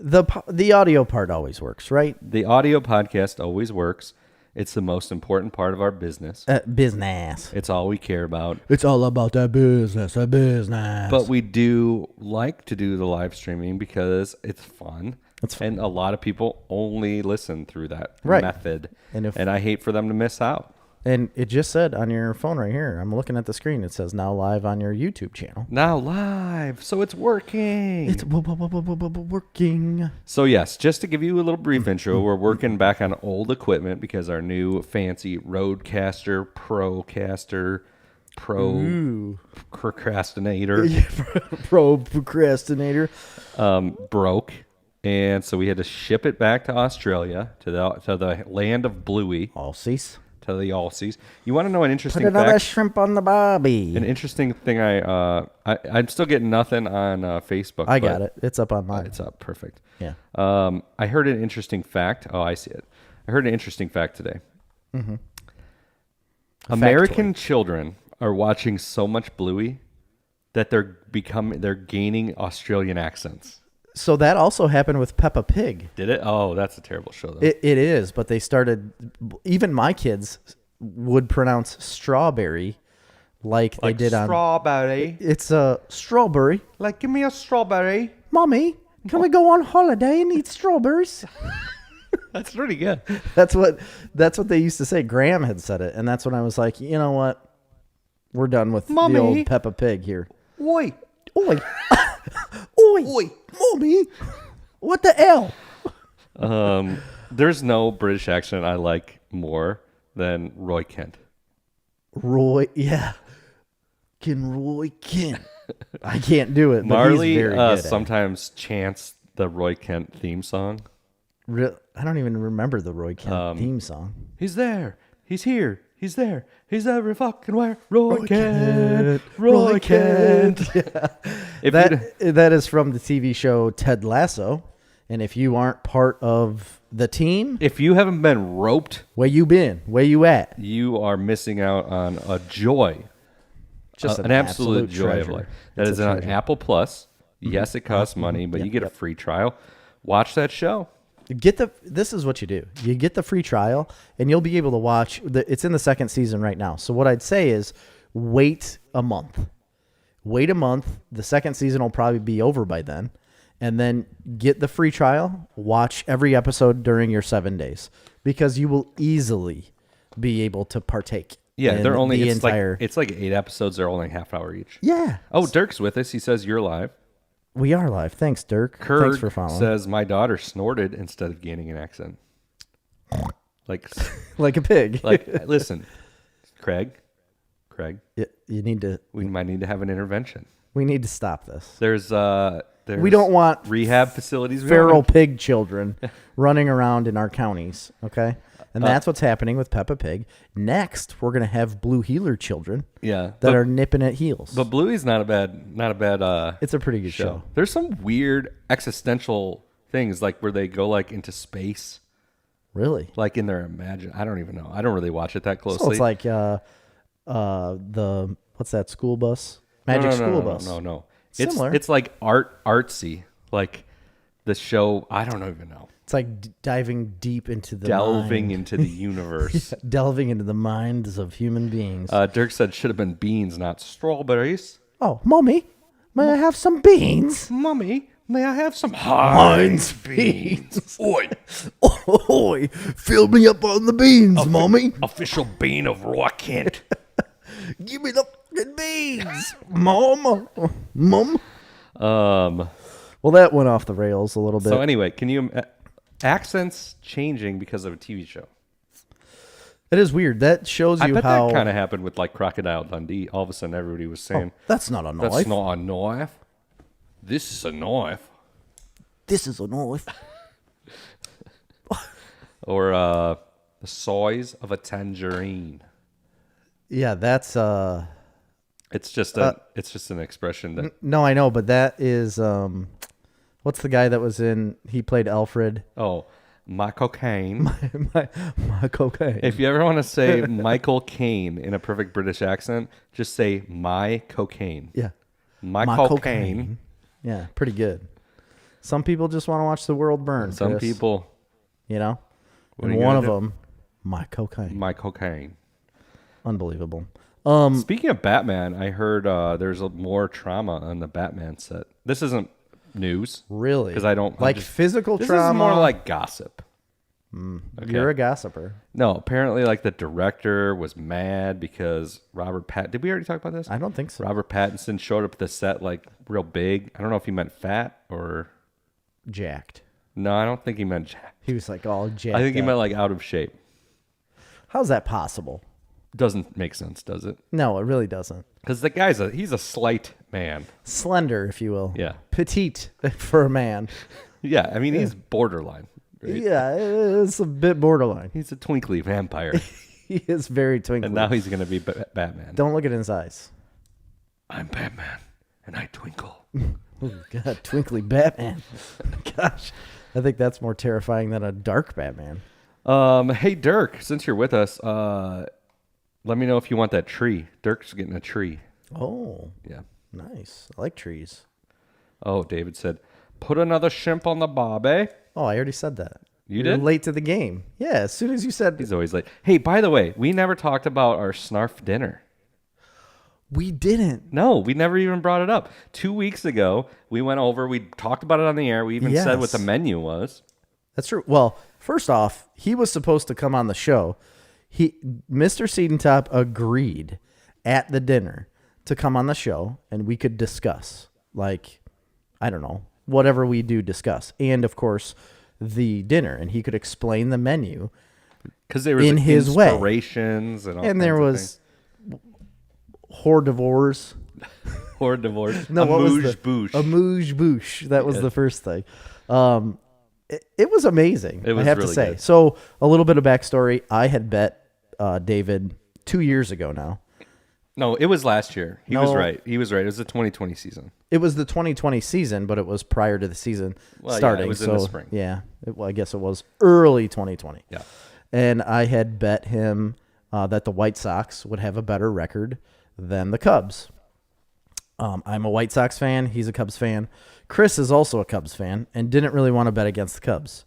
The audio part always works, right? The audio podcast always works. It's the most important part of our business. Business. It's all we care about. It's all about that business, But we do like to do the live streaming because it's fun. And a lot of people only listen through that method. And I hate for them to miss out. And it just said on your phone right here, I'm looking at the screen, it says now live on your YouTube channel. Now live. So it's working. It's working. So yes, just to give you a little brief intro, we're working back on old equipment because our new fancy Rodecaster, Procaster, Procrastinator. Procrastinator. Broke. And so we had to ship it back to Australia, to the land of Bluey. Aussies. To the Aussies. You want to know an interesting fact? Put another fact? shrimp on the barbie. An interesting thing I'm still getting nothing on Facebook. I got it. It's up on mine. It's up. Perfect. Yeah. I heard an interesting fact. Oh, I see it. I heard an interesting fact today. Mm-hmm. American children are watching so much Bluey that they're gaining Australian accents. So that also happened with Peppa Pig. Did it? Oh, that's a terrible show, though. It is, but they started... Even my kids would pronounce strawberry like they did on... Strawberry. It's a strawberry. Like, give me a strawberry. Mommy, can we go on holiday and eat strawberries? That's pretty good. That's what they used to say. Graham had said it, and that's when I was like, you know what? We're done with the old Peppa Pig here. Oi. Oi. Oi. Oi. Mommy. What the hell? There's no British accent I like more than Roy Kent. Roy, yeah. Roy Kent. I can't do it. But Marley he's very good sometimes chants the Roy Kent theme song. I don't even remember the Roy Kent theme song. He's there. He's here. He's there. He's every fucking where. Roy Kent. Roy Kent. Yeah. That is from the TV show Ted Lasso. And if you aren't part of the team, if you haven't been roped, where you been? Where you at? You are missing out on a joy. Just an absolute joy treasure. of life. That is on Apple Plus. Yes, it costs money, but you get a free trial. Watch that show. This is what you do. You get the free trial, and you'll be able to watch. It's in the second season right now. So what I'd say is wait a month. Wait a month. The second season will probably be over by then. And then get the free trial. Watch every episode during your 7 days. Because you will easily be able to partake. Yeah, they're only it's like 8 episodes. They're only half hour each. Yeah. Oh, Dirk's with us. He says you're live. We are live. Thanks, Dirk. Thanks for following. Says my daughter snorted instead of gaining an accent. Like a pig. Like, listen, Craig. You need to. We might need to have an intervention. We need to stop this. There's we don't want rehab facilities. Feral pig children running around in our counties. Okay. And that's what's happening with Peppa Pig. Next, we're gonna have Blue Heeler children. Yeah, that are nipping at heels. But Bluey's not a bad. It's a pretty good show. There's some weird existential things like where they go like into space. Really? Like in their I don't even know. I don't really watch it that closely. So it's like what's that school bus? Magic School Bus. No. Similar. It's like artsy. Like the show. I don't even know. It's like delving into the universe. Yeah, delving into the minds of human beings. Dirk said should have been beans, not strawberries. Oh, Mommy, may I have some beans? Mommy, may I have some Heinz beans? Oi. Oi, fill me up on the beans, Mommy. Official bean of Roy Kent. Give me the fucking beans, Mom. Well, that went off the rails a little bit. So anyway, can you... accents changing because of a TV show. It is weird. That shows you I bet how... that kind of happened with like Crocodile Dundee. All of a sudden everybody was saying... that's not a knife. That's not a knife. This is a knife. This is a knife. Or the size of a tangerine. Yeah, that's... It's just an expression that... No, I know, but that is... what's the guy that was in... He played Alfred. Oh, Michael Caine. Michael Caine. If you ever want to say Michael Caine in a perfect British accent, just say my cocaine. Yeah. Michael Caine. Yeah, pretty good. Some people just want to watch the world burn. Some Chris. people, And one of them, my cocaine. Unbelievable. Speaking of Batman, I heard there's more trauma on the Batman set. This isn't news. Really? Because I don't... physical this trauma? This is more like gossip. Okay. You're a gossiper. No, apparently the director was mad because Robert Pattinson... Did we already talk about this? I don't think so. Robert Pattinson showed up at the set real big. I don't know if he meant fat or... Jacked. No, I don't think he meant jacked. He was all jacked I think he up. meant out of shape. How's that possible? Doesn't make sense, does it? No, it really doesn't. Because the he's a slight man. Slender, if you will. Yeah. Petite for a man. Yeah, I mean, he's borderline. Right? Yeah, it's a bit borderline. He's a twinkly vampire. He is very twinkly. And now he's going to be Batman. Don't look at his eyes. I'm Batman, and I twinkle. Oh, God, twinkly Batman. Gosh, I think that's more terrifying than a dark Batman. Hey, Dirk, since you're with us, let me know if you want that tree. Dirk's getting a tree. Oh. Yeah. Nice. I like trees. Oh, David said, put another shrimp on the barbie. Oh, I already said that. You did? Late to the game. Yeah, as soon as you said... He's always late. Hey, by the way, we never talked about our Snarf dinner. We didn't. No, we never even brought it up. 2 weeks ago, we went over, we talked about it on the air. We even said what the menu was. That's true. Well, first off, he was supposed to come on the show. Mr. Seedentop agreed at the dinner to come on the show, and we could discuss, I don't know, whatever we do discuss. And, of course, the dinner, and he could explain the menu because there was in his way. Inspirations and all and there was hors d'oeuvres. Hors d'oeuvres. No, amuse-bouche. Amuse-bouche. That was the first thing. It was amazing, it was I have really to say. Good. So a little bit of backstory. I had bet David 2 years ago now. No, it was last year. He was right. It was the 2020 season. It was the 2020 season, but it was prior to the season starting. Yeah, it was in the spring. Yeah. I guess it was early 2020. Yeah. And I had bet him that the White Sox would have a better record than the Cubs. I'm a White Sox fan. He's a Cubs fan. Chris is also a Cubs fan and didn't really want to bet against the Cubs.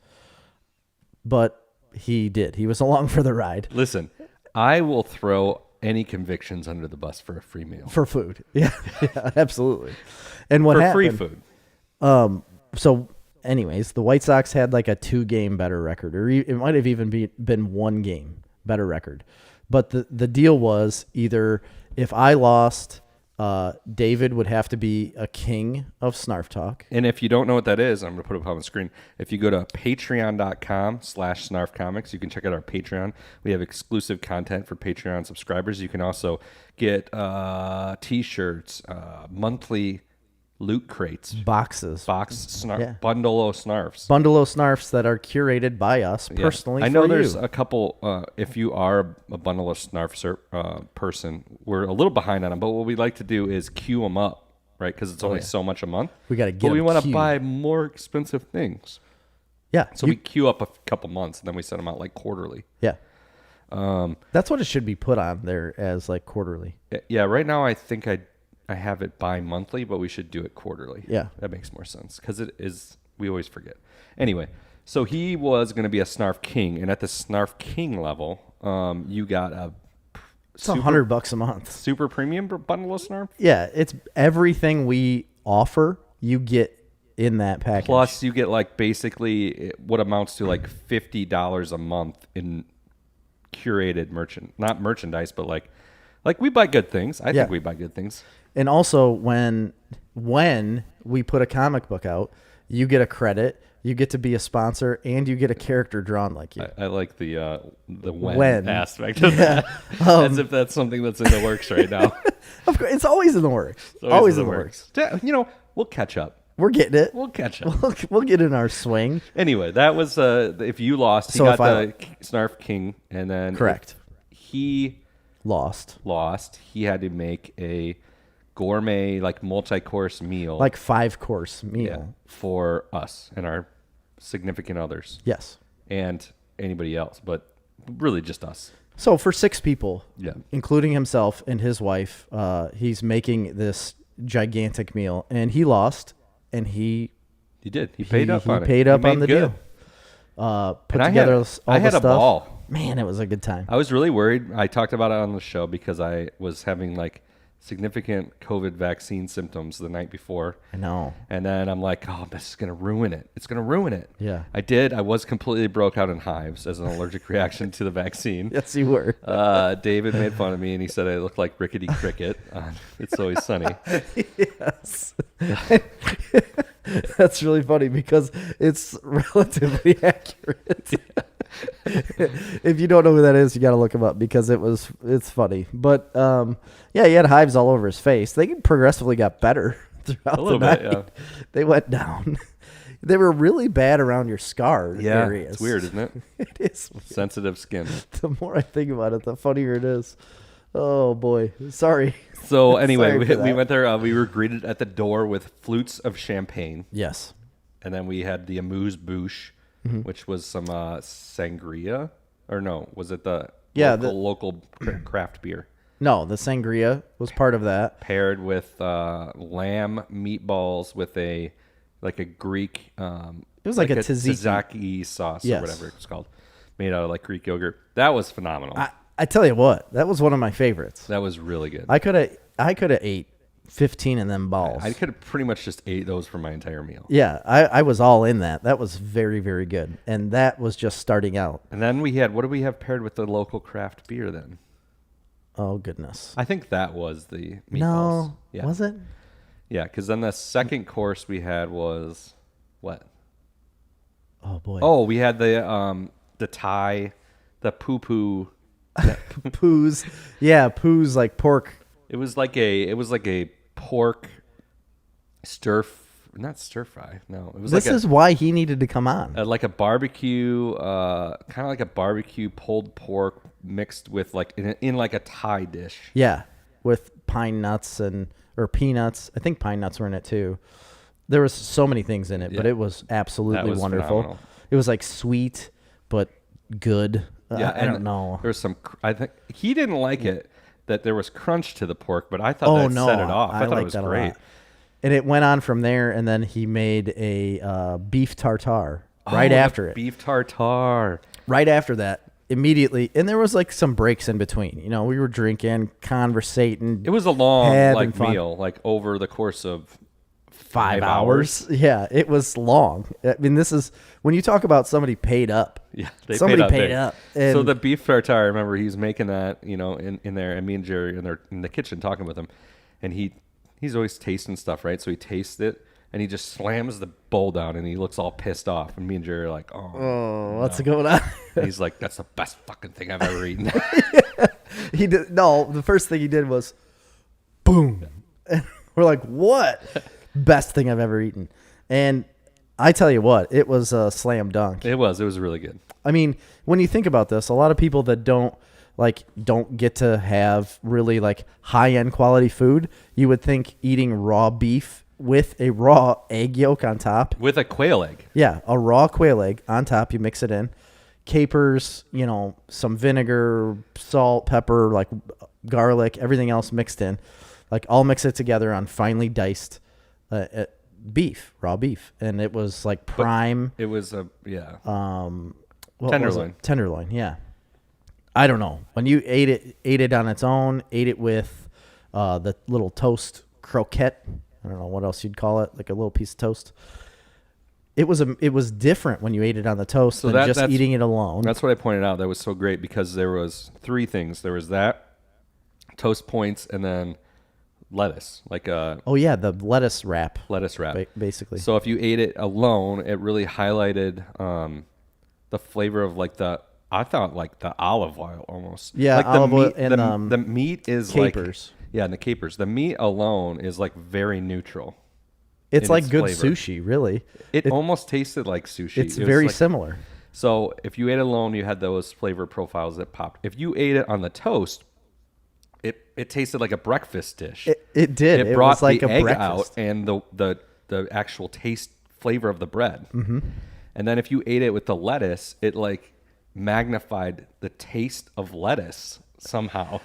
But he did. He was along for the ride. Listen, I will throw any convictions under the bus for a free meal. For food. Yeah, absolutely. And what happened? For free food. So anyways, the White Sox had a 2-game better record, or it might have even been 1 game better record. But the deal was either if I lost, David would have to be a king of Snarf Talk. And if you don't know what that is, I'm going to put it up on the screen. If you go to patreon.com/snarfcomics, you can check out our Patreon. We have exclusive content for Patreon subscribers. You can also get T-shirts, monthly loot crates, boxes, bundle of Snarfs. Bundle of Snarfs that are curated by us personally. I know there's a couple, if you are a bundle of Snarfs person, we're a little behind on them, but what we like to do is queue them up, right? Because it's only so much a month. We got to get But we want to buy more expensive things. Yeah. So we queue up a couple months, and then we send them out quarterly. Yeah. That's what it should be put on there as quarterly. Yeah, right now I think I have it bi-monthly, but we should do it quarterly. Yeah. That makes more sense because we always forget. Anyway, so he was going to be a Snarf King, and at the Snarf King level, you got it's $100 a month. Super premium bundle of Snarf? Yeah, it's everything we offer, you get in that package. Plus, you get basically what amounts to $50 a month in curated not merchandise, but we buy good things. I think we buy good things. And also, when we put a comic book out, you get a credit, you get to be a sponsor, and you get a character drawn like you. I like the when aspect of that, as if that's something that's in the works right now. Of course, it's always in the works. Always in the works. We'll catch up. We're getting it. We'll catch up. We'll get in our swing. Anyway, that was if you lost, he got the Snarf King, and then correct. He lost. He had to make a gourmet multi-course meal, 5-course meal for us and our significant others. Yes, and anybody else, but really just us. So for 6 people, including himself and his wife, he's making this gigantic meal, and he lost, and he He did. He paid up on it. He paid up on the deal. Put together all the stuff. I had a ball. Man, it was a good time. I was really worried. I talked about it on the show because I was having like significant COVID vaccine symptoms the night before. I know. And then I'm like, oh, this is going to ruin it. It's going to ruin it. Yeah. I did. I was completely broke out in hives as an allergic reaction to the vaccine. Yes, you were. David made fun of me and he said I looked like Rickety Cricket on It's Always Sunny. Yes. That's really funny because it's relatively accurate. If you don't know who that is, you got to look him up because it's funny. But yeah, he had hives all over his face. They progressively got better throughout the night. Yeah. They went down. They were really bad around your scar areas. It's weird, isn't it? It is weird. Sensitive skin. The more I think about it, the funnier it is. Oh boy, sorry. So anyway, we went there. We were greeted at the door with flutes of champagne. Yes. And then we had the amuse-bouche, which was some sangria. Or no, was it the local craft beer? No, the sangria was part of that. Paired with lamb meatballs with a Greek. It was like a tzatziki sauce or whatever it's called, made out of like Greek yogurt. That was phenomenal. I tell you what, that was one of my favorites. That was really good. I could have ate 15 of them balls. I could have pretty much just ate those for my entire meal. Yeah, I was all in that. That was very, very good. And that was just starting out. And then we had, what did we have paired with the local craft beer then? Oh, goodness. I think that was the meatballs. No, was it? Yeah, because then the second course we had was what? Oh, boy. Oh, we had the Thai, the poo-poo. Poos. Yeah, poos like pork. It was like a pork not stir fry. No, it was. This is why he needed to come on. Like a barbecue, kind of like a barbecue pulled pork mixed with like in like a Thai dish. Yeah, with pine nuts or peanuts. I think pine nuts were in it too. There was so many things in it, but it was absolutely wonderful. Phenomenal. It was like sweet but good. Yeah, I don't know. There was some. I think he didn't like it that there was crunch to the pork, but I thought set it off. I thought it was great. And it went on from there, and then he made a beef tartare after it. Beef tartare. Right after that, immediately, and there was like some breaks in between. You know, we were drinking, conversating. It was a long meal, like over the course of 5 hours. Yeah, it was long. I mean, this is when you talk about somebody paid up. Yeah, somebody paid up. So the beef tartare, I remember he's making that, in there, and me and Jerry in the kitchen talking with him, and he's always tasting stuff, right? So he tastes it, and he just slams the bowl down, and he looks all pissed off, and me and Jerry are like, what's going on? And he's like, that's the best fucking thing I've ever eaten. He did. No, the first thing he did was, boom. And we're like, what? Best thing I've ever eaten. And I tell you what, it was a slam dunk. It was really good. I mean, when you think about this, a lot of people that don't get to have really like high-end quality food, you would think eating raw beef with a raw egg yolk on top. With a quail egg. Yeah, a raw quail egg on top, you mix it in. Capers, some vinegar, salt, pepper, like garlic, everything else mixed in. Like all mix it together on finely diced beef, raw beef, and it was like prime. It was tenderloin. Tenderloin, yeah. I don't know. When you ate it on its own, ate it with the little toast croquette. I don't know what else you'd call it, like a little piece of toast. It was different when you ate it on the toast than just eating it alone. That's what I pointed out. That was so great because there was three things. There was that, toast points, and then lettuce, the lettuce wrap, basically. So if you ate it alone, it really highlighted the flavor of I thought like the olive oil almost. Yeah, like olive oil and the meat is capers. And the capers. The meat alone is like very neutral. It's like good flavor. Sushi, really. It almost tasted like sushi. It's very similar. So if you ate it alone, you had those flavor profiles that popped. If you ate it on the toast, it tasted like a breakfast dish. It did. It brought was like the a egg breakfast. out and the actual taste flavor of the bread. Mm-hmm. And then if you ate it with the lettuce, it like magnified the taste of lettuce somehow.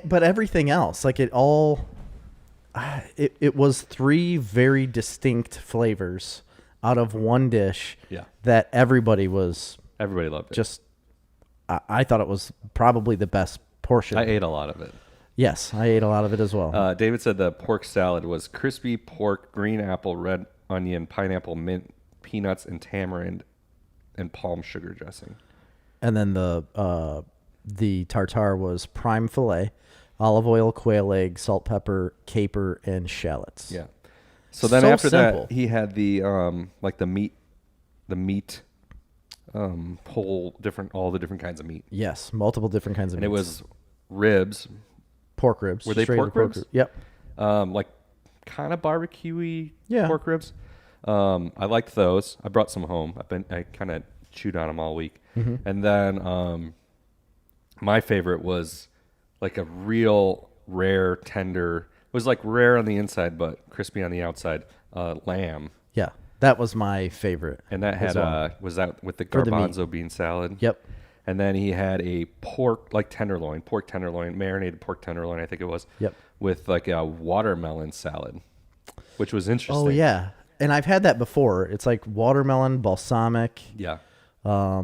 But everything else, like it all, it was three very distinct flavors out of one dish Yeah. that everybody was Everybody loved it. just. I thought it was probably the best portion. I ate a lot of it. Yes, I ate a lot of it as well. David said the pork salad was crispy pork, green apple, red onion, pineapple, mint, peanuts, and tamarind, and palm sugar dressing. And then the tartare was prime filet, olive oil, quail egg, salt, pepper, caper, and shallots. Yeah. So then So after simple. that, he had the like the meat, all the different kinds of meat, Yes, multiple different kinds of and it meats. was ribs, pork ribs. Were they just regular pork ribs? Yep. like kind of barbecue-y Yeah. pork ribs. I liked those. I brought some home. I kind of chewed on them all week. Mm-hmm. And then my favorite was like a real rare, tender. It was like rare on the inside but crispy on the outside. Lamb, Yeah, that was my favorite. and that as had well. was that with the For the meat. garbanzo bean salad. Yep. And then he had a pork tenderloin, marinated pork tenderloin, I think it was. Yep. With like a watermelon salad, which was interesting. Oh yeah, and I've had that before. It's like watermelon, balsamic. Yeah. Now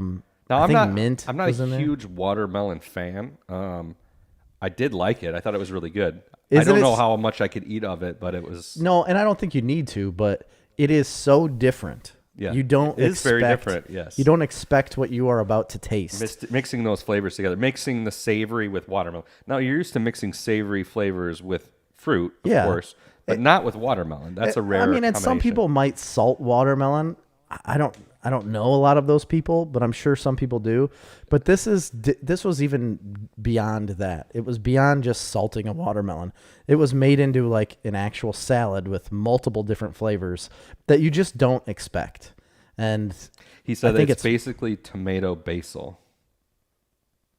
Now I'm I'm not was in a there. huge watermelon fan. I did like it. I thought it was really good. I Isn't don't it know s- how much I could eat of it, but it was No, and I don't think you need to, but it is so different. Yeah. You don't. It's very expect- different, yes. You don't expect what you are about to taste. mixing those flavors together, mixing the savory with watermelon. Now you're used to mixing savory flavors with fruit, of Yeah. course, but not with watermelon. That's a rare. I mean, and some combination. people might salt watermelon. I don't know a lot of those people, but I'm sure some people do. But this was even beyond that. It was beyond just salting a watermelon. It was made into like an actual salad with multiple different flavors that you just don't expect. And He said I think it's basically tomato basil.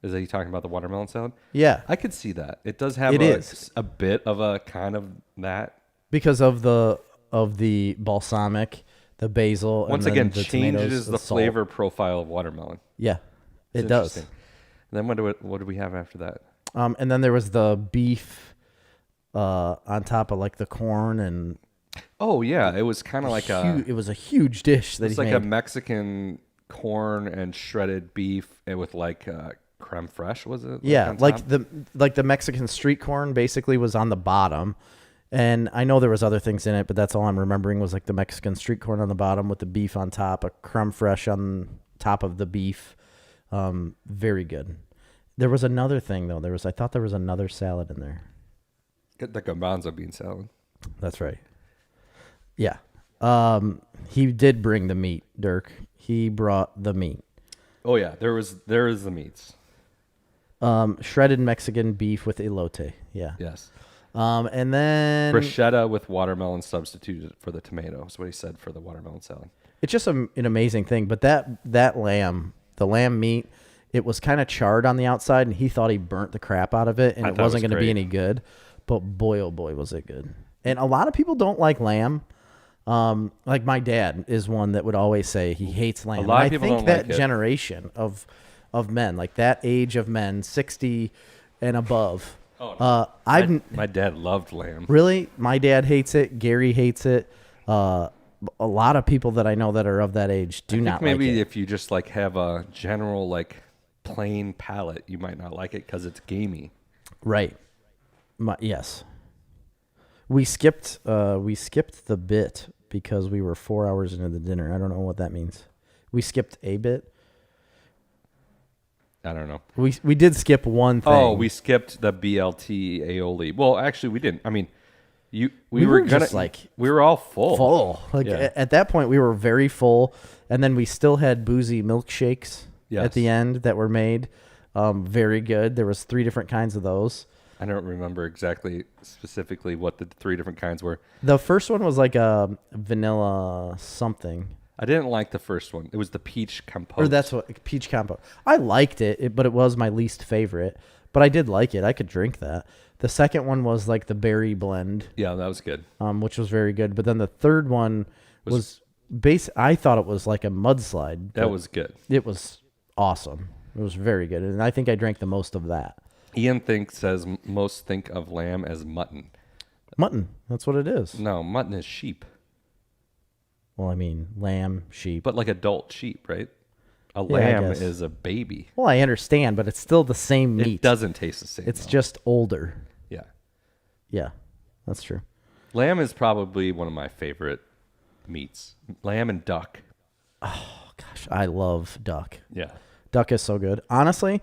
Is he talking about the watermelon salad? yeah, I could see that. It does have It is. a bit of a kind of that. because of the balsamic, the basil, Once and then again, the tomatoes, changes the salt. flavor profile of watermelon. Yeah, It's it does. interesting. And then what do we have after that? And then there was the beef on top of like the corn, and Oh yeah, it was kind of like it was a huge dish that it's he like made. a Mexican corn and shredded beef and with like creme fraiche, was it? Yeah, on like top? the Mexican street corn basically was on the bottom, and I know there was other things in it, but that's all I'm remembering was like the Mexican street corn on the bottom with the beef on top, a creme fraiche on top of the beef. Very good. There was another thing though. I thought there was another salad in there. Get the garbanzo bean salad. That's right. Yeah. He did bring the meat, Dirk. He brought the meat. Oh yeah, there is the meats. Shredded Mexican beef with elote. Yeah. Yes. And then Bruschetta with watermelon substituted for the tomato. Is what he said for the watermelon salad. it's just an amazing thing. But that lamb, the lamb meat, it was kind of charred on the outside, and he thought he burnt the crap out of it, and I it thought it wasn't was going to be great. any good. But boy, oh boy, was it good. And a lot of people don't like lamb. Like my dad is one that would always say he hates lamb. A lot of And people I think don't that like it. generation of men, like that age of men, 60 and above. My dad loved lamb. Really, my dad hates it. Gary hates it. A lot of people that I know that are of that age do not Maybe like it. if you just like have a general like plain palate, you might not like it because it's gamey. Right. Yes. We skipped the bit because we were 4 hours into the dinner. I don't know what that means. We skipped a bit. I don't know. We did skip one thing. Oh, we skipped the BLT aioli. Well, actually, we didn't. I mean, we We were were gonna just, like, we were all full. full. Like Yeah. at that point we were very full, and then we still had boozy milkshakes Yes. at the end that were made. Very good. There was 3 different kinds of those. I don't remember specifically what the 3 different kinds were. The first one was like a vanilla something. I didn't like the first one. It was the peach compote. Or that's what peach combo. I liked it, but it was my least favorite. But I did like it. I could drink that. The second one was like the berry blend, Yeah, that was good. which was very good. But then the third one was I thought it was like a mudslide. That but was good. It was awesome. It was very good, and I think I drank the most of that. Ian says most think of lamb as mutton. Mutton. That's what it is. No, mutton is sheep. Well, I mean, lamb, sheep. But like adult sheep, right? A Yeah, I lamb guess. is a baby. Well, I understand, but it's still the same meat. It doesn't taste the same. It's though. just older. Yeah. Yeah, that's true. Lamb is probably one of my favorite meats. Lamb and duck. Gosh, I love duck. Yeah. Duck is so good. Honestly,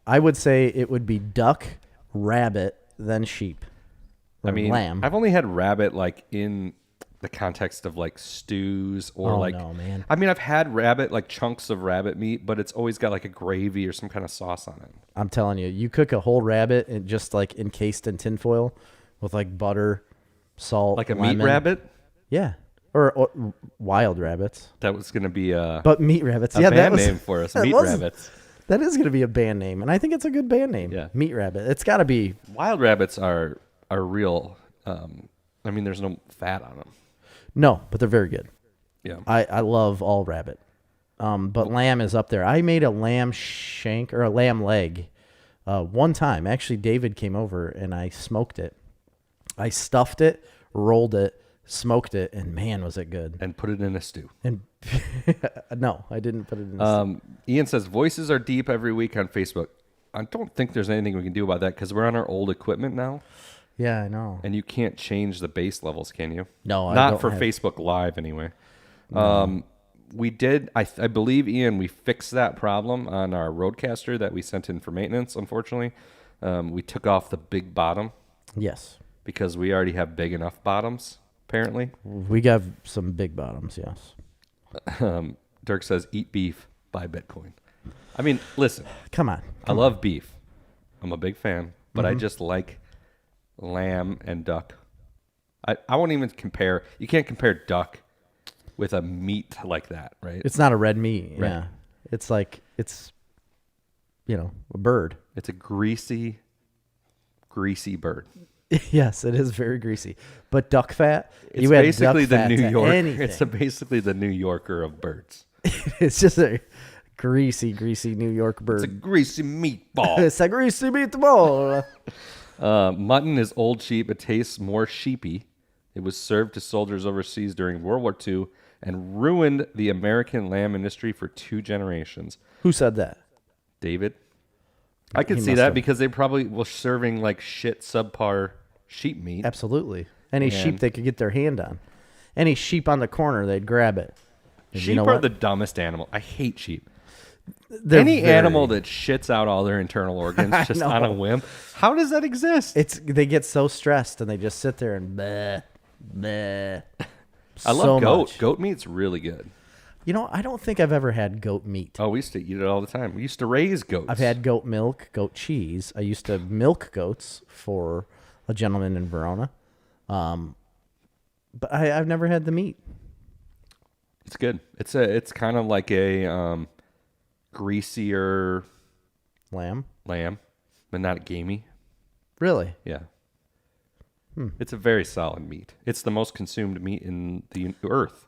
I would say it would be duck, rabbit, then sheep. Or I mean, lamb. I've only had rabbit like in the context of like stews or Oh, like. no, man. I mean, I've had rabbit, like chunks of rabbit meat, but it's always got like a gravy or some kind of sauce on it. I'm telling you, you cook a whole rabbit and just like encased in tinfoil with like butter, salt, Like a lemon. meat rabbit. Yeah, or wild rabbits. That was going to be a But meat rabbits. a Yeah, band that was name for us. that Meat was- rabbits. That is going to be a band name, and I think it's a good band name. Yeah. Meat rabbit. It's got to be. Wild rabbits are real. I mean, there's no fat on them. No, but they're very good. Yeah. I love all rabbit. But lamb is up there. I made a lamb shank or a lamb leg one time. Actually, David came over and I smoked it. I stuffed it, rolled it, smoked it, and man, was it good. And put it in a stew. And no, I didn't put it in. Ian says voices are deep every week on Facebook. I don't think there's anything we can do about that because we're on our old equipment now, Yeah, I know. and you can't change the bass levels, can you? No, I not don't for have- Facebook Live anyway. We did. I believe Ian. We fixed that problem on our Roadcaster that we sent in for maintenance. Unfortunately, we took off the big bottom Yes, because we already have big enough bottoms. Apparently, we got some big bottoms. Yes. Dirk says, "Eat beef, buy Bitcoin." I mean, listen. Come on. I love beef. I'm a big fan, but Mm-hmm. I just like lamb and duck. I won't even compare. You can't compare duck with a meat like that, right? It's not a red meat. Right. Yeah. It's like it's a bird. It's a greasy bird. Yes, it is very greasy. But duck fat, It's you add basically duck the fat New to York. anything. It's basically the New Yorker of birds. It's just a greasy New York bird. It's a greasy meatball. It's a greasy meatball. Mutton is old sheep. It tastes more sheepy. It was served to soldiers overseas during World War II and ruined the American lamb industry for 2 generations. Who said that? David? I could He see must that have. because they probably were serving like shit subpar sheep meat. Absolutely. Any sheep And- they could get their hand on. Any sheep on the corner, they'd grab it. And Sheep you know are what? the dumbest animal. I hate sheep. They're Any very- animal that shits out all their internal organs just know. on a whim, how does that exist? they get so stressed and they just sit there and bleh, bleh. I love so goat. much. Goat meat's really good. You know, I don't think I've ever had goat meat. Oh, we used to eat it all the time. We used to raise goats. I've had goat milk, goat cheese. I used to milk goats for a gentleman in Verona. But I've never had the meat. It's good. It's kind of like a greasier Lamb? lamb, but not gamey. Really? Yeah. It's a very solid meat. It's the most consumed meat in the earth.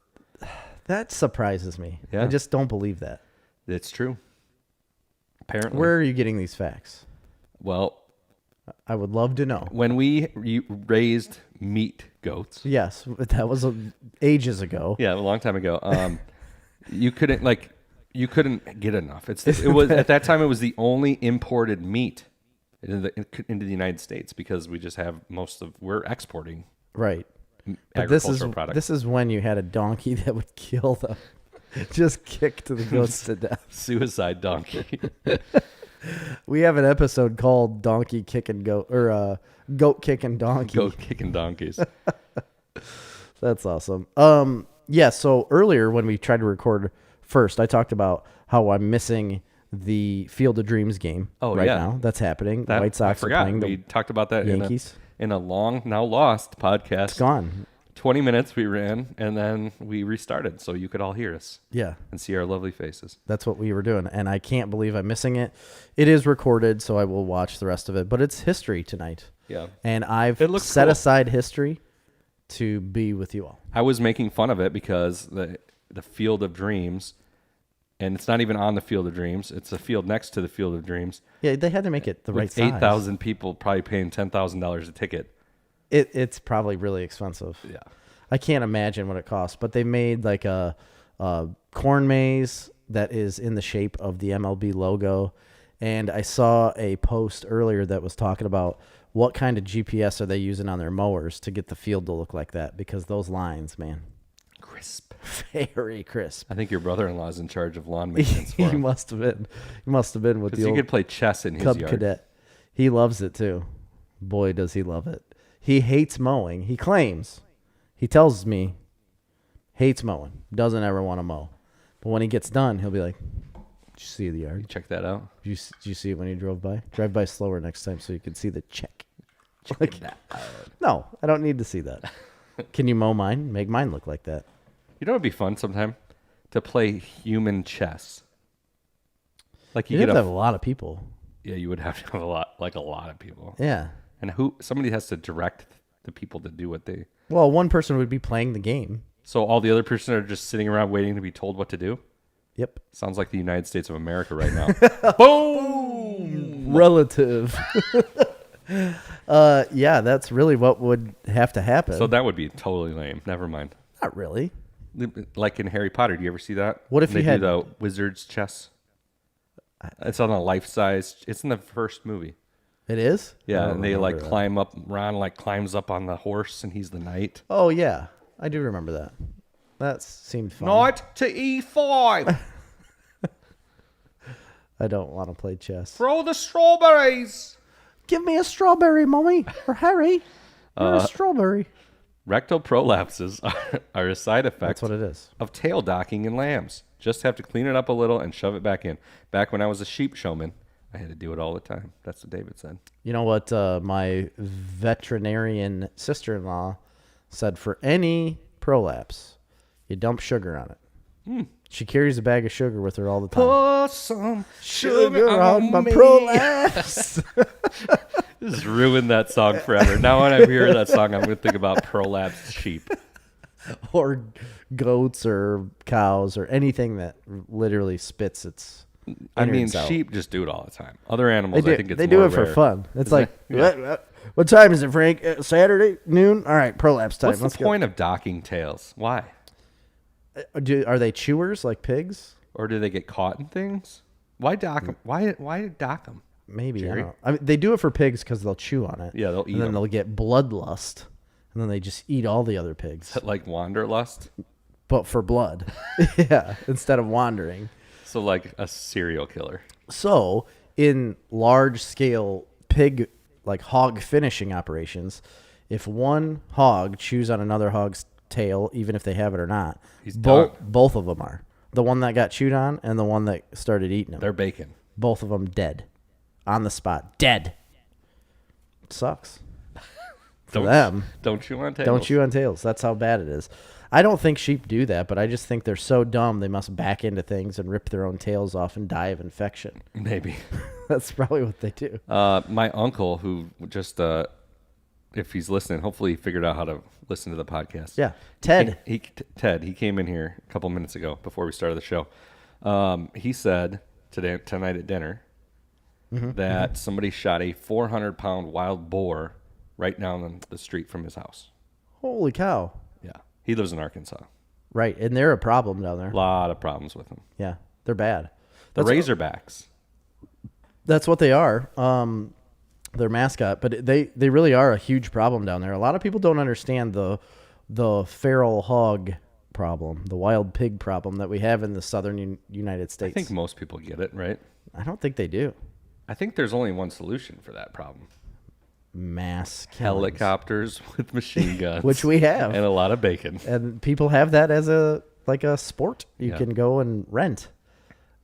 That surprises me. Yeah. I just don't believe that. It's true. Apparently. Where are you getting these facts? Well, I would love to know. when we raised meat goats, Yes, but that was ages ago. yeah, a long time ago, you couldn't get enough. It was at that time it was the only imported meat into the United States because we just have we're exporting Right. But this agricultural products. this is when you had a donkey that would kill them. Just kick to the goats to death. Suicide donkey. We have an episode called Donkey Kicking Goat or Goat Kicking Donkey. Goat kicking donkeys. That's awesome. Yeah, so earlier when we tried to record first, I talked about how I'm missing the Field of Dreams game right yeah. now. That's happening. That, White Sox I are forgot. playing We the talked about that Yankees. in a long, now lost podcast. It's gone. 20 minutes we ran, and then we restarted so you could all hear us Yeah. and see our lovely faces. That's what we were doing, and I can't believe I'm missing it. It is recorded, so I will watch the rest of it, but it's history tonight. Yeah. And I've It looks set cool. aside history to be with you all. I was making fun of it because the Field of Dreams, and it's not even on the Field of Dreams. It's a field next to the Field of Dreams. Yeah, they had to make it the right With size. 8,000 people probably paying $10,000 a ticket. It's probably really expensive. Yeah. I can't imagine what it costs, but they made like a corn maze that is in the shape of the MLB logo. And I saw a post earlier that was talking about what kind of GPS are they using on their mowers to get the field to look like that, because those lines, man, Crisp. very crisp. I think your brother-in-law is in charge of lawn maintenance for He him. must have been. He must have been with the Because you old could play chess in his Cub yard. Cadet. He loves it too. Boy, does he love it. He hates mowing. He claims, he tells me, hates mowing. Doesn't ever want to mow. But when he gets done, he'll be like, did you see the yard? Check that out. Did you see it when you drove by? Drive by slower next time so you can see the check. Check that out. No, I don't need to see that. Can you mow mine? Make mine look like that. You know what would be fun sometime? To play human chess. Like you You'd get have to have a lot of people. Yeah, you would have to have a lot of people. Yeah. And somebody has to direct the people to do what they. Well, one person would be playing the game. So all the other person are just sitting around waiting to be told what to do? Yep. Sounds like the United States of America right now. Boom! Relative. Yeah, that's really what would have to happen. So that would be totally lame. Never mind. Not really. Like in Harry Potter, do you ever see that? What if they you had- do the wizard's chess? It's on a life size. It's in the first movie. It is? I Yeah, don't and they remember like that. climb up. Ron like climbs up on the horse, and he's the knight. Oh, yeah. I do remember that. That seemed fun. Knight to E5. I don't want to play chess. Throw the strawberries. Give me a strawberry, Mommy. Or Harry. You're a strawberry. Rectal prolapses are a side effect That's what it is. of tail docking in lambs. Just have to clean it up a little and shove it back in. Back when I was a sheep showman, I had to do it all the time. That's what David said. You know what my veterinarian sister-in-law said? For any prolapse, you dump sugar on it. She carries a bag of sugar with her all the time. Pour some Sugar on my prolapse. Just ruined that song forever. Now when I hear that song, I'm going to think about prolapsed sheep. Or goats or cows or anything that literally spits its I mean, innards out. sheep just do it all the time. Other animals, They do, I think it's they do more it for rare. fun. It's Isn't like, it? Yeah. what time is it, Frank? Saturday noon? All right, prolapse time. What's Let's the point of docking tails? Why? go. Are they chewers like pigs? Or do they get caught in things? Why dock them? Why dock them? Maybe. I Jerry? don't know. I mean, they do it for pigs because they'll chew on it. Yeah, they'll eat And then 'em. they'll get bloodlust. And then they just eat all the other pigs. Like wanderlust? But for blood. Yeah, instead of wandering. So like a serial killer. So, in large-scale pig, like hog finishing operations, if one hog chews on another hog's tail, even if they have it or not, He's done. both of them are. The one that got chewed on and the one that started eating them. They're bacon. Both of them dead. On the spot. Dead. It sucks. For them. Don't chew on tails. Don't chew on tails. That's how bad it is. I don't think sheep do that, but I just think they're so dumb they must back into things and rip their own tails off and die of infection. Maybe. That's probably what they do. My uncle, who just, if he's listening, hopefully he figured out how to listen to the podcast. Yeah. Ted. Ted, he came in here a couple minutes ago before we started the show. He said tonight at dinner that somebody shot a 400-pound wild boar right down the street from his house. Holy cow. Yeah. He lives in Arkansas. Right. And they're a problem down there. A lot of problems with them. Yeah. They're bad. The Razorbacks. That's what they are. Their mascot, but they really are a huge problem down there. A lot of people don't understand the feral hog problem, the wild pig problem that we have in the southern United States. I think most people get it, right? I don't think they do. I think there's only one solution for that problem. Mass killings. Helicopters with machine guns. Which we have. And a lot of bacon. And people have that as a sport you Yeah. can go and rent.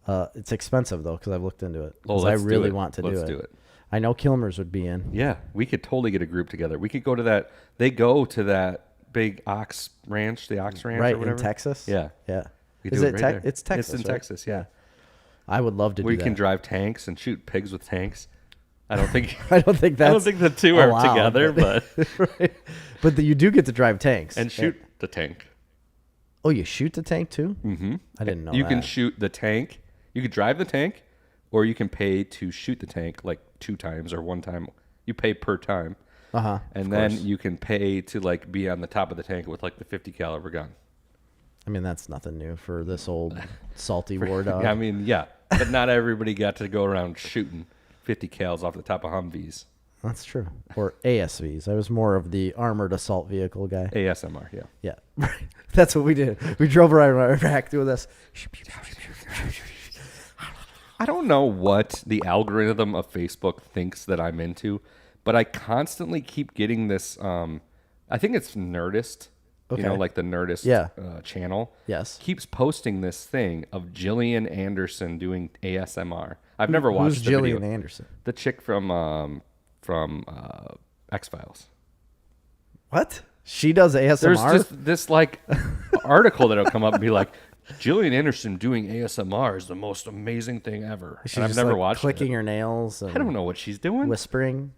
It's expensive though, because I've looked into it. Oh, 'Cause I let's do really it. want to Let's do do it. it. I know Kilmer's would be in. Yeah, we could totally get a group together. We could go to that. They go to that big ox ranch, the ox ranch Right or whatever. in Texas. Yeah. Yeah. We Is do it? right there. It's Texas. It's in right? Texas, yeah. I would love to We do that. can drive tanks and shoot pigs with tanks. I don't think I don't think that's I don't think the two are allowed, together, but right. But you do get to drive tanks and shoot the tank. Oh, you shoot the tank too? Mm-hmm. I didn't know You that. can shoot the tank. You could drive the tank, or you can pay to shoot the tank like 2 times or 1 time. You pay per time. And then you can pay to like be on the top of the tank with like the 50 caliber gun. I mean, that's nothing new for this old salty war dog. I mean, yeah, but not everybody got to go around shooting 50 cals off the top of Humvees. That's true. Or ASVs. I was more of the armored assault vehicle guy. ASMR, yeah. Yeah. That's what we did. We drove around Iraq doing this. I don't know what the algorithm of Facebook thinks that I'm into, but I constantly keep getting this. I think it's Nerdist, Okay. you know, like the Nerdist channel. Yes. Keeps posting this thing of Gillian Anderson doing ASMR. I've never watched Who's the Gillian video. Anderson? The chick from X-Files. What? She does ASMR? There's just this like article that'll come up and be like, Gillian Anderson doing ASMR is the most amazing thing ever. She's And I've just, never like, watched clicking it. her nails. And I don't know what she's doing. Whispering.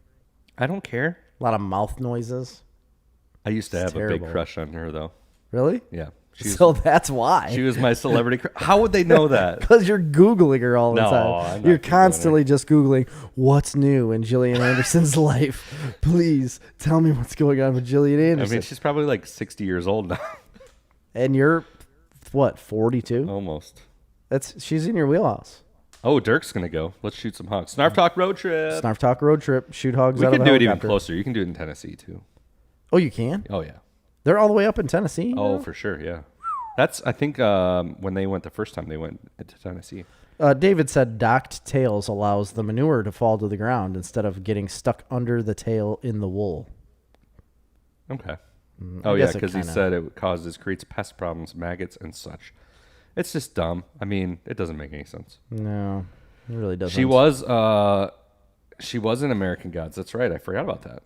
I don't care. A lot of mouth noises. I used to have a terrible. big crush on her, though. Really? Yeah. So that's why. She was my celebrity crush. How would they know that? Because you're Googling her all the No, time. I'm not You're Googling constantly just Googling what's new in Gillian Anderson's life. Please tell me what's going on with Gillian I Anderson. mean, she's probably like 60 years old now. And you're, what, 42? Almost. She's in your wheelhouse. Oh, Dirk's going to go. Let's shoot some hogs. Snarf Talk road trip. Snarf Talk road trip. Shoot hogs We out of can a do it even helicopter. closer. You can do it in Tennessee, too. Oh, you can? Oh, yeah. They're all the way up in Tennessee? Oh, now? for sure, yeah. That's, I think, when they went the first time, they went to Tennessee. David said docked tails allows the manure to fall to the ground instead of getting stuck under the tail in the wool. Okay. I Oh, yeah, guess it because he kinda- said it creates pest problems, maggots, and such. It's just dumb. I mean, it doesn't make any sense. No, it really doesn't. She was in American Gods. That's right. I forgot about that.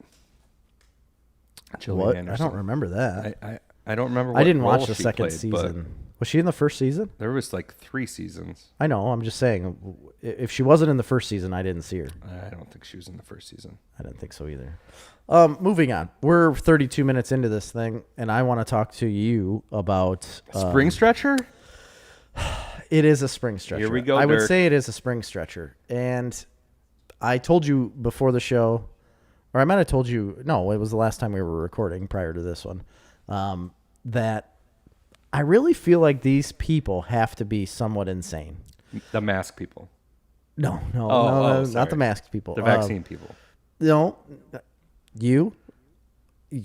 Gillian What? I Anderson. don't remember that. I don't remember what I didn't role watch the she second played, but season. Was she in the first season? there was like 3 seasons. I know. I'm just saying, if she wasn't in the first season, I didn't see her. I don't think she was in the first season. I didn't think so either. Moving on. We're 32 minutes into this thing, and I want to talk to you about Spring Stretcher? It is a spring stretcher. Here we go, I would Dirk. say it is a spring stretcher. And I told you before the show, or I might have told you, no, it was the last time we were recording prior to this one, that I really feel like these people have to be somewhat insane. The mask people. No, sorry. not the masked people. The vaccine people. No, you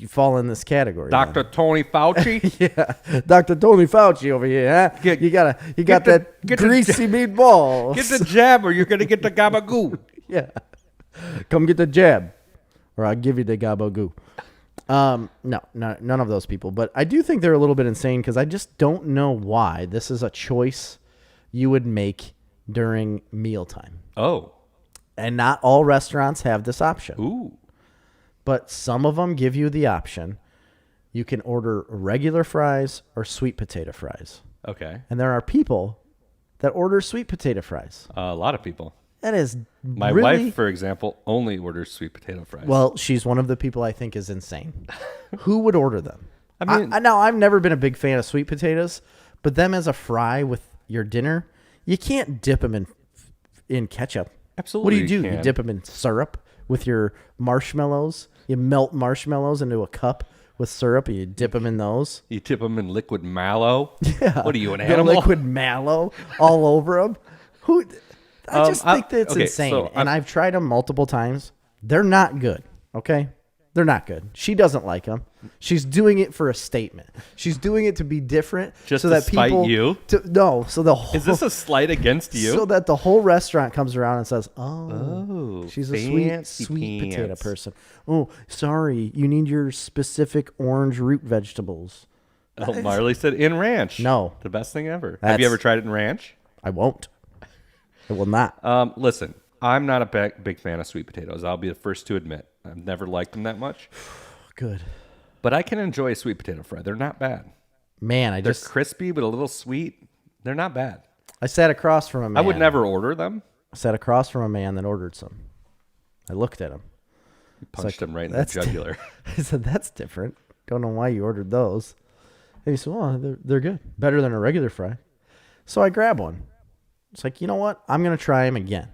fall in this category. Dr. Tony Fauci? Yeah, Dr. Tony Fauci over here, huh? You got the- that get the- greasy meatball. Get the jab or you're going to get the gabagoo. Yeah. Come get the jab, or I'll give you the gabagoo. No, none of those people. But I do think they're a little bit insane because I just don't know why this is a choice you would make during mealtime. Oh. And not all restaurants have this option. Ooh. But some of them give you the option. You can order regular fries or sweet potato fries. Okay. And there are people that order sweet potato fries. A lot of people. That is My really, wife, for example, only orders sweet potato fries. well, she's one of the people I think is insane. Who would order them? I mean- now I've never been a big fan of sweet potatoes, but them as a fry with your dinner, you can't dip them in ketchup. Absolutely What do? you You can. dip them in syrup with your marshmallows. You melt marshmallows into a cup with syrup, and you dip them in those. You tip them in liquid mallow? Yeah. What are you, an Get animal? liquid mallow all over them. Who? I just think that's okay, insane. so and I've tried them multiple times. They're not good. Okay, they're not good. She doesn't like them. She's doing it for a statement. She's doing it to be different, Just so to that spite people. you? No, so the whole. Is this a slight against you? So that the whole restaurant comes around and says, Oh, she's a fancy sweet potato pants. person. Oh, sorry, you need your specific orange root vegetables. Oh, Marley said in ranch. No. The best thing ever. Have That's- you ever tried it in ranch? I won't. I will not. Listen, I'm not a big fan of sweet potatoes. I'll be the first to admit. I've never liked them that much. Good. But I can enjoy a sweet potato fry. They're not bad. Man, They're crispy but a little sweet. They're not bad. I sat across from a man. I would never order them. I sat across from a man that ordered some. I looked at him. Punched like, him right in the that's jugular. I said, that's different. Don't know why you ordered those. And he said, well, they're good. Better than a regular fry. So I grab one. It's like, you know what? I'm going to try them again.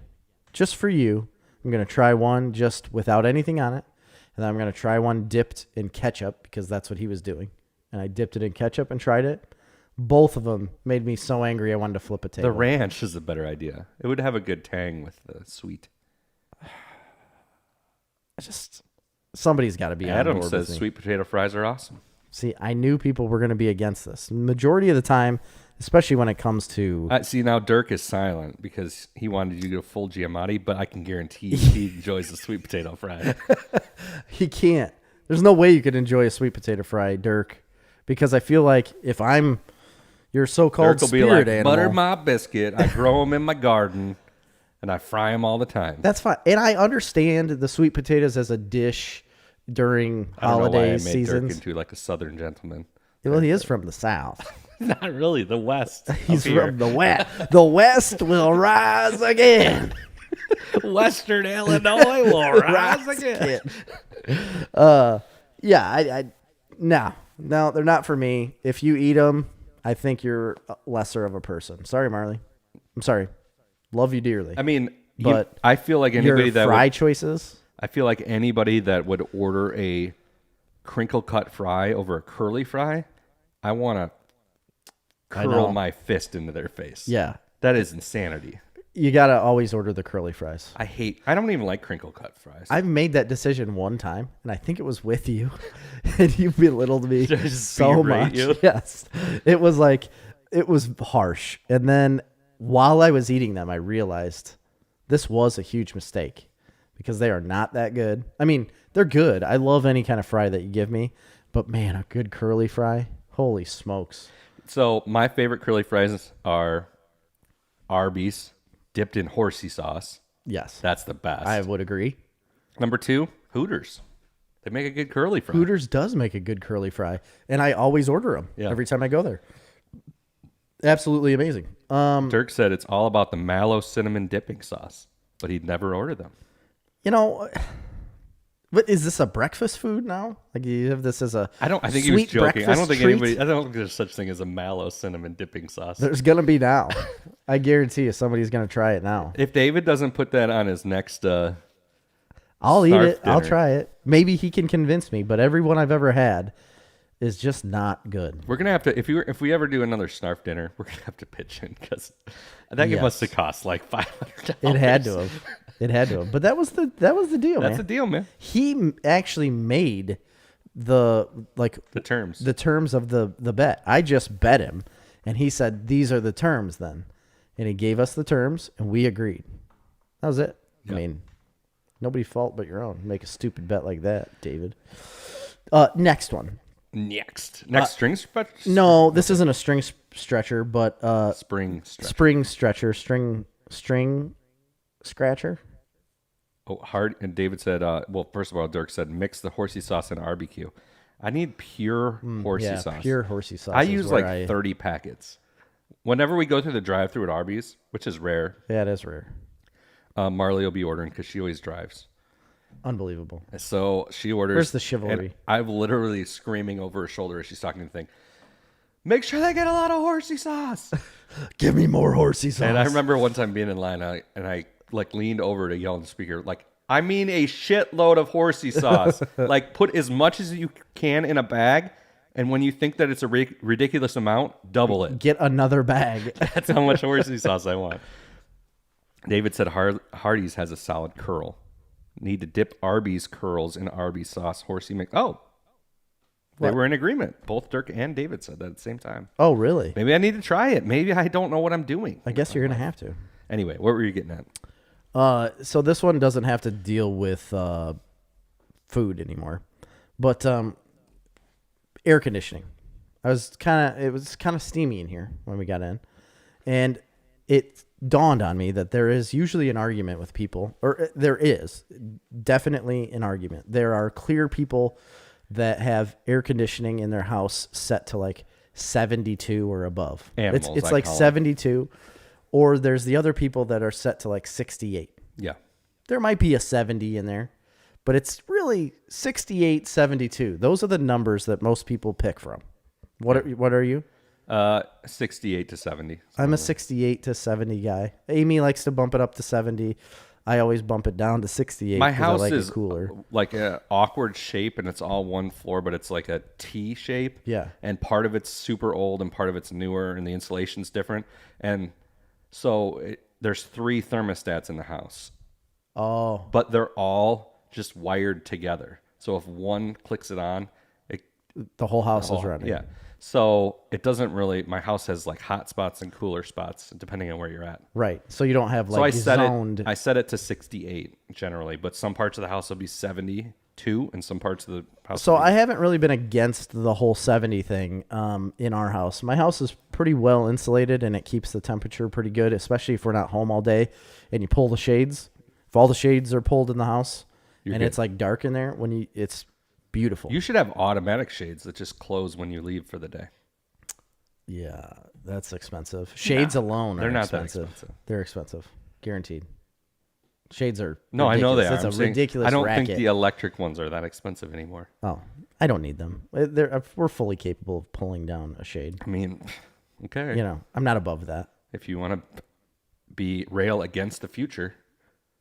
Just for you. I'm going to try one just without anything on it. and I'm going to try one dipped in ketchup because that's what he was doing. And I dipped it in ketchup and tried it. Both of them made me so angry I wanted to flip a table. The ranch is a better idea. It would have a good tang with the sweet. Somebody's got to be on Adam board says with me. sweet potato fries are awesome. See, I knew people were going to be against this. Majority of the time, especially when it comes to... See, now Dirk is silent because he wanted you to go full Giamatti, but I can guarantee he enjoys the sweet potato fry. He can't. There's no way you could enjoy a sweet potato fry, Dirk, because I feel like if I'm your so-called Dirk will be spirit like, animal... butter my biscuit. I grow them in my garden, and I fry them all the time. That's fine. And I understand the sweet potatoes as a dish during I don't know why I holiday made seasons. Dirk into like a southern gentleman. Well, he is from the South. Not really, the West. He's from the West. The West will rise again. Western Illinois will rise again. Yeah, no, they're not for me. If you eat them, I think you're lesser of a person. Sorry, Marley. I'm sorry. Love you dearly. I mean, but I feel like anybody your that fry would, choices. I feel like anybody that would order a crinkle cut fry over a curly fry, I want to curl my fist into their face. Yeah, that is insanity. You gotta always order the curly fries. I don't even like crinkle cut fries. I've made that decision one time, and I think it was with you, and you belittled me so much. You? Yes, it was harsh. And then while I was eating them, I realized this was a huge mistake because they are not that good. I mean, they're good. I love any kind of fry that you give me, but man, a good curly fry, holy smokes! So my favorite curly fries are Arby's dipped in horsey sauce. Yes, That's the best. I would agree. Number 2, Hooters. They make a good curly fry. Hooters does make a good curly fry, and I always order them every time I go there. Absolutely amazing. Dirk said it's all about the mallow cinnamon dipping sauce, but he'd never order them. You know, but is this a breakfast food now? Like you have this as a I think he was sweet joking. I don't breakfast think treat? anybody. I don't think there's such thing as a mallow cinnamon dipping sauce. There's gonna be now. I guarantee you, somebody's gonna try it now. If David doesn't put that on his next, I'll eat it. I'll dinner. try it. Maybe he can convince me. But every one I've ever had is just not good. we're gonna have to. If we ever do another Snarf dinner, we're gonna have to pitch in because that must have cost like $500. It had to have. It had to have. But that was the deal, That's man. the deal, man. He actually made the terms of the bet. I just bet him, and he said these are the terms then, and he gave us the terms, and we agreed. That was it. Yep. I mean, nobody's fault but your own. Make a stupid bet like that, David. Next one. Next string stretch. No, this isn't a string stretcher, but Spring stretch. spring stretcher, string scratcher. Oh, hard. And David said, well, first of all, Dirk said, mix the horsey sauce and barbecue. I need pure horsey sauce. Pure horsey sauce. I is use where like 30 packets. Whenever we go through the drive-thru at Arby's, which is rare, Yeah, it is rare. Marley will be ordering because she always drives. Unbelievable. So she orders. Where's the chivalry? And I'm literally screaming over her shoulder as she's talking to the thing. Make sure they get a lot of horsey sauce. Give me more horsey sauce. And I remember one time being in line, and I like leaned over to yell in the speaker, like, I mean a shitload of horsey sauce. Like, put as much as you can in a bag, and when you think that it's a ridiculous amount, double it. Get another bag. That's how much horsey sauce I want. David said Hardee's has a solid curl. Need to dip Arby's curls in Arby's sauce horsey mix. Oh, they were in agreement. Both Dirk and David said that at the same time. Oh, really? Maybe I need to try it. Maybe I don't know what I'm doing. I guess you're going to have to. Anyway, what were you getting at? So this one doesn't have to deal with food anymore, but air conditioning. It was kind of steamy in here when we got in, and it dawned on me that there is usually an argument with people, or there is definitely an argument. There are clear people that have air conditioning in their house set to like 72 or above. Animals, it's I like call 72. Or there's the other people that are set to like 68. Yeah. There might be a 70 in there, but it's really 68, 72. Those are the numbers that most people pick from. What are you? 68 to 70. I'm a 68 to 70 guy. Amy likes to bump it up to 70. I always bump it down to 68 My because I house like is it cooler. like an awkward shape, and it's all one floor, but it's like a T shape. Yeah. And part of it's super old, and part of it's newer, and the insulation's different. And so there's 3 thermostats in the house, Oh, but they're all just wired together. So if one clicks it on, the whole house is running. yeah. So it doesn't really. My house has like hot spots and cooler spots depending on where you're at. Right. So you don't have So like I set zoned. I set it to 68 generally, but some parts of the house will be 72, and some parts of the house. So will be, I haven't really been against the whole 70 thing in our house. My house is pretty well insulated and it keeps the temperature pretty good, especially if we're not home all day and you pull the shades. If all the shades are pulled in the house and good. it's like dark in there, it's beautiful. You should have automatic shades that just close when you leave for the day. Yeah, that's expensive. Shades alone are they're not expensive. that expensive. They're expensive. Guaranteed. Shades are No, I know they ridiculous. are. It's I'm a saying, ridiculous I don't racket. think the electric ones are that expensive anymore. Oh, I don't need them. We're fully capable of pulling down a shade. I mean, okay. You know, I'm not above that. If you want to be rail against the future,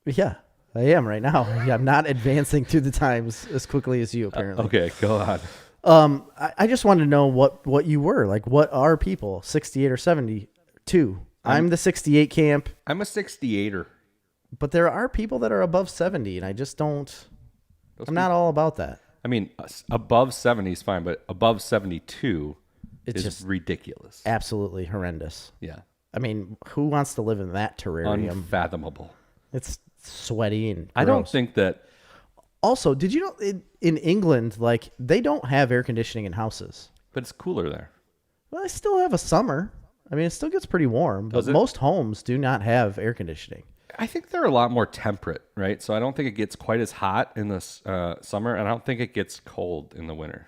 Yeah, I am right now. I'm not advancing through the times as quickly as you, apparently. okay, go on. I just wanted to know what you were. Like, what are people, 68 or 72? I'm the 68 camp, I'm a 68er. but there are people that are above 70, and I just don't... I'm not all about that. I mean, above 70 is fine, but above 72 It's is just ridiculous. absolutely horrendous. Yeah. I mean, who wants to live in that terrarium? Unfathomable. It's sweaty and gross. I don't think that. Also, did you know in England, like, they don't have air conditioning in houses? But it's cooler there. Well, they still have a summer. I mean, it still gets pretty warm, but Does it? most homes do not have air conditioning. I think they're a lot more temperate, right? So I don't think it gets quite as hot in the summer, and I don't think it gets cold in the winter.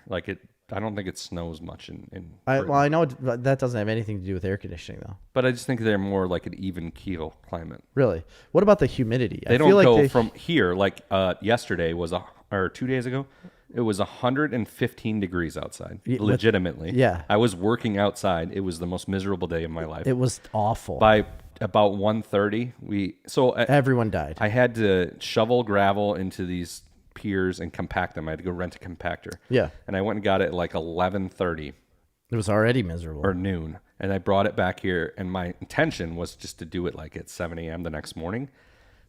I don't think it snows much in Britain. I know that doesn't have anything to do with air conditioning, though. But I just think they're more like an even keel climate. Really? What about the humidity? They don't go from here. Like yesterday or 2 days ago, it was 115 degrees outside. Legitimately. yeah. I was working outside. It was the most miserable day of my life. It was awful. By about 1:30, Everyone died. I had to shovel gravel into these piers and compact them. I had to go rent a compactor. Yeah. And I went and got it at like 11:30 It was already miserable. or noon. And I brought it back here, and my intention was just to do it like at 7 a.m. the next morning.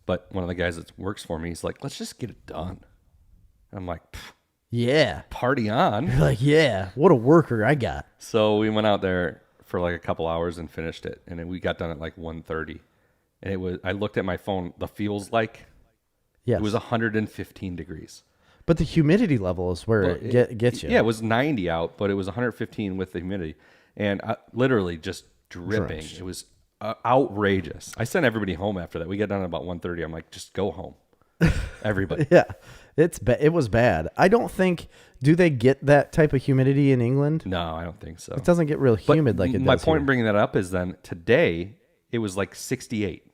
But one of the guys that works for me, he's like, let's just get it done. I'm like, Yeah. party on. You're like, yeah, what a worker I got. So we went out there for like a couple hours and finished it. And then we got done at like 1:30. And I looked at my phone, the feels like Yes. it was 115 degrees. But the humidity level is where it gets you. Yeah, it was 90 out, but it was 115 with the humidity. And literally just dripping. Drenched. It was outrageous. I sent everybody home after that. We got done at about 1:30. I'm like, just go home. Everybody. Yeah. It was bad. I don't think, do they get that type of humidity in England? No, I don't think so. It doesn't get real But humid like it does my point in here. bringing that up is then today it was like 68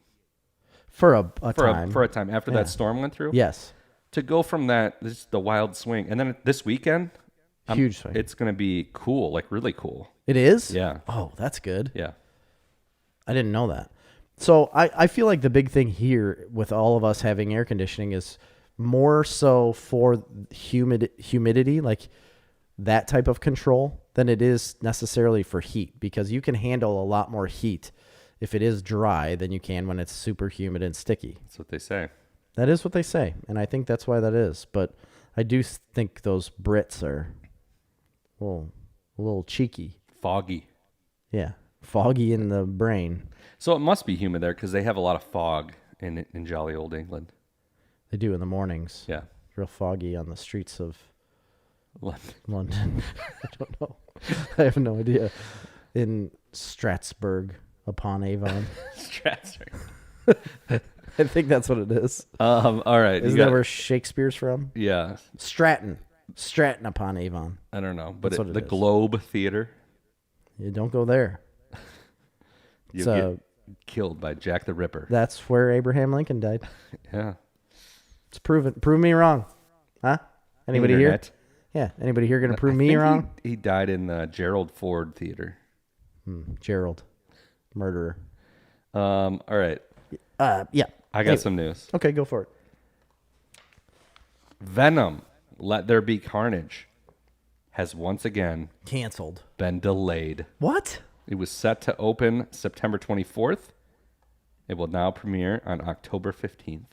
For a time. for a time after that storm went through. Yes. To go from that, this is the wild swing, and then this weekend, Huge swing. it's going to be cool, like really cool. It is? Yeah. Oh, that's good. Yeah. I didn't know that. So I feel like the big thing here with all of us having air conditioning is more so for humidity, like that type of control, than it is necessarily for heat, because you can handle a lot more heat if it is dry than you can when it's super humid and sticky. That's what they say. That is what they say, and I think that's why that is. But I do think those Brits are a little cheeky. Foggy. Yeah, foggy in the brain. So it must be humid there because they have a lot of fog in jolly old England. They do in the mornings. Yeah. Real foggy on the streets of London. London. I don't know. I have no idea. In Strasbourg upon Avon. Strasbourg. I think that's what it is. All right. Isn't that where Shakespeare's from? Yeah. Stratton upon Avon. I don't know, but That's what it the is. Globe Theater. You don't go there. You So- get killed by Jack the Ripper. That's where Abraham Lincoln died. Yeah. It's proven. Prove me wrong. Huh? Anybody Internet. here? Yeah. Anybody here going to prove I me think wrong? He died in the Gerald Ford Theater. Gerald. Murderer. All right. Yeah. I got some news. Okay, go for it. Venom, Let There Be Carnage, has once again Canceled. been delayed. What? It was set to open September 24th. It will now premiere on October 15th.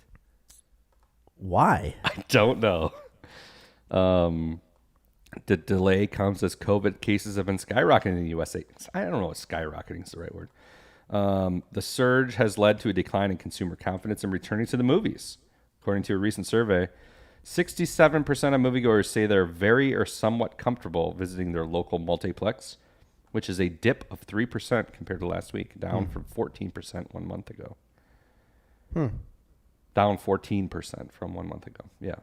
Why? I don't know. The delay comes as COVID cases have been skyrocketing in the USA. I don't know if skyrocketing is the right word. The surge has led to a decline in consumer confidence in returning to the movies. According to a recent survey, 67% of moviegoers say they're very or somewhat comfortable visiting their local multiplex, which is a dip of 3% compared to last week, down from 14% 1 month ago. Down 14% from 1 month ago. Yeah.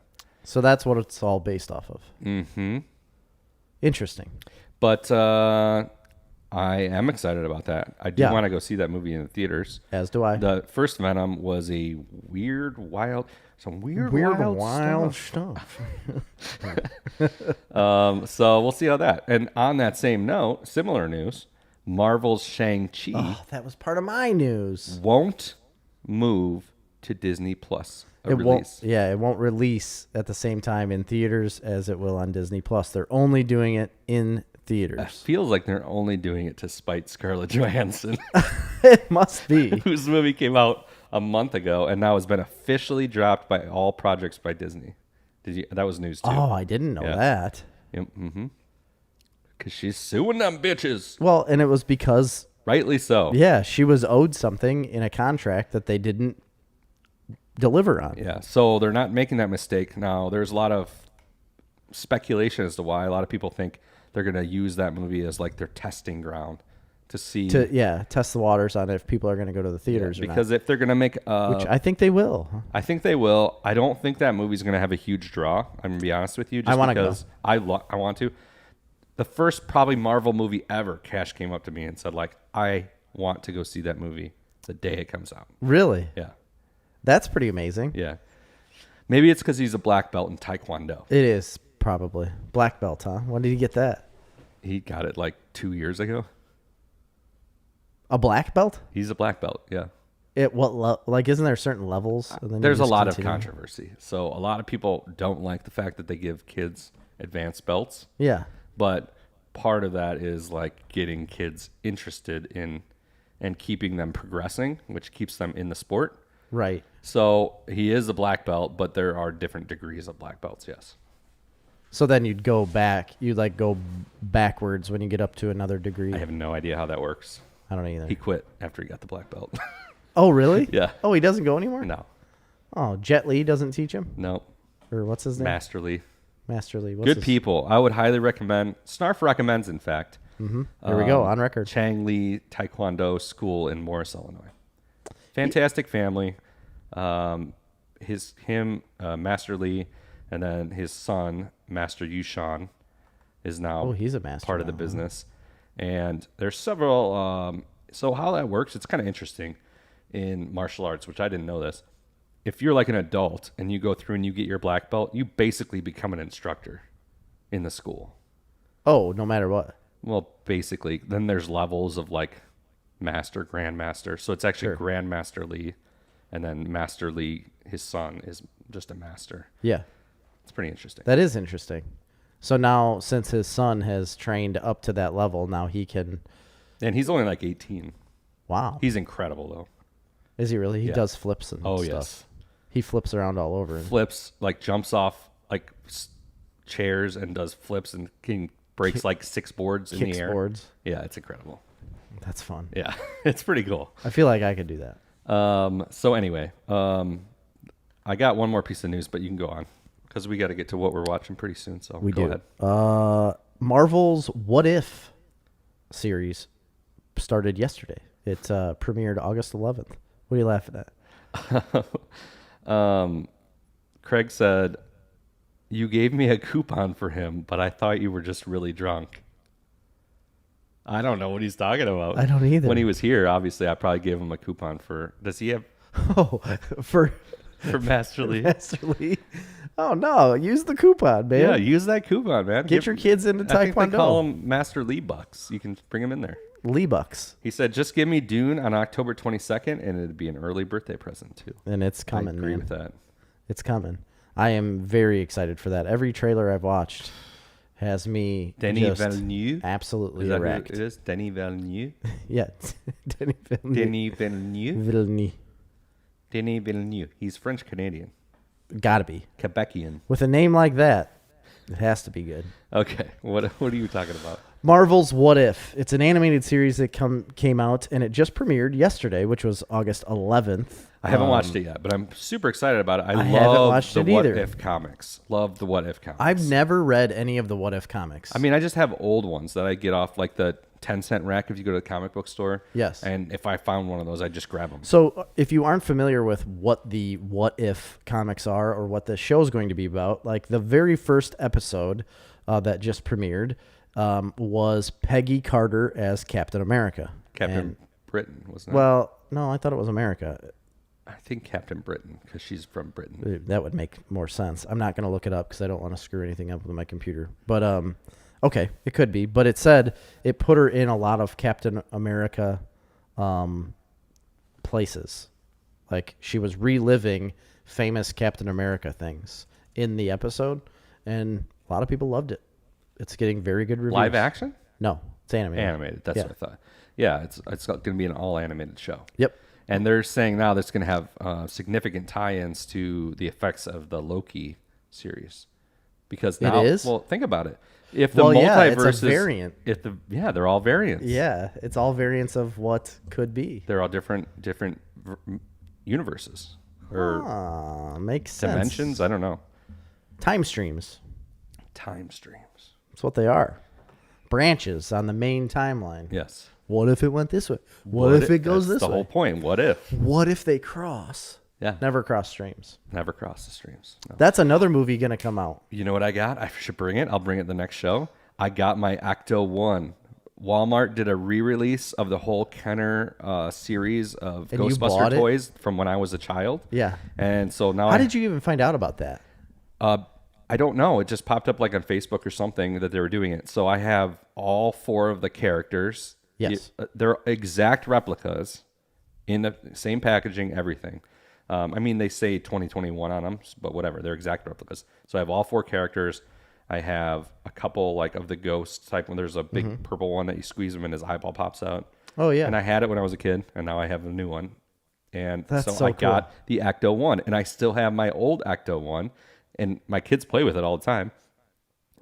So that's what it's all based off of. Mm-hmm. Interesting. But I am excited about that. I do want to go see that movie in the theaters. As do I. The first Venom was a weird, wild stuff. So we'll see how that. And on that same note, similar news, Marvel's Shang Chi That was part of my news. won't move to Disney Plus. It won't release at the same time in theaters as it will on Disney Plus. They're only doing it in It theaters. feels like they're only doing it to spite Scarlett Johansson, It must be. whose movie came out a month ago and now has been officially dropped by all projects by Disney. That was news too. Oh, I didn't know that. Yep, because she's suing them bitches. Well, and it was because, Rightly so. she was owed something in a contract that they didn't deliver on. Yeah, so they're not making that mistake now. There's a lot of speculation as to why. A lot of people think they're going to use that movie as like their testing ground to see. Test the waters on if people are going to go to the theaters or because not. if they're going to make... Which I think they will. I think they will. I don't think that movie's going to have a huge draw. I'm going to be honest with you. Just I wanna go. because I want to. The first probably Marvel movie ever, Cash came up to me and said, like, I want to go see that movie the day it comes out. Really? Yeah. That's pretty amazing. Yeah. Maybe it's because he's a black belt in Taekwondo. It is probably. Black belt, huh? When did he get that? He got it like 2 years ago. A black belt? He's a black belt, yeah. Isn't there certain levels? And then you There's a just lot of continue? controversy. So a lot of people don't like the fact that they give kids advanced belts. Yeah. But part of that is like getting kids interested in and keeping them progressing, which keeps them in the sport. Right. So he is a black belt, but there are different degrees of black belts, yes. So then you'd go back. You'd like go backwards when you get up to another degree. I have no idea how that works. I don't either. He quit after he got the black belt. Oh, really? Yeah. Oh, he doesn't go anymore? No. Oh, Jet Li doesn't teach him? No. Or what's his name? Master Lee. Master Li. Good people. I would highly recommend. Snarf recommends, in fact. Mm-hmm. Here we go, on record. Chang Li Taekwondo School in Morris, Illinois. Fantastic family. Master Lee, and then his son, Master Yushan, is now he's a master part of the now, huh? business. And there's several. So how that works, it's kind of interesting in martial arts, which I didn't know this. If you're like an adult and you go through and you get your black belt, you basically become an instructor in the school. Oh, no matter what. Well, basically, then there's levels of like master, grandmaster. So it's actually Grandmaster Lee, and then Master Lee, his son, is just a master. Yeah. It's pretty interesting. That is interesting. So now, since his son has trained up to that level, now he can... And he's only like 18. Wow. He's incredible, though. Is he really? He does flips and stuff. Yes. He flips around all over. Flips, like jumps off like chairs and does flips and breaks like 6 boards in the air. Boards. Yeah, it's incredible. That's fun. Yeah, it's pretty cool. I feel like I could do that. So anyway, I got one more piece of news, but you can go on because we got to get to what we're watching pretty soon. So go ahead. Marvel's What If series started yesterday. It premiered August 11th. What are you laughing at? Craig said, "You gave me a coupon for him, but I thought you were just really drunk." I don't know what he's talking about. I don't either. When he was here, obviously, I probably gave him a coupon for. Does he have Oh, for Master Lee? Master Lee. Oh no! Use the coupon, man. Yeah, use that coupon, man. Get your kids into I think they call Taekwondo. them Master Lee bucks. You can bring them in there. Lee Bucks. He said, just give me Dune on October 22nd, and it'd be an early birthday present, too. And it's coming, I agree man. with that. It's coming. I am very excited for that. Every trailer I've watched has me Denis just Villeneuve? absolutely Is that erect. who it is? Denis Villeneuve? Yeah. Denis Villeneuve. Denis Villeneuve? Villeneuve. Denis Villeneuve. He's French-Canadian. Gotta be. Quebecian. With a name like that, it has to be good. Okay. What are you talking about? Marvel's What If. It's an animated series that came out, and it just premiered yesterday, which was August 11th. I haven't watched it yet, but I'm super excited about it. I haven't love watched the it What either. If comics. Love the What If comics. I've never read any of the What If comics. I mean, I just have old ones that I get off like the 10-cent rack if you go to the comic book store. Yes. And if I found one of those, I just grab them. So if you aren't familiar with what the What If comics are or what the show is going to be about, like the very first episode that just premiered was Peggy Carter as Captain America. Captain Britain, wasn't it? Well, no, I thought it was America. I think Captain Britain, because she's from Britain. That would make more sense. I'm not going to look it up because I don't want to screw anything up with my computer. But okay, it could be. But it said it put her in a lot of Captain America places. Like she was reliving famous Captain America things in the episode, and a lot of people loved it. It's getting very good reviews. Live action? No, it's animated. Animated. That's Yeah. what I thought. Yeah, it's going to be an all animated show. Yep. And they're saying now that's going to have significant tie-ins to the effects of the Loki series, because now, It is? well, think about it. If the Well, yeah, multiverse it's a variant. they're all variants. Yeah, it's all variants of what could be. They're all different universes or Makes sense. dimensions. I don't know. Time streams. Time streams. That's what they are. Branches on the main timeline. Yes. What if it went this way? What if it goes that's this the way? whole point. What if? What if they cross? Yeah. Never cross streams. Never cross the streams. No. That's another movie going to come out. You know what I got? I should bring it. I'll bring it the next show. I got my Ecto 1. Walmart did a re-release of the whole Kenner series of And you bought Ghostbuster it? toys from when I was a child. Yeah. And so now How did you even find out about that? I don't know. It just popped up like on Facebook or something that they were doing it. So I have all 4 of the characters. Yes. They're exact replicas in the same packaging, everything. I mean, they say 2021 on them, but whatever. They're exact replicas. So I have all 4 characters. I have a couple like of the ghost type when there's a big purple one that you squeeze him and his eyeball pops out. Oh, yeah. And I had it when I was a kid, and now I have a new one. And That's so I cool. got the Ecto 1, and I still have my old Ecto 1, and my kids play with it all the time,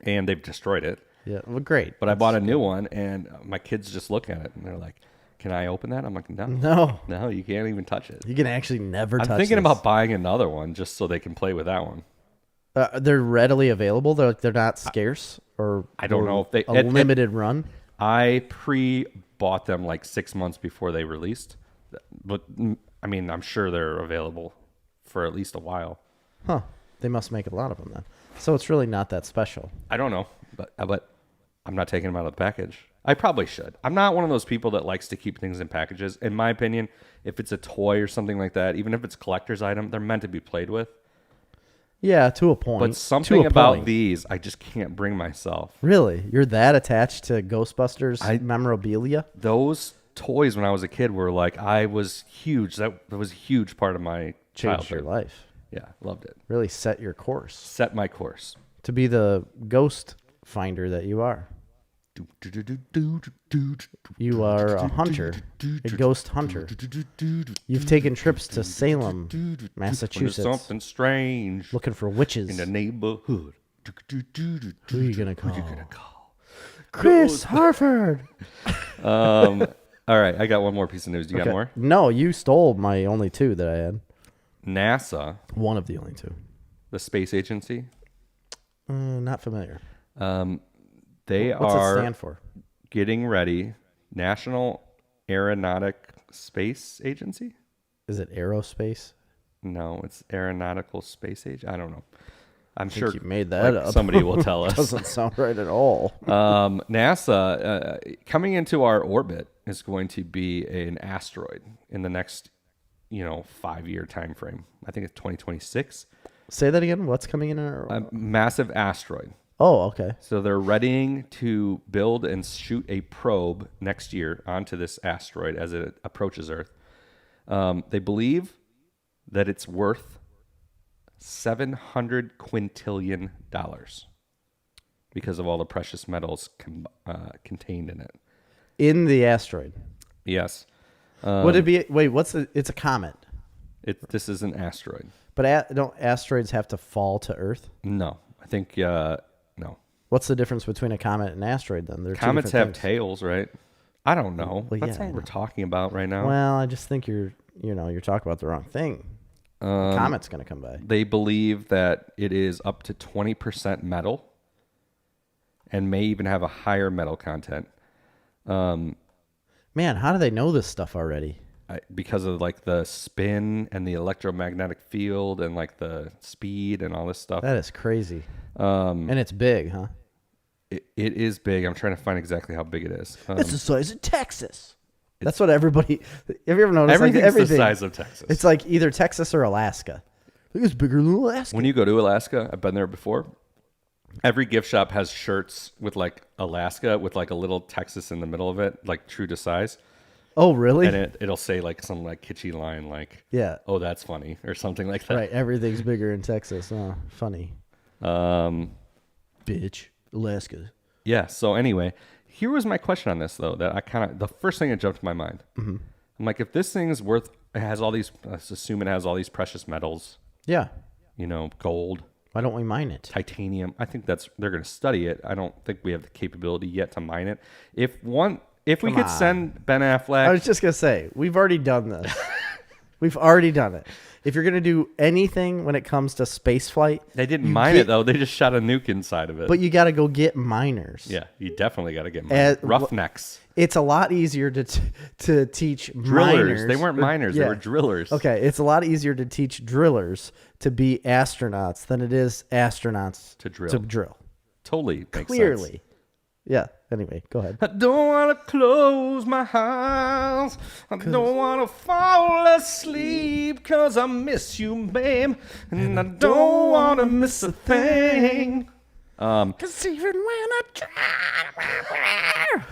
and they've destroyed it. Yeah. Well, great. But I bought a new one, and my kids just look at it, and they're like, "Can I open that?" I'm like, "No, No. you can't even touch it." You can actually never touch I'm thinking this. about buying another one just so they can play with that one. They're readily available. They're not scarce or I don't know if they a limited run. I pre-bought them like 6 months before they released, but I mean, I'm sure they're available for at least a while. Huh. They must make a lot of them then. So it's really not that special. I don't know, but I'm not taking them out of the package. I probably should. I'm not one of those people that likes to keep things in packages. In my opinion, if it's a toy or something like that, even if it's a collector's item, they're meant to be played with. Yeah, to a point. But something To a about point. these, I just can't bring myself. Really? You're that attached to Ghostbusters memorabilia? Those toys when I was a kid were like, I was huge. That was a huge part of my Changed childhood. your life. Yeah, loved it. Really set your course Set my course. to be the ghost finder that you are. You are a hunter, a ghost hunter. You've taken trips to Salem, When there's Massachusetts, something strange looking for witches. in the neighborhood. Who are you gonna call? Chris Harford. All right, I got one more piece of news. You got more? No, you stole my only 2 that I had. NASA, One of the only 2. the space agency, Not familiar. they What's are it stand for? getting ready. National Aeronautic Space Agency? Is it aerospace? No, it's Aeronautical Space Agency. I don't know. I'm I sure think you made that up. somebody will tell us. Doesn't sound right at all. NASA coming into our orbit is going to be an asteroid in the next 5-year time frame. I think it's 2026. Say that again. What's coming in our? A massive asteroid. Oh, okay. So they're readying to build and shoot a probe next year onto this asteroid as it approaches Earth. They believe that it's worth $700 quintillion because of all the precious metals contained in it. In the asteroid. Yes. Would it be? Wait, it's a comet. This is an asteroid. But don't asteroids have to fall to Earth? No, I think no. What's the difference between a comet and an asteroid then? They're Comets two have different things. tails, right? I don't know. Well, That's yeah, not I what we're know. talking about right now. Well, I just think you're talking about the wrong thing. Comet's going to come by. They believe that it is up to 20% metal and may even have a higher metal content. Man, how do they know this stuff already? Because of like the spin and the electromagnetic field and like the speed and all this stuff. That is crazy. And it's big, huh? It is big. I'm trying to find exactly how big it is. It's the size of Texas. That's what everybody. Have you ever noticed? Everything's everything, the size of Texas. It's like either Texas or Alaska. I think it's bigger than Alaska. When you go to Alaska, I've been there before. Every gift shop has shirts with like Alaska with like a little Texas in the middle of it, like true to size. Oh, really? And it'll say like some like kitschy line like, Yeah. "Oh, that's funny," or something like that. Right. Everything's bigger in Texas. Oh, funny. Bitch. Alaska. Yeah. So anyway, here was my question on this though. That the first thing that jumped to my mind. Mm-hmm. I'm like, if this thing's worth, it has all these. Let's assume it has all these precious metals. Yeah. Gold, Why don't we mine it? titanium. I think they're going to study it. I don't think we have the capability yet to mine it. If we could send Ben Affleck, I was just going to say, we've already done this. We've already done it. If you're going to do anything when it comes to space flight, they didn't mine it though. They just shot a nuke inside of it. but you got to go get miners. Yeah, you definitely got to get miners. Roughnecks. It's a lot easier to teach Drillers. miners. They weren't miners. They were drillers. Okay, it's a lot easier to teach drillers to be astronauts than it is astronauts To drill. To drill. Totally makes Clearly. sense. Yeah. Anyway, go ahead. I don't want to close my eyes. I don't want to fall asleep because I miss you, babe. And I don't want to miss a thing. Because even when I try.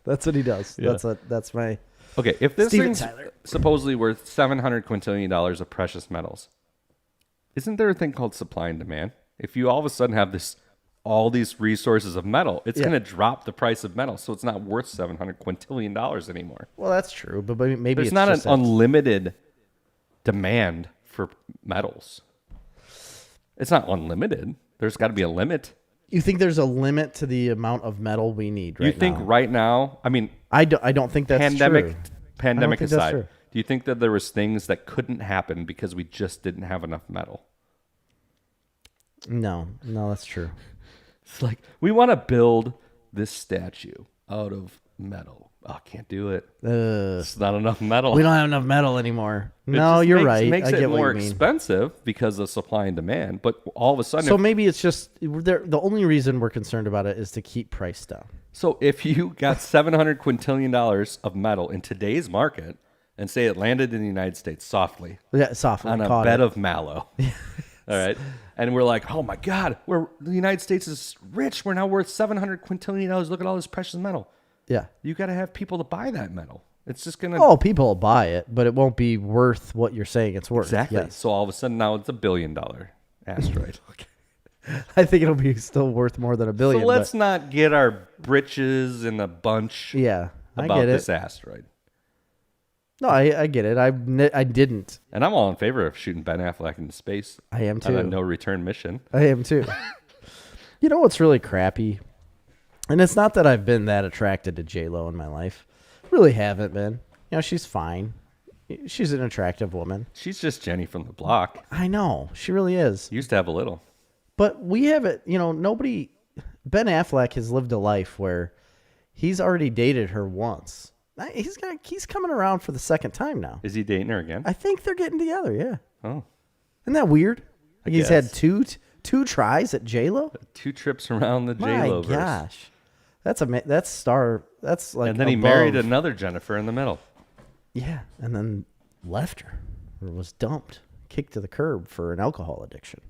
That's what he does. Yeah. That's my. Okay, if this Steven thing's Tyler. supposedly worth $700 quintillion of precious metals, isn't there a thing called supply and demand? If you all of a sudden have all these resources of metal, it's going to drop the price of metal, so it's not worth $700 quintillion anymore. Well, that's true, but maybe There's it's not an just unlimited demand for metals. It's not unlimited. There's got to be a limit. You think there's a limit to the amount of metal we need right now? You think right now? I mean, I don't think that's true. Pandemic think that's aside, true. do you think that there was things that couldn't happen because we just didn't have enough metal? No, that's true. It's like we want to build this statue out of metal. Oh, can't do it. It's not enough metal. We don't have enough metal anymore. It No, just you're right. Makes I get it what more you mean. expensive because of supply and demand. But all of a sudden, So maybe it's just the only reason we're concerned about it is to keep price down. So if you got $700 quintillion of metal in today's market, and say it landed in the United States softly Yeah, softly on a caught bed it. of mallow, all right, and we're like, oh my God, the United States is rich. We're now worth $700 quintillion. Look at all this precious metal. Yeah. You got to have people to buy that metal. It's just gonna Oh, people will buy it, but it won't be worth what you're saying it's worth. exactly. Yes. So all of a sudden now it's $1 billion asteroid. I think it'll be still worth more than $1 billion. So let's not get our britches in a bunch. Yeah, I about get it. this asteroid. No, I get it. I didn't. And I'm all in favor of shooting Ben Affleck into space. I am On a too. no return mission. I am too. You know what's really crappy? And it's not that I've been that attracted to J-Lo in my life. Really haven't been. You know, she's fine. She's an attractive woman. She's just Jenny from the block. I know. She really is. Used to have a little. But we haven't, nobody. Ben Affleck has lived a life where he's already dated her once. He's coming around for the second time now. Is he dating her again? I think they're getting together, yeah. Oh. Isn't that weird? Like he's had guess. two tries at J-Lo? 2 trips around the My J-Lo verse. gosh. That's like And then he above. married another Jennifer in the middle. Yeah, and then left her or was dumped, kicked to the curb for an alcohol addiction.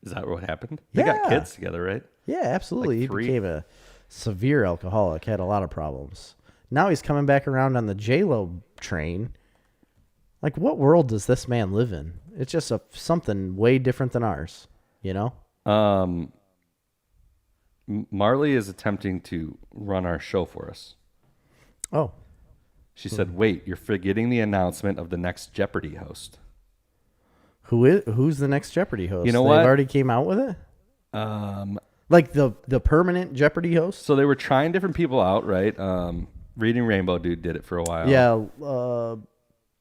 Is that what happened? They got Yeah. kids together, right? Yeah, absolutely. Like 3? He became a severe alcoholic, had a lot of problems. Now he's coming back around on the J-Lo train. Like, what world does this man live in? It's just something way different than ours, you know? Marley is attempting to run our show for us. Oh. She said, wait, you're forgetting the announcement of the next Jeopardy host. Who's the next Jeopardy host? You know They've what? already came out with it? Like the permanent Jeopardy host? So they were trying different people out, right? Reading Rainbow dude did it for a while. Yeah.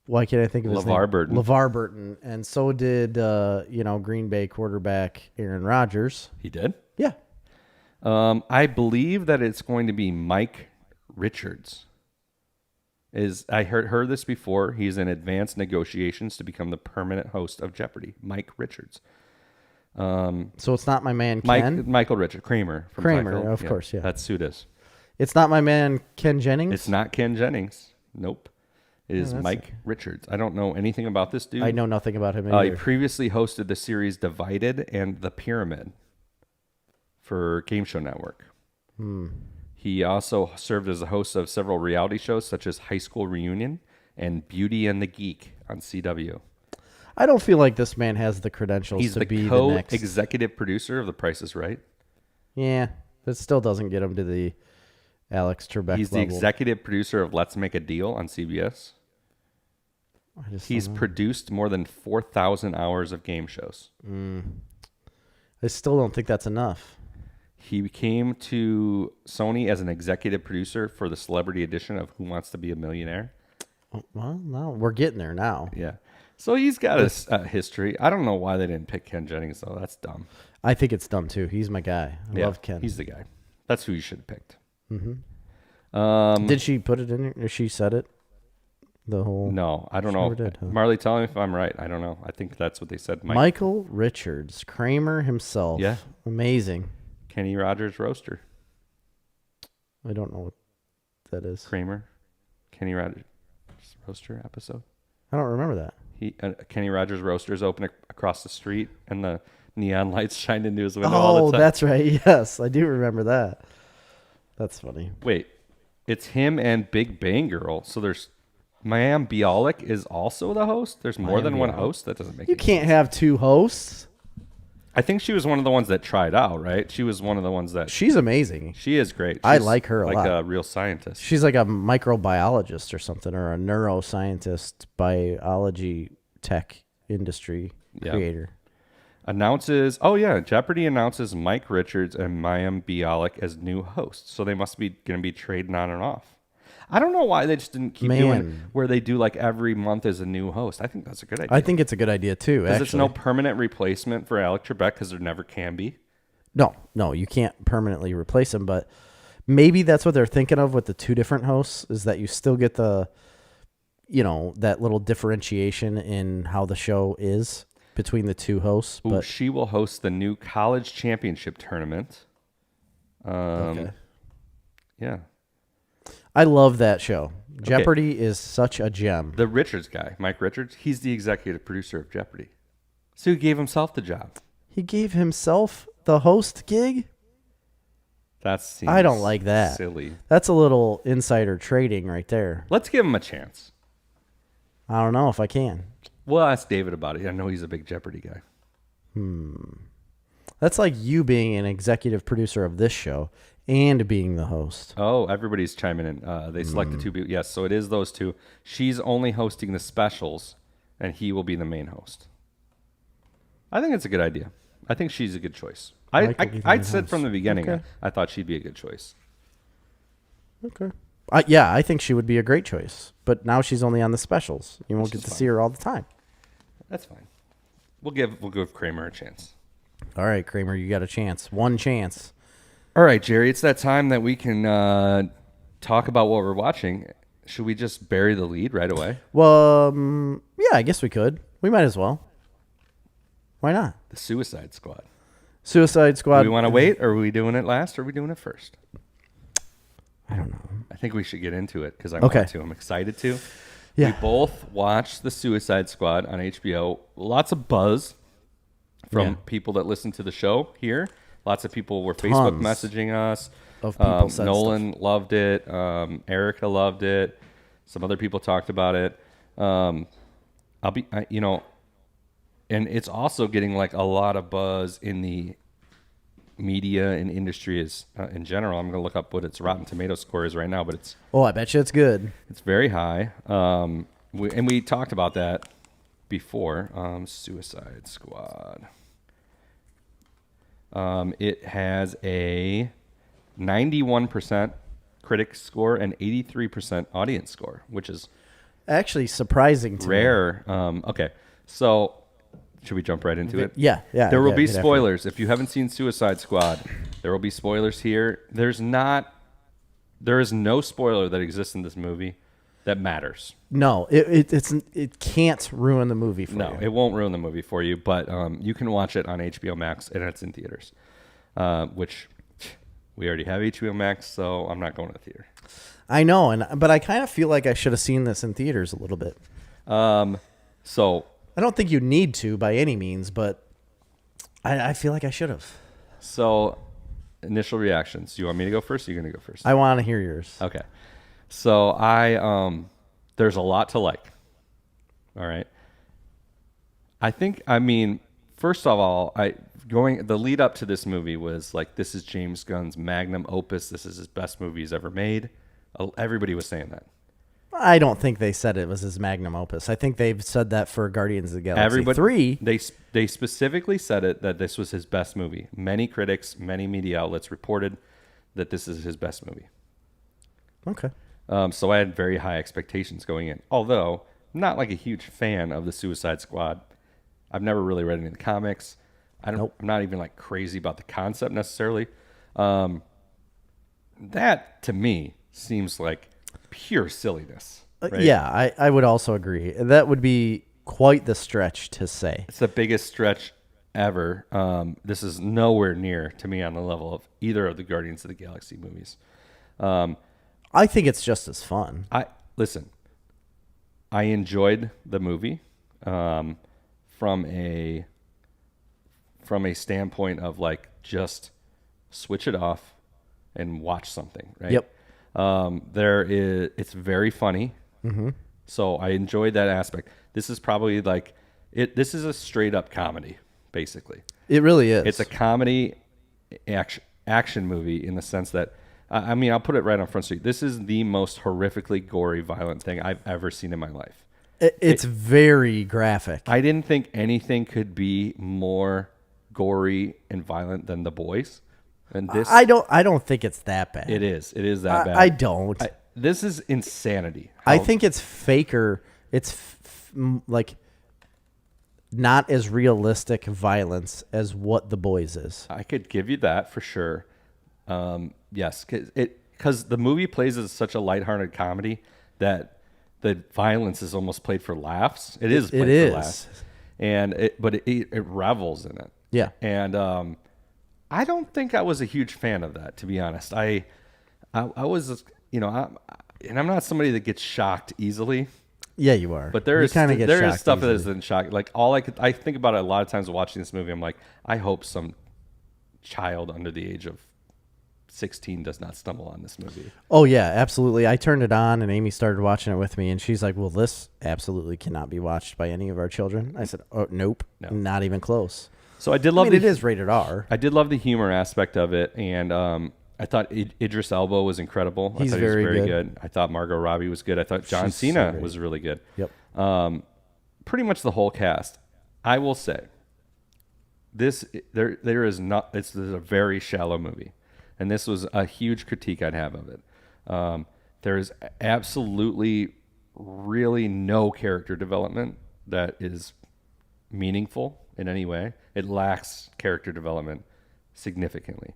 Why can't I think of his name? LeVar Burton. LeVar Burton. And so did, Green Bay quarterback Aaron Rodgers. He did? Yeah. I believe that it's going to be Mike Richards. I heard this before. He's in advanced negotiations to become the permanent host of Jeopardy. Mike Richards. So it's not my man Ken? Michael Richard Kramer from Kramer, Seinfeld. of course, yeah. That's who it is. It's not my man Ken Jennings? It's not Ken Jennings. Nope. It is Mike Richards. I don't know anything about this dude. I know nothing about him He either. previously hosted the series Divided and The Pyramid for Game Show Network. He also served as a host of several reality shows such as High School Reunion and Beauty and the Geek on CW. I don't feel like this man has the credentials He's to the be the next. co-executive producer of The Price is Right. Yeah, that still doesn't get him to the Alex Trebek He's the level. executive producer of Let's Make a Deal on CBS. He's produced more than 4,000 hours of game shows. I still don't think that's enough. He came to Sony as an executive producer for the celebrity edition of Who Wants to Be a Millionaire. Well, no, we're getting there now. Yeah. So he's got a history. I don't know why they didn't pick Ken Jennings, though. That's dumb. I think it's dumb, too. He's my guy. I love Ken. He's the guy. That's who you should have picked. Did she put it in there? Or she said it? The whole... No, I don't She know. never did, huh? Marley, tell me if I'm right. I don't know. I think that's what they said. Michael Richards, Kramer himself. Yeah. Amazing. Kenny Rogers Roaster. I don't know what that is. Kramer. Kenny Rogers Roaster episode. I don't remember that. Kenny Rogers Roasters open across the street, and the neon lights shined into his window all Oh, the time. that's right. Yes, I do remember that. That's funny. Wait, it's him and Big Bang Girl. So there's Mayim Bialik is also the host. There's more than one host. That doesn't make. You can't have two hosts. I think she was one of the ones that tried out, right? She was one of the ones that. She's amazing. She is great. I She's like her a like lot. a real scientist. She's like a microbiologist or something, or a neuroscientist, biology tech industry creator. Jeopardy announces Mike Richards and Mayim Bialik as new hosts. So they must be going to be trading on and off. I don't know why they just didn't keep doing where they do like every month as a new host. I think that's a good idea. I think it's a good idea too. Because Actually, it's no permanent replacement for Alec Trebek, because there never can be. No, you can't permanently replace him. But maybe that's what they're thinking of with the two different hosts, is that you still get the, that little differentiation in how the show is between the two hosts. Ooh, But she will host the new college championship tournament. okay. Yeah. I love that show. Jeopardy is such a gem. The Richards guy, Mike Richards, he's the executive producer of Jeopardy. So he gave himself the job. He gave himself the host gig? I don't like that. Silly. That's a little insider trading right there. Let's give him a chance. I don't know if I can. We'll ask David about it. I know he's a big Jeopardy guy. That's like you being an executive producer of this show and being the host. Oh, everybody's chiming in. They selected two people. Yes, so it is those two. She's only hosting the specials, and he will be the main host. I think it's a good idea. I think she's a good choice. I said from the beginning, Okay. I thought she'd be a good choice. Okay. I think she would be a great choice. But now she's only on the specials. You won't get to see her all the time. That's fine. We'll give Kramer a chance. All right, Kramer, you got a chance. One chance. All right, Jerry, it's that time that we can talk about what we're watching. Should we just bury the lead right away? Well, yeah, I guess we could. We might as well. Why not? The Suicide Squad. Suicide Squad. Do we want to wait, or are we doing it last, or are we doing it first? I don't know. I think we should get into it because I Okay. want to. I'm excited to. Yeah. We both watched The Suicide Squad on HBO. Lots of buzz. from Yeah. people that listen to the show here. Lots of people were Facebook Tons messaging us. of people said Nolan loved it. Erica loved it. Some other people talked about it. And it's also getting like a lot of buzz in the media and industry in general. I'm going to look up what its Rotten Tomato score is right now, but it's Oh, I bet you it's good. it's very high. We talked about that before. Suicide Squad. It has a 91% critic score and 83% audience score, which is Actually, surprising to me. rare. Okay, so should we jump right into it? Yeah. There will be definitely. spoilers. If you haven't seen Suicide Squad, there will be spoilers here. There is no spoiler that exists in this movie that matters. No, it can't ruin the movie for No, you. it won't ruin the movie for you, but you can watch it on HBO Max, and it's in theaters, which we already have HBO Max, so I'm not going to the theater. I know, but I kind of feel like I should have seen this in theaters a little bit. So I don't think you need to by any means, but I feel like I should have. initial reactions. Do you want me to go first? Or you're going to go first? I want to hear yours. Okay. So there's a lot to like. All right. First of all, the lead up to this movie was like, this is James Gunn's magnum opus. This is his best movie he's ever made. Everybody was saying that. I don't think they said it was his magnum opus. I think they've said that for Guardians of the Galaxy 3. They specifically said it, that this was his best movie. Many critics, many media outlets reported that this is his best movie. Okay. So I had very high expectations going in. Although, I'm not like a huge fan of the Suicide Squad. I've never really read any of the comics. I'm not even like crazy about the concept necessarily. That to me seems like pure silliness. Right? Yeah, I would also agree. That would be quite the stretch to say. It's the biggest stretch ever. This is nowhere near to me on the level of either of the Guardians of the Galaxy movies. I think it's just as fun. I enjoyed the movie from a standpoint of like, just switch it off and watch something, right? Yep. It's very funny. Mm-hmm. So I enjoyed that aspect. This is probably like this is a straight up comedy, basically. It really is. It's a comedy action movie in the sense that, I'll put it right on Front Street. This is the most horrifically gory, violent thing I've ever seen in my life. It's very graphic. I didn't think anything could be more gory and violent than The Boys. And this, I don't think it's that bad. It is that bad. I don't. This is insanity. I think it's faker. It's like not as realistic violence as what The Boys is. I could give you that for sure. Yes, because the movie plays as such a lighthearted comedy that the violence is almost played for laughs. It is played for laughs, and it revels in it. Yeah, and I don't think I was a huge fan of that, to be honest. I was, and I'm not somebody that gets shocked easily. Yeah, you are. But there is stuff easily. that isn't shock. Like I think about it a lot of times watching this movie. I'm like, I hope some child under the age of 16 does not stumble on this movie. Oh yeah, absolutely. I turned it on and Amy started watching it with me, and she's like, "Well, this absolutely cannot be watched by any of our children." I said, "Oh, nope, not even close." So I did love. it is rated R. I did love the humor aspect of it, and I thought Idris Elba was incredible. He's I thought he was very good. I thought Margot Robbie was good. I thought John Cena was really good. Yep. Pretty much the whole cast. I will say, there is not. This is a very shallow movie, and this was a huge critique I'd have of it. There is absolutely, really no character development that is meaningful in any way. It lacks character development significantly.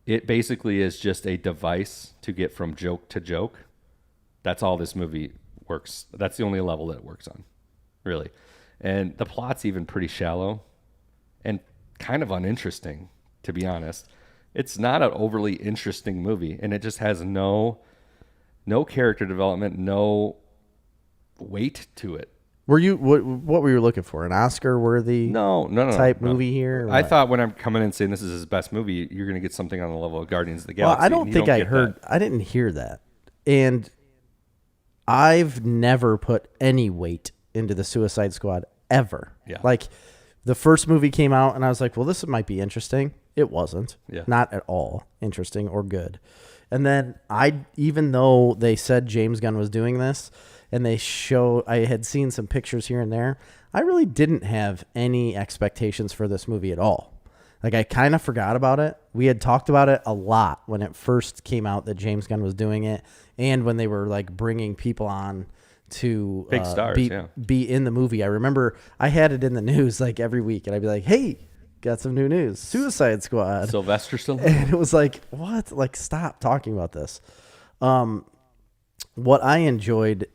It basically is just a device to get from joke to joke. That's all this movie works. That's the only level that it works on, really. And the plot's even pretty shallow and kind of uninteresting, to be honest. It's not an overly interesting movie, and it just has no character development, no weight to it. Were you what were you looking for? An Oscar worthy No, type no. movie here? or I what? thought when I'm coming in saying this is his best movie, you're going to get something on the level of Guardians of the Well, Galaxy. I don't and you think I get heard. that. I didn't hear that, and I've never put any weight into the Suicide Squad ever. Yeah. Like the first movie came out, and I was like, "Well, this might be interesting." It wasn't. Yeah. Not at all interesting or good. And then even though they said James Gunn was doing this, and I had seen some pictures here and there, I really didn't have any expectations for this movie at all. Like I kind of forgot about it. We had talked about it a lot when it first came out that James Gunn was doing it, and when they were like bringing people on to Big stars, be in the movie. I remember I had it in the news like every week, and I'd be like, "Hey, got some new news: Suicide Squad." Sylvester Stallone. And it was like, what? Like, stop talking about this. What I enjoyed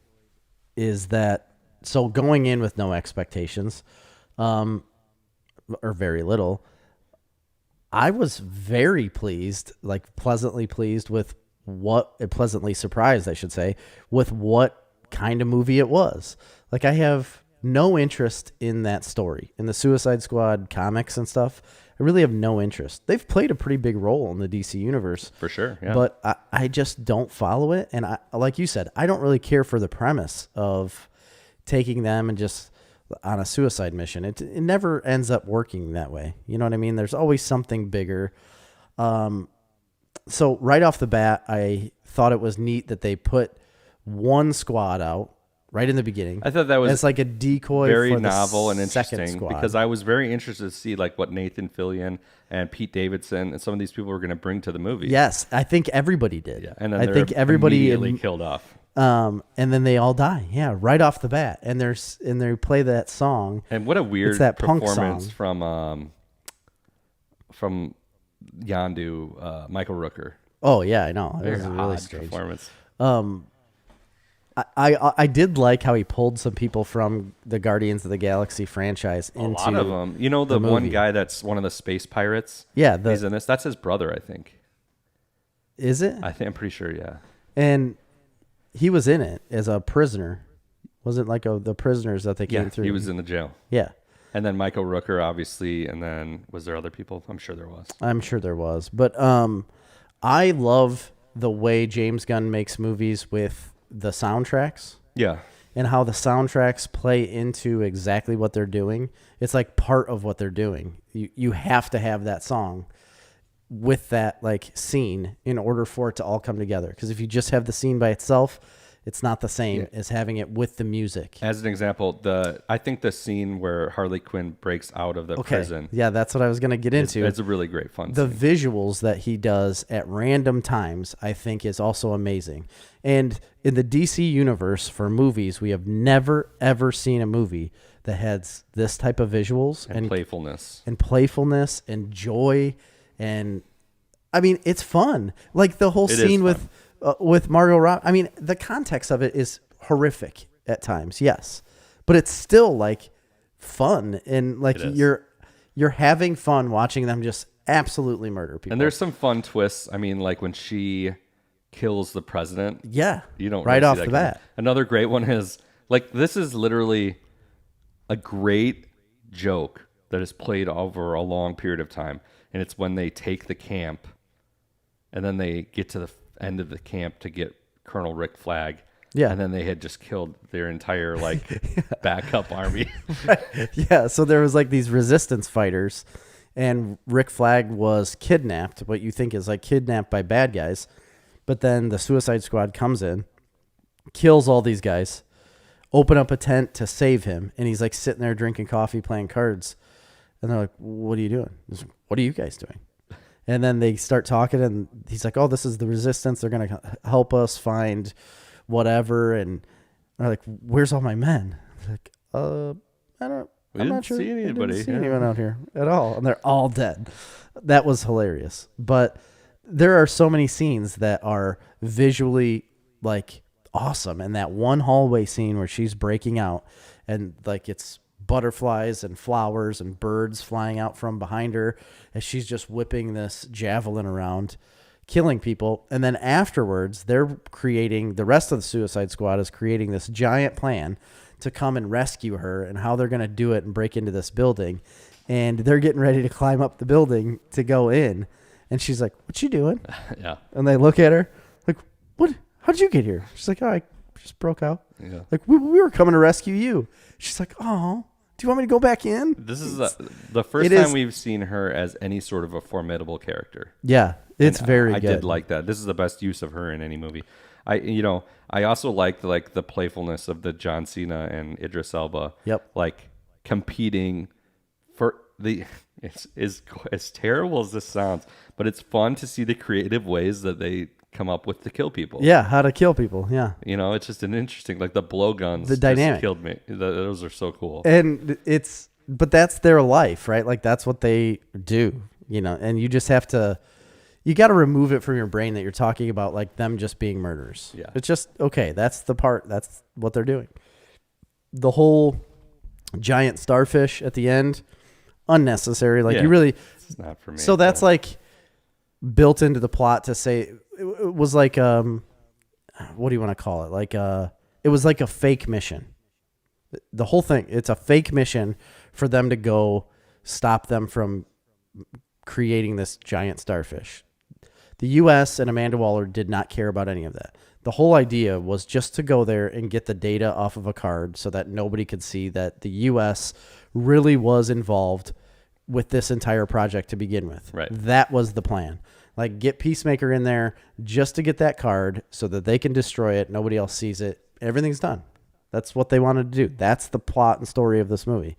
is that, so going in with no expectations, or very little, I was very pleased, like pleasantly pleased with pleasantly surprised, I should say, with what kind of movie it was. Like, I have no interest in that story, in the Suicide Squad comics and stuff. I really have no interest. They've played a pretty big role in the DC universe. For sure, yeah. But I just don't follow it. And like you said, I don't really care for the premise of taking them and just on a suicide mission. It never ends up working that way. You know what I mean? There's always something bigger. So right off the bat, I thought it was neat that they put one squad out right in the beginning. I thought that was as like a decoy, very for the novel and second interesting squad. because I was very interested to see like what Nathan Fillion and Pete Davidson and some of these people were going to bring to the movie. Yes, I think everybody did. Yeah, and then I think everybody immediately killed off. And then they all die. Yeah, right off the bat. And they play that song. And what a weird It's that punk performance song. from Yondu, Michael Rooker. Oh yeah, I know. It Very was a really odd strange performance. I did like how he pulled some people from the Guardians of the Galaxy franchise into A lot of them. You know the one movie. guy that's one of the space pirates? Yeah, He's in this. That's his brother, I think. Is it? I'm pretty sure, yeah. And he was in it as a prisoner. Wasn't like the prisoners that they came through. He was in the jail. Yeah. And then Michael Rooker, obviously, and then was there other people? I'm sure there was. I'm sure there was. But I love the way James Gunn makes movies with the soundtracks. Yeah. And how the soundtracks play into exactly what they're doing. It's like part of what they're doing. You have to have that song with that like scene in order for it to all come together. Because if you just have the scene by itself, it's not the same as having it with the music. As an example, I think the scene where Harley Quinn breaks out of the prison. Yeah, that's what I was going to get into. It's a really great fun The scene. visuals that he does at random times, I think, is also amazing. And in the DC universe for movies, we have never, ever seen a movie that has this type of visuals And playfulness. and playfulness and joy. And I mean, it's fun. Like the whole It is scene fun. with Margot Robbie. I mean, the context of it is horrific at times, yes, but it's still like fun and like It is. you're having fun watching them just absolutely murder people. And there's some fun twists. I mean, like when she kills the president. yeah, You don't right really see off that the coming. bat. Another great one is like this is literally a great joke that is played over a long period of time, and it's when they take the camp, and then they get to the end of the camp to get Colonel Rick Flag. Yeah. And then they had just killed their entire like backup army. Yeah, so there was like these resistance fighters, and Rick Flag was kidnapped. What you think is like kidnapped by bad guys, but then the Suicide Squad comes in, kills all these guys, open up a tent to save him, and he's like sitting there drinking coffee, playing cards, and they're like, "What are you doing? He's like, what are you guys doing?" And then they start talking, and he's like, "Oh, this is the resistance. They're gonna help us find whatever." And they're like, "Where's all my men?" He's like, I'm didn't not sure. see I anybody, didn't see yeah. anyone out here at all," and they're all dead. That was hilarious. But there are so many scenes that are visually like awesome, and that one hallway scene where she's breaking out, and like it's butterflies and flowers and birds flying out from behind her as she's just whipping this javelin around, killing people. And then afterwards, they're creating, the rest of the Suicide Squad is creating this giant plan to come and rescue her and how they're going to do it and break into this building. And they're getting ready to climb up the building to go in. And she's like, what you doing? Yeah. And they look at her like, what? How'd you get here? She's like, oh, I just broke out. Yeah. Like, we were coming to rescue you. She's like, oh, do you want me to go back in? This is the first time we've seen her as any sort of a formidable character. Yeah, it's very I good. did like that. This is the best use of her in any movie. I also liked like the playfulness of the John Cena and Idris Elba. Yep. Like competing for the. It's as terrible as this sounds, but it's fun to see the creative ways that they come up with to kill people. Yeah, how to kill people. Yeah. It's just an interesting, like the blowguns. The dynamic just killed me. Those are so cool. And but that's their life, right? Like that's what they do, and you just have to, you got to remove it from your brain that you're talking about like them just being murderers. Yeah. It's just, okay, that's what they're doing. The whole giant starfish at the end, unnecessary. Like you really, it's not for me. So that's like built into the plot to say it was like, what do you want to call it? Like, it was like a fake mission. The whole thing, it's a fake mission for them to go stop them from creating this giant starfish. The U.S. and Amanda Waller did not care about any of that. The whole idea was just to go there and get the data off of a card so that nobody could see that the U.S. really was involved with this entire project to begin with. Right. That was the plan. Like, get Peacemaker in there just to get that card so that they can destroy it. Nobody else sees it. Everything's done. That's what they wanted to do. That's the plot and story of this movie.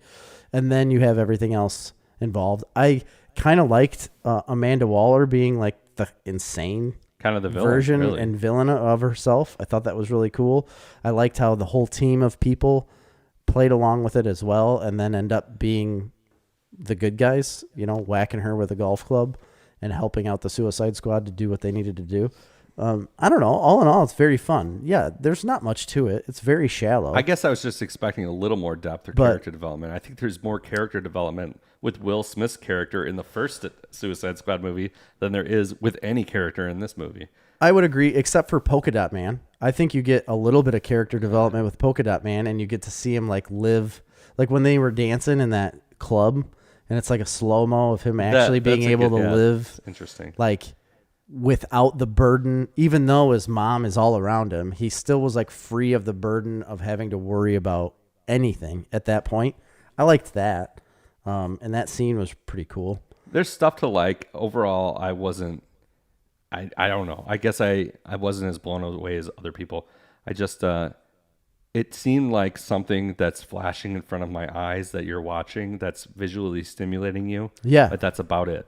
And then you have everything else involved. I kind of liked Amanda Waller being like the insane kind of the villain, version really. and villain of herself. I thought that was really cool. I liked how the whole team of people played along with it as well and then end up being the good guys, whacking her with a golf club and helping out the Suicide Squad to do what they needed to do. I don't know. All in all, it's very fun. Yeah, there's not much to it. It's very shallow. I guess I was just expecting a little more depth or character development. I think there's more character development with Will Smith's character in the first Suicide Squad movie than there is with any character in this movie. I would agree, except for Polka Dot Man. I think you get a little bit of character development with Polka Dot Man, and you get to see him like live, like when they were dancing in that club, and it's like a slow-mo of him actually being able to live. Interesting. Like, without the burden, even though his mom is all around him, he still was like free of the burden of having to worry about anything at that point. I liked that. And that scene was pretty cool. There's stuff to like. Overall, I don't know. I guess I wasn't as blown away as other people. I just, it seemed like something that's flashing in front of my eyes that you're watching that's visually stimulating you. Yeah. But that's about it.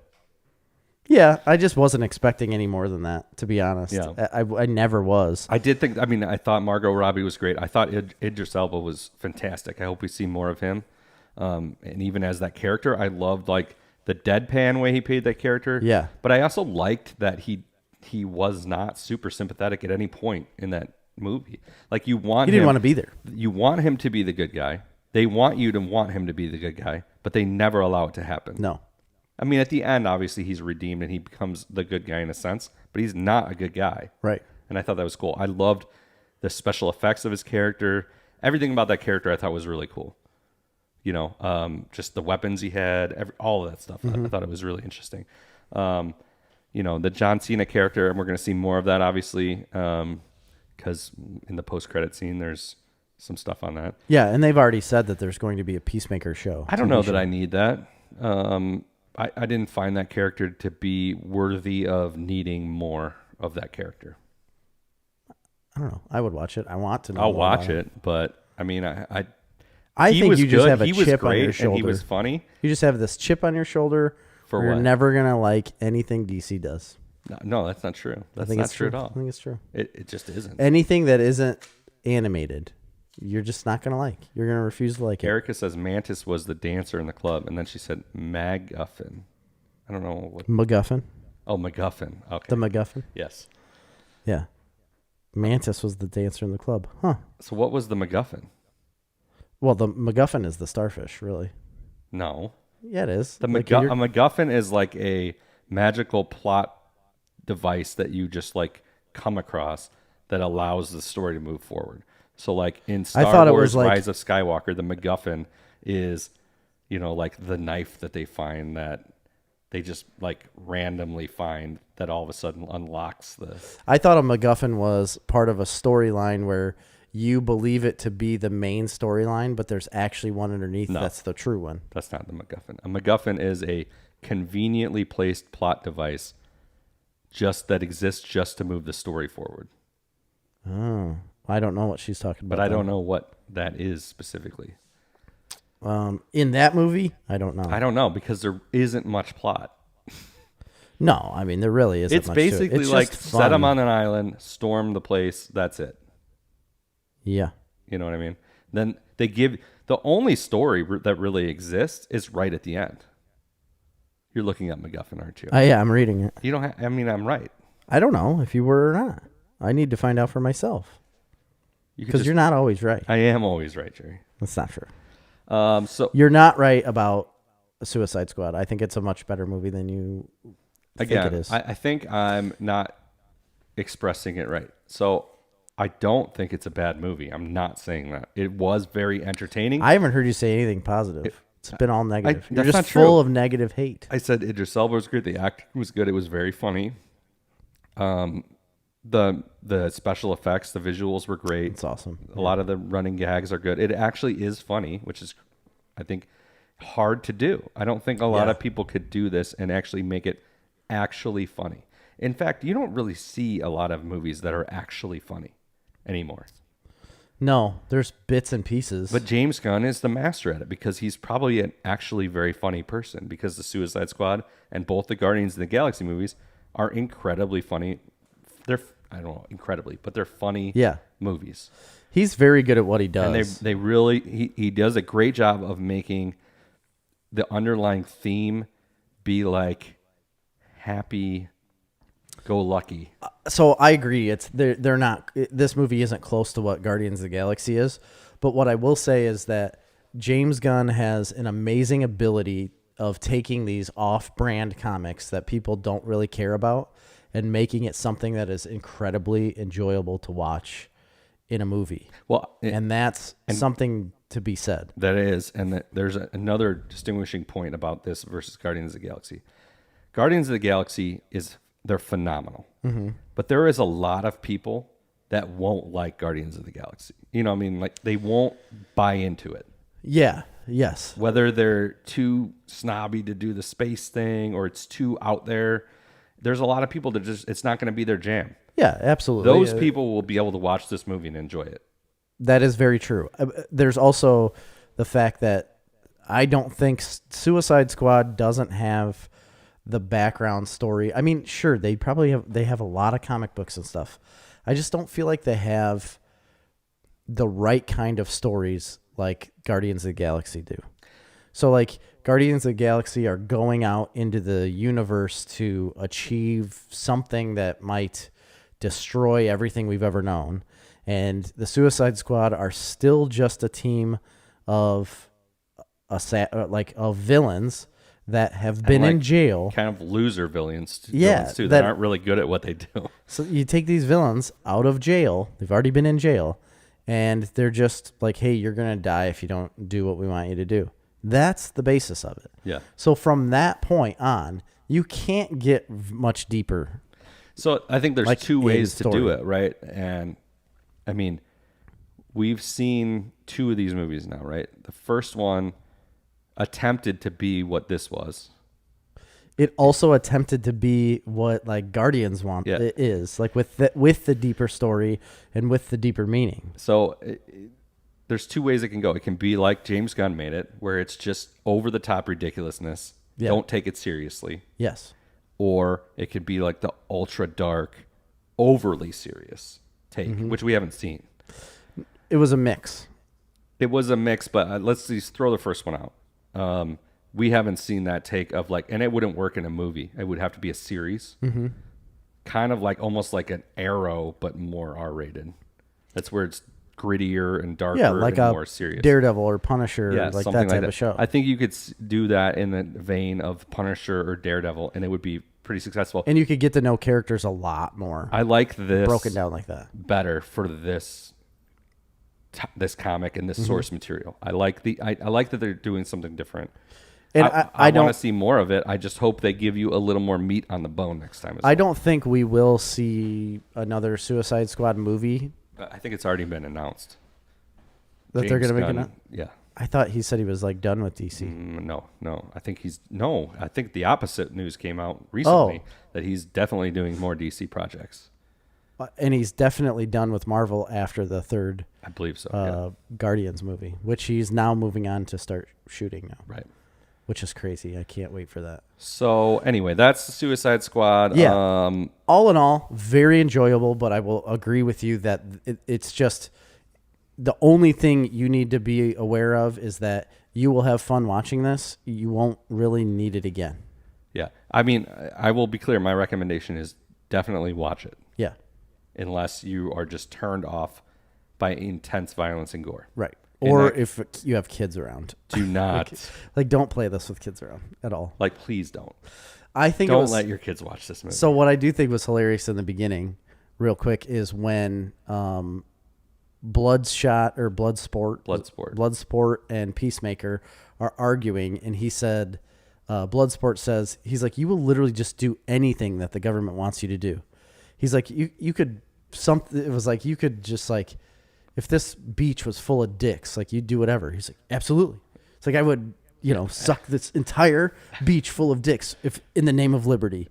Yeah, I just wasn't expecting any more than that, to be honest. Yeah. I never was. I did think, I thought Margot Robbie was great. I thought Idris Elba was fantastic. I hope we see more of him. And even as that character, I loved like the deadpan way he played that character. Yeah. But I also liked that he was not super sympathetic at any point in that movie. Like he didn't want to be there. You want him to be the good guy. They want you to want him to be the good guy, but they never allow it to happen. No. I mean, at the end, obviously, he's redeemed and he becomes the good guy in a sense, but he's not a good guy. Right. And I thought that was cool. I loved the special effects of his character. Everything about that character I thought was really cool. Just the weapons he had, all of that stuff. I thought it was really interesting. The John Cena character, and we're going to see more of that, obviously, because in the post-credit scene, there's some stuff on that. Yeah, and they've already said that there's going to be a Peacemaker show. I don't know that I need that. I didn't find that character to be worthy of needing more of that character. I don't know. I would watch it. I want to know. I'll watch it, but I mean, I think you just have a chip on your shoulder. And he was funny. You just have this chip on your shoulder. For what? You're never gonna like anything DC does. No, that's not true. That's not true at all. I think it's true. It just isn't. Anything that isn't animated, you're just not gonna like. You're gonna refuse to like it. Erica says Mantis was the dancer in the club, and then she said MacGuffin. I don't know what. MacGuffin. Oh, MacGuffin. Okay. The MacGuffin. Yes. Yeah. Mantis was the dancer in the club. Huh. So what was the MacGuffin? Well, the MacGuffin is the starfish, really. No. Yeah, it is. A MacGuffin is like a magical plot device that you just like come across that allows the story to move forward. So like in I Star thought it Wars was like- Rise of Skywalker, the MacGuffin is, you know, like the knife that they find that they just like randomly find that all of a sudden unlocks the. I thought a MacGuffin was part of a storyline where you believe it to be the main storyline, but there's actually one underneath that's the true one. That's not the MacGuffin. A MacGuffin is a conveniently placed plot device that exists just to move the story forward. Oh, I don't know what she's talking about. But I don't know what that is specifically. In that movie, I don't know. I don't know because there isn't much plot. No, I mean there really isn't. It's much to it. basically It's like just set fun. them on an island, storm the place. That's it. Yeah. You know what I mean? Then they give the only story that really exists is right at the end. You're looking at MacGuffin, aren't you? Yeah, I'm reading it. You don't. I mean, I'm right. I don't know if you were or not. I need to find out for myself because you're not always right. I am always right, Jerry. That's not true. So You're not right about Suicide Squad. I think it's a much better movie than you think it is. I think I'm not expressing it right. So I don't think it's a bad movie. I'm not saying that. It was very entertaining. I haven't heard you say anything positive. It's been all negative. You're that's just not full true. of negative hate. I said Idris Elba was good. The acting was good. It was very funny. The special effects, the visuals were great. It's awesome. A lot of the running gags are good. It actually is funny, which is, I think, hard to do. I don't think a lot of people could do this and actually make it actually funny. In fact, you don't really see a lot of movies that are actually funny anymore. No, there's bits and pieces. But James Gunn is the master at it because he's probably an actually very funny person because the Suicide Squad and both the Guardians of the Galaxy movies are incredibly funny. I don't know, incredibly, but they're funny movies. He's very good at what he does. And they really, he does a great job of making the underlying theme be like happy go lucky. So I agree. They're not. This movie isn't close to what Guardians of the Galaxy is. But what I will say is that James Gunn has an amazing ability of taking these off-brand comics that people don't really care about and making it something that is incredibly enjoyable to watch in a movie. Well, and that's something to be said. That is, and there's another distinguishing point about this versus Guardians of the Galaxy. Guardians of the Galaxy they're phenomenal, but there is a lot of people that won't like Guardians of the Galaxy. You know what I mean? Like they won't buy into it. Yeah. Yes. Whether they're too snobby to do the space thing or it's too out there. There's a lot of people that it's not going to be their jam. Yeah, absolutely. Those people will be able to watch this movie and enjoy it. That is very true. There's also the fact that I don't think Suicide Squad doesn't have the background story. I mean, sure, they have a lot of comic books and stuff. I just don't feel like they have the right kind of stories like Guardians of the Galaxy do. So like Guardians of the Galaxy are going out into the universe to achieve something that might destroy everything we've ever known. And the Suicide Squad are still just a team of villains that have been in jail. Kind of loser villains too, that aren't really good at what they do. So you take these villains out of jail. They've already been in jail. And they're just like, hey, you're going to die if you don't do what we want you to do. That's the basis of it. Yeah. So from that point on, you can't get much deeper. So I think there's two ways to do it, right? And I mean, we've seen two of these movies now, right? The first one attempted to be what this was. It also attempted to be what like Guardians want. Yeah. It is like with the deeper story and with the deeper meaning. So there's two ways it can go. It can be like James Gunn made it, where it's just over the top ridiculousness. Yeah. Don't take it seriously. Yes. Or it could be like the ultra dark, overly serious take, which we haven't seen. It was a mix. It was a mix, but let's just throw the first one out. We haven't seen that take of like, and it wouldn't work in a movie. It would have to be a series. Kind of like almost like an Arrow, but more R-rated. That's where it's grittier and darker like and a more serious. Daredevil or Punisher, like that type of show. I think you could do that in the vein of Punisher or Daredevil, and it would be pretty successful. And you could get to know characters a lot more. I like this broken down like that better for this this comic and this source material. I like that they're doing something different. And I want to see more of it. I just hope they give you a little more meat on the bone next time. I don't think we will see another Suicide Squad movie. I think it's already been announced That they're going to make it. Yeah. I thought he said he was like done with DC. No. I think I think the opposite news came out recently that he's definitely doing more DC projects. And he's definitely done with Marvel after the third, I believe so. Guardians movie, which he's now moving on to start shooting now. Right. Which is crazy. I can't wait for that. So anyway, that's the Suicide Squad. Yeah. All in all, very enjoyable, but I will agree with you that it's just the only thing you need to be aware of is that you will have fun watching this. You won't really need it again. Yeah. I mean, I will be clear. My recommendation is definitely watch it. Yeah. Unless you are just turned off by intense violence and gore. Right. Or if you have kids around. Do not. like, don't play this with kids around at all. Like, please don't. I think don't let your kids watch this movie. So what I do think was hilarious in the beginning, real quick, is when Bloodsport and Peacemaker are arguing, and he said, Bloodsport says, he's like, you will literally just do anything that the government wants you to do. He's like, you could it was like you could just like, if this beach was full of dicks, like you'd do whatever. He's like, absolutely. It's like I would, suck this entire beach full of dicks if in the name of liberty.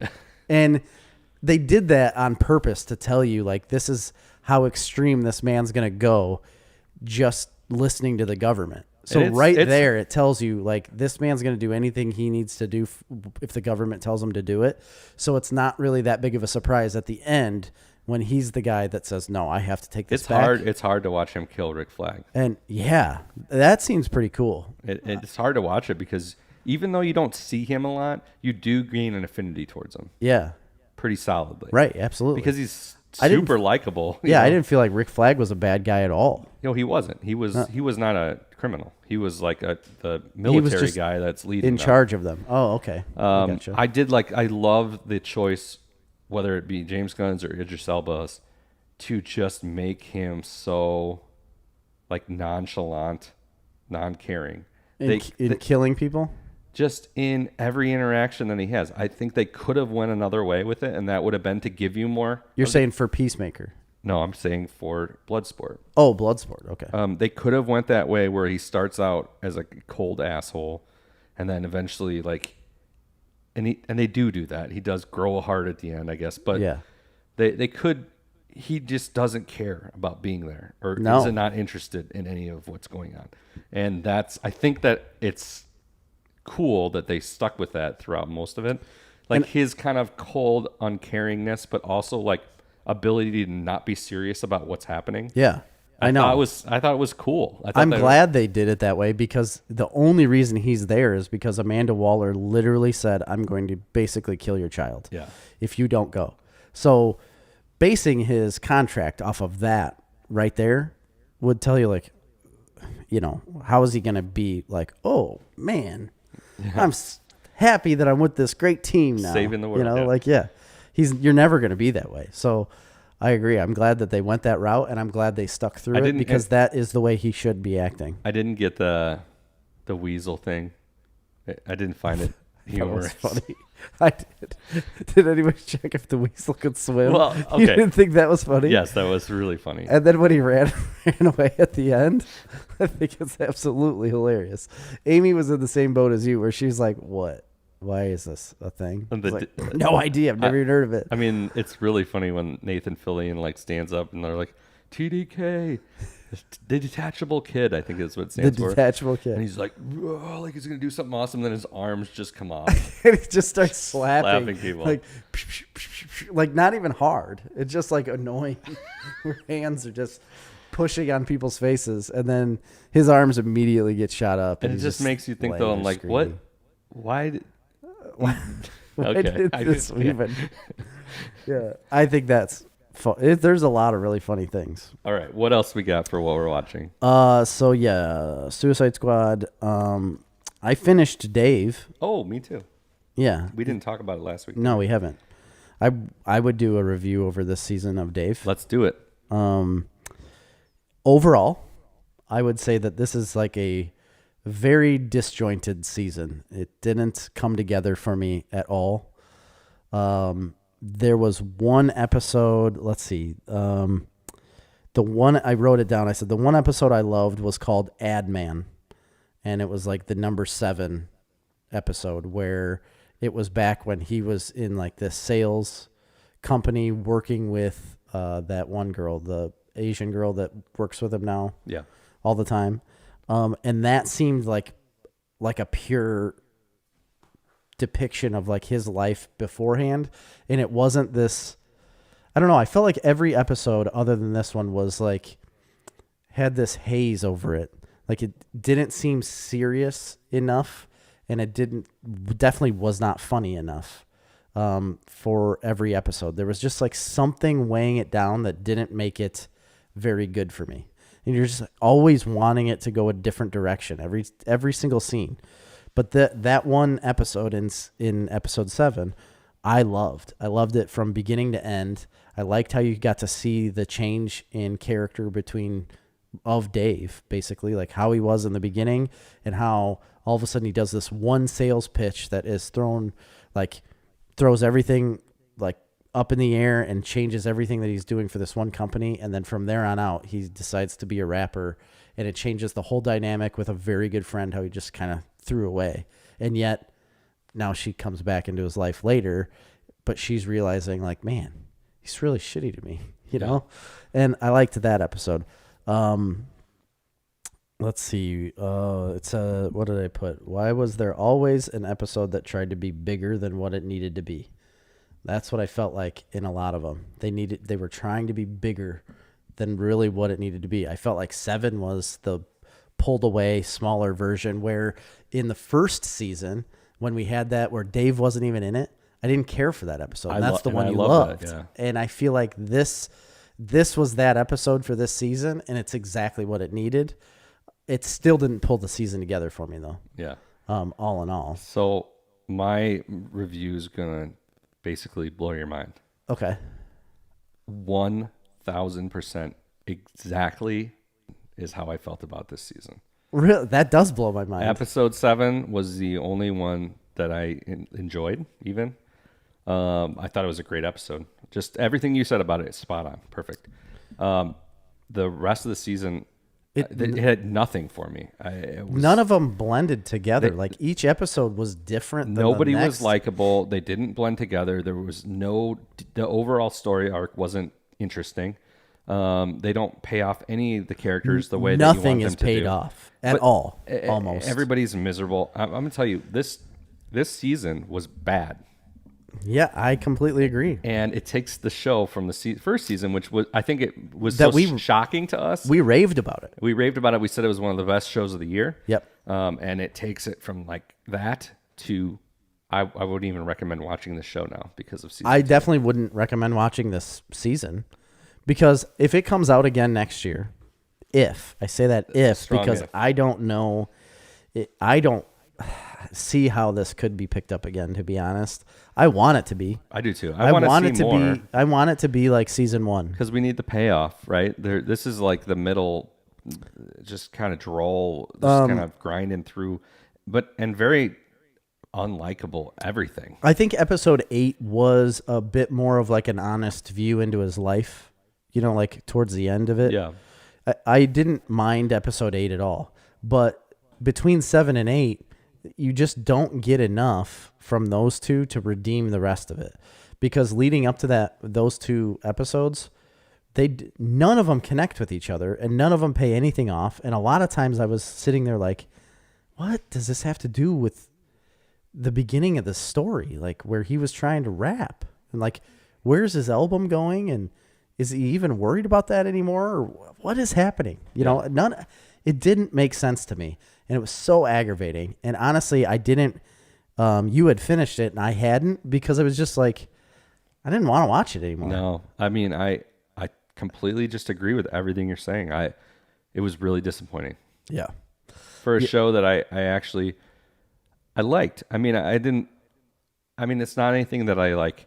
And they did that on purpose to tell you, like, this is how extreme this man's going to go just listening to the government. So there, it tells you, like, this man's going to do anything he needs to do if the government tells him to do it. So it's not really that big of a surprise at the end when he's the guy that says, no, I have to take this back. It's hard to watch him kill Rick Flag. And, yeah, that seems pretty cool. It's hard to watch it because even though you don't see him a lot, you do gain an affinity towards him. Yeah. Pretty solidly. Right, absolutely. Because he's super likable. Yeah, I didn't feel like Rick Flag was a bad guy at all. He wasn't. He was not a criminal. He was like the military guy that's leading in charge of them. Oh, okay. Gotcha. I love the choice, whether it be James Gunn's or Idris Elba's, to just make him so like nonchalant, non-caring. In killing people? Just in every interaction that he has. I think they could have went another way with it, and that would have been to give you more. You're saying for Peacemaker? No, I'm saying for Bloodsport. Oh, Bloodsport. Okay. They could have went that way where he starts out as a cold asshole, and then eventually, like, and they do that. He does grow a heart at the end, I guess. But yeah, they could. He just doesn't care about being there, or is not interested in any of what's going on, and I think that it's cool that they stuck with that throughout most of it, like his kind of cold uncaringness, but also like ability to not be serious about what's happening. Yeah, I know. I thought it was cool. I'm glad they did it that way, because the only reason he's there is because Amanda Waller literally said, I'm going to basically kill your child if you don't go. So basing his contract off of that right there would tell you, like, how is he going to be like, oh man, I'm happy that I'm with this great team now, saving the world. You're never going to be that way. So I agree. I'm glad that they went that route, and I'm glad they stuck through it, because that is the way he should be acting. I didn't get the weasel thing. I didn't find it humorous. That was funny. I did. Did anyone check if the weasel could swim? Well, okay. You didn't think that was funny? Yes, that was really funny. And then when he ran away at the end, I think it's absolutely hilarious. Amy was in the same boat as you, where she's like, what? Why is this a thing? No idea. I've never even heard of it. I mean, it's really funny when Nathan Fillion stands up and they're like, TDK, the detachable kid, I think is what it stands for. The detachable kid. And he's like, oh, like he's going to do something awesome. Then his arms just come off. And he just starts slapping people. Like not even hard. It's just like annoying. Her hands are just pushing on people's faces. And then his arms immediately get shot up. And it just makes you think, though, I'm like, what? Why did this even? Yeah, I think that's fun. There's a lot of really funny things. All right, what else we got for what we're watching? So yeah, Suicide Squad. I finished Dave. Oh, me too. Yeah, we didn't talk about it last week. No, we haven't. I would do a review over this season of Dave. Let's do it. Overall, I would say that this is like a very disjointed season. It didn't come together for me at all. There was one episode, let's see. The one, I wrote it down. I said the one episode I loved was called Ad Man. And it was like the number 7 episode where it was back when he was in like this sales company working with that one girl, the Asian girl that works with him now. Yeah. All the time. And that seemed like a pure depiction of like his life beforehand. And it wasn't this, I don't know. I felt like every episode other than this one was like, had this haze over it. Like it didn't seem serious enough, and it definitely was not funny enough for every episode. There was just like something weighing it down that didn't make it very good for me. And you're just always wanting it to go a different direction every single scene. But that one episode in episode 7, I loved. I loved it from beginning to end. I liked how you got to see the change in character of Dave, basically, like how he was in the beginning and how all of a sudden he does this one sales pitch that is throws everything like up in the air and changes everything that he's doing for this one company. And then from there on out, he decides to be a rapper, and it changes the whole dynamic with a very good friend, how he just kind of threw away. And yet now she comes back into his life later, but she's realizing like, man, he's really shitty to me, you know? And I liked that episode. Let's see. It's what did I put? Why was there always an episode that tried to be bigger than what it needed to be? That's what I felt like in a lot of them. They were trying to be bigger than really what it needed to be. I felt like 7 was the pulled away, smaller version, where in the first season, when we had that where Dave wasn't even in it, I didn't care for that episode. And that's the one you loved. That, yeah. And I feel like this was that episode for this season, and it's exactly what it needed. It still didn't pull the season together for me, though. Yeah. All in all. So my review is going to basically blow your mind. Okay. 1,000% exactly is how I felt about this season. Really? That does blow my mind. Episode 7 was the only one that I enjoyed, even. I thought it was a great episode. Just everything you said about it is spot on. Perfect. The rest of the season, it had nothing for me. None of them blended together. Like each episode was different than nobody the next. was likable. They didn't blend together. There was the overall story arc wasn't interesting. They don't pay off any of the characters the way that you want them to do. Nothing is paid off at all, almost. Everybody's miserable. I'm going to tell you, this season was bad. Yeah, I completely agree. And it takes the show from the first season, which was, I think it was shocking to us. We raved about it. We said it was one of the best shows of the year. Yep. And it takes it from like that to, I wouldn't even recommend watching the show now because of season 2. Definitely wouldn't recommend watching this season, because if it comes out again next year, because I don't know, I don't see how this could be picked up again, to be honest. I want it to be. I do too. I want it to more. I want it to be like season 1. Because we need the payoff, right? This is like the middle, just kind of droll, just kind of grinding through, and very unlikable everything. I think episode 8 was a bit more of like an honest view into his life, like towards the end of it. Yeah. I didn't mind episode 8 at all, but between 7 and 8, you just don't get enough from those two to redeem the rest of it, because leading up to those 2 episodes, none of them connect with each other and none of them pay anything off. And a lot of times I was sitting there like, what does this have to do with the beginning of the story? Like where he was trying to rap, and like, where's his album going? And is he even worried about that anymore? Or what is happening? It didn't make sense to me. And it was so aggravating. And honestly, I didn't, you had finished it and I hadn't, because it was just like, I didn't want to watch it anymore. No, I mean, I completely just agree with everything you're saying. It was really disappointing. Yeah. For a show that I liked. I mean, it's not anything that I like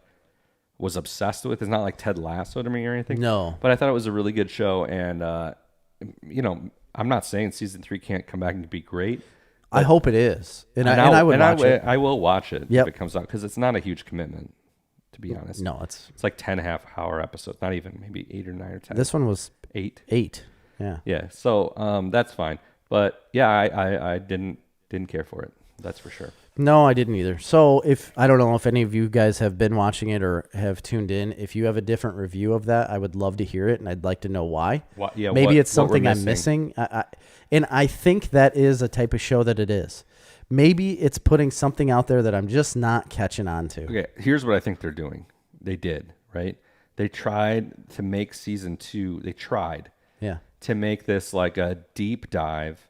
was obsessed with. It's not like Ted Lasso to me or anything. No. But I thought it was a really good show. And, I'm not saying season 3 can't come back and be great. I hope it is, and I would watch it. I will watch it Yep. if it comes out because it's not a huge commitment, to be honest. No, it's like 10.5-hour episodes, not even maybe 8 or 9 or 10. this one was 8. 8. Yeah. Yeah. So that's fine. But yeah, I didn't care for it. That's for sure. No, I didn't either. So I don't know if any of you guys have been watching it or have tuned in. If you have a different review of that, I would love to hear it, and I'd like to know why. Maybe it's something I'm missing. And I think that is a type of show that it is. Maybe it's putting something out there that I'm just not catching on to. Okay, here's what I think they're doing. They did, right? They tried to make season 2. They tried to make this like a deep dive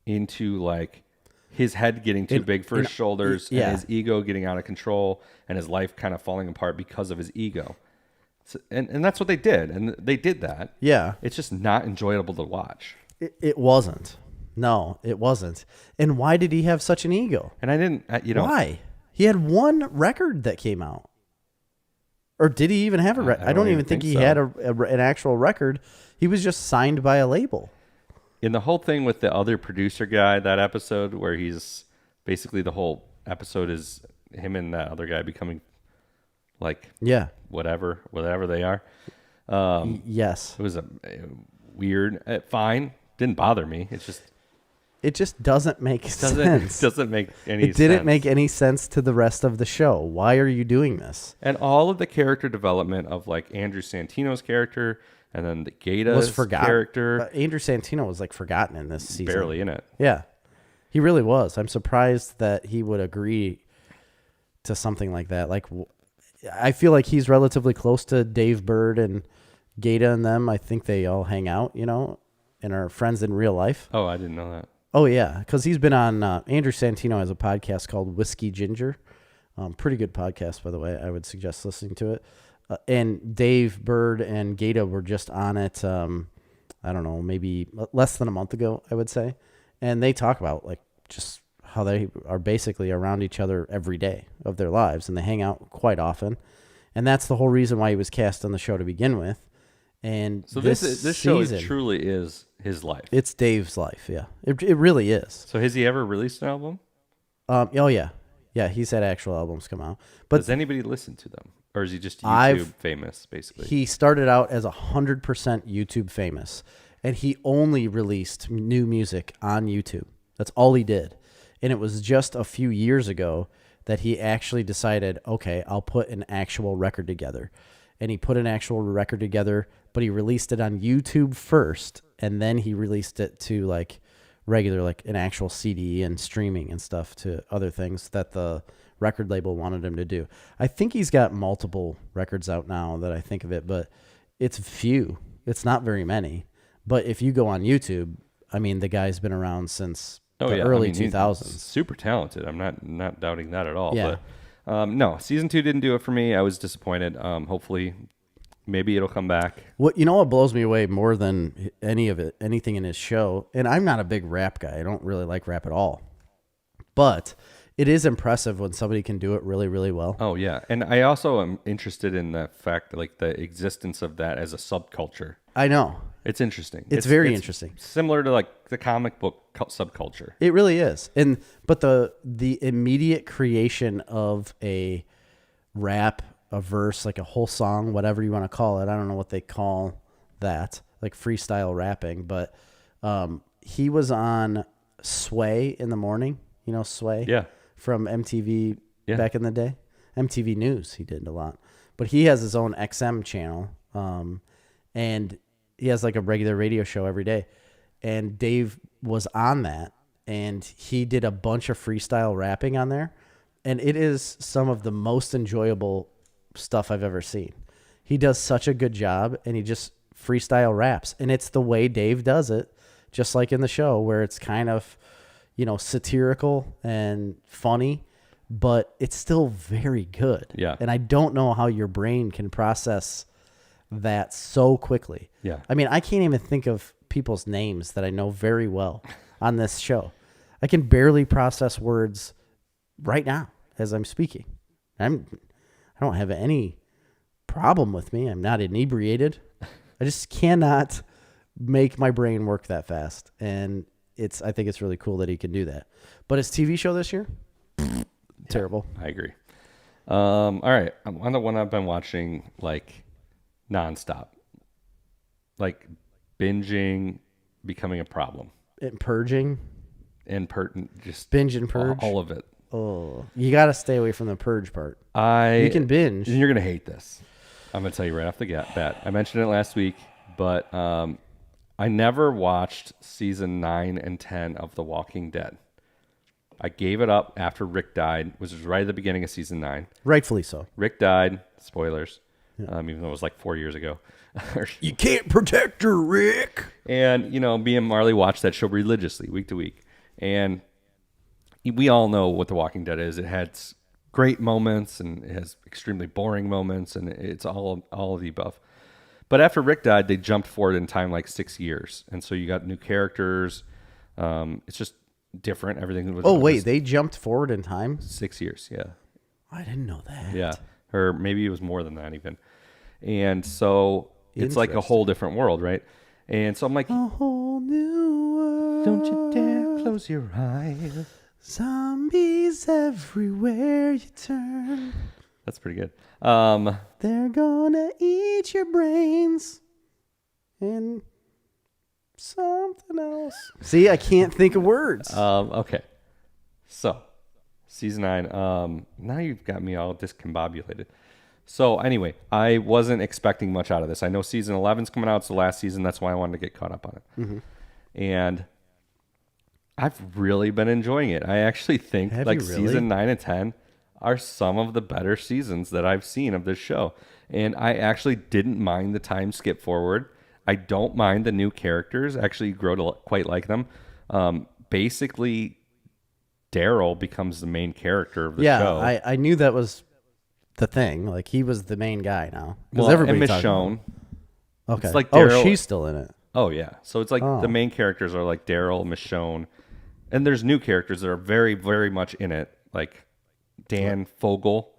into like his head getting too big for his shoulders and his ego getting out of control and his life kind of falling apart because of his ego. So, and that's what they did. And they did that. Yeah. It's just not enjoyable to watch. It wasn't. No, it wasn't. And why did he have such an ego? And I didn't, Why? He had one record that came out. Or did he even have a record? I don't even think he had an actual record. He was just signed by a label. In the whole thing with the other producer guy, that episode where he's basically the whole episode is him and that other guy becoming like whatever they are. Yes. It was a weird, fine. Didn't bother me. It just doesn't make sense. It doesn't make any sense. It didn't make any sense to the rest of the show. Why are you doing this? And all of the character development of like Andrew Santino's character and then the Gata's character. Andrew Santino was like forgotten in this season. Barely in it. Yeah. He really was. I'm surprised that he would agree to something like that. Like, I feel like he's relatively close to Dave Bird and Gata and them. I think they all hang out, and are friends in real life. Oh, I didn't know that. Oh, yeah, because he's been on, Andrew Santino has a podcast called Whiskey Ginger. Pretty good podcast, by the way. I would suggest listening to it. And Dave Bird and Gata were just on it, I don't know, maybe less than a month ago, I would say. And they talk about, like, just how they are basically around each other every day of their lives, and they hang out quite often. And that's the whole reason why he was cast on the show to begin with. And so this show truly is his life. It's Dave's life, yeah. It really is. So has he ever released an album? Oh, yeah. Yeah, he's had actual albums come out. But does anybody listen to them? Or is he just YouTube famous, basically? He started out as 100% YouTube famous, and he only released new music on YouTube. That's all he did. And it was just a few years ago that he actually decided, okay, I'll put an actual record together. And he put an actual record together, but he released it on YouTube first, and then he released it to like regular, like an actual CD and streaming and stuff to other things that the record label wanted him to do. I think he's got multiple records out now that I think of it, but it's few. It's not very many. But if you go on YouTube, I mean, the guy's been around since the early 2000s. He's super talented. I'm not doubting that at all. Yeah. But no, season 2 didn't do it for me. I was disappointed. Hopefully, maybe it'll come back. What blows me away more than anything in his show, and I'm not a big rap guy. I don't really like rap at all. But it is impressive when somebody can do it really, really well. Oh, yeah. And I also am interested in the fact, like, the existence of that as a subculture. I know. It's interesting. It's very interesting. Similar to, like, the comic book subculture. It really is. But the immediate creation of a rap, a verse, like a whole song, whatever you want to call it. I don't know what they call that, like freestyle rapping. But he was on Sway in the morning. You know Sway? Yeah. From MTV back in the day. MTV News, he did a lot. But he has his own XM channel, and he has like a regular radio show every day. And Dave was on that, and he did a bunch of freestyle rapping on there. And it is some of the most enjoyable stuff I've ever seen. He does such a good job, and he just freestyle raps. And it's the way Dave does it, just like in the show, where it's kind of, satirical and funny, but it's still very good. Yeah. And I don't know how your brain can process that so quickly. Yeah. I mean, I can't even think of people's names that I know very well on this show. I can barely process words right now as I'm speaking. I don't have any problem with me. I'm not inebriated. I just cannot make my brain work that fast. And I think it's really cool that he can do that. But his TV show this year, terrible. I agree. All right. On the one I've been watching like nonstop, like binging, becoming a problem. And purging. And just binge and purge. All of it. Oh, you got to stay away from the purge part. You can binge. You're going to hate this. I'm going to tell you right off the bat. I mentioned it last week, but I never watched season 9 and 10 of The Walking Dead. I gave it up after Rick died, which was right at the beginning of season 9. Rightfully so. Rick died. Spoilers. Even though it was like 4 years ago. You can't protect her, Rick. And, me and Marley watched that show religiously, week to week. And we all know what The Walking Dead is. It has great moments, and it has extremely boring moments, and it's all of the above. But after Rick died, they jumped forward in time like 6 years. And so you got new characters. It's just different. Everything was... Oh, wait, they jumped forward in time? 6 years, yeah. I didn't know that. Yeah. Or maybe it was more than that even. And so it's like a whole different world, right? And so I'm like... A whole new world. Don't you dare close your eyes. Zombies everywhere you turn. That's pretty good. They're gonna eat your brains and something else. See, I can't think of words. Okay. So, season 9. Now you've got me all discombobulated. So, anyway, I wasn't expecting much out of this. I know season 11's coming out. It's the last season. That's why I wanted to get caught up on it. Mm-hmm. And I've really been enjoying it. I actually think season 9 and 10 are some of the better seasons that I've seen of this show. And I actually didn't mind the time skip forward. I don't mind the new characters. Actually grow to quite like them. Basically, Daryl becomes the main character of the show. Yeah, I knew that was the thing. Like, he was the main guy now. Well, and Michonne. Okay. It's like Daryl. She's still in it. Oh, yeah. So it's like the main characters are like Daryl, Michonne. And there's new characters that are very, very much in it. Like Dan Fogel.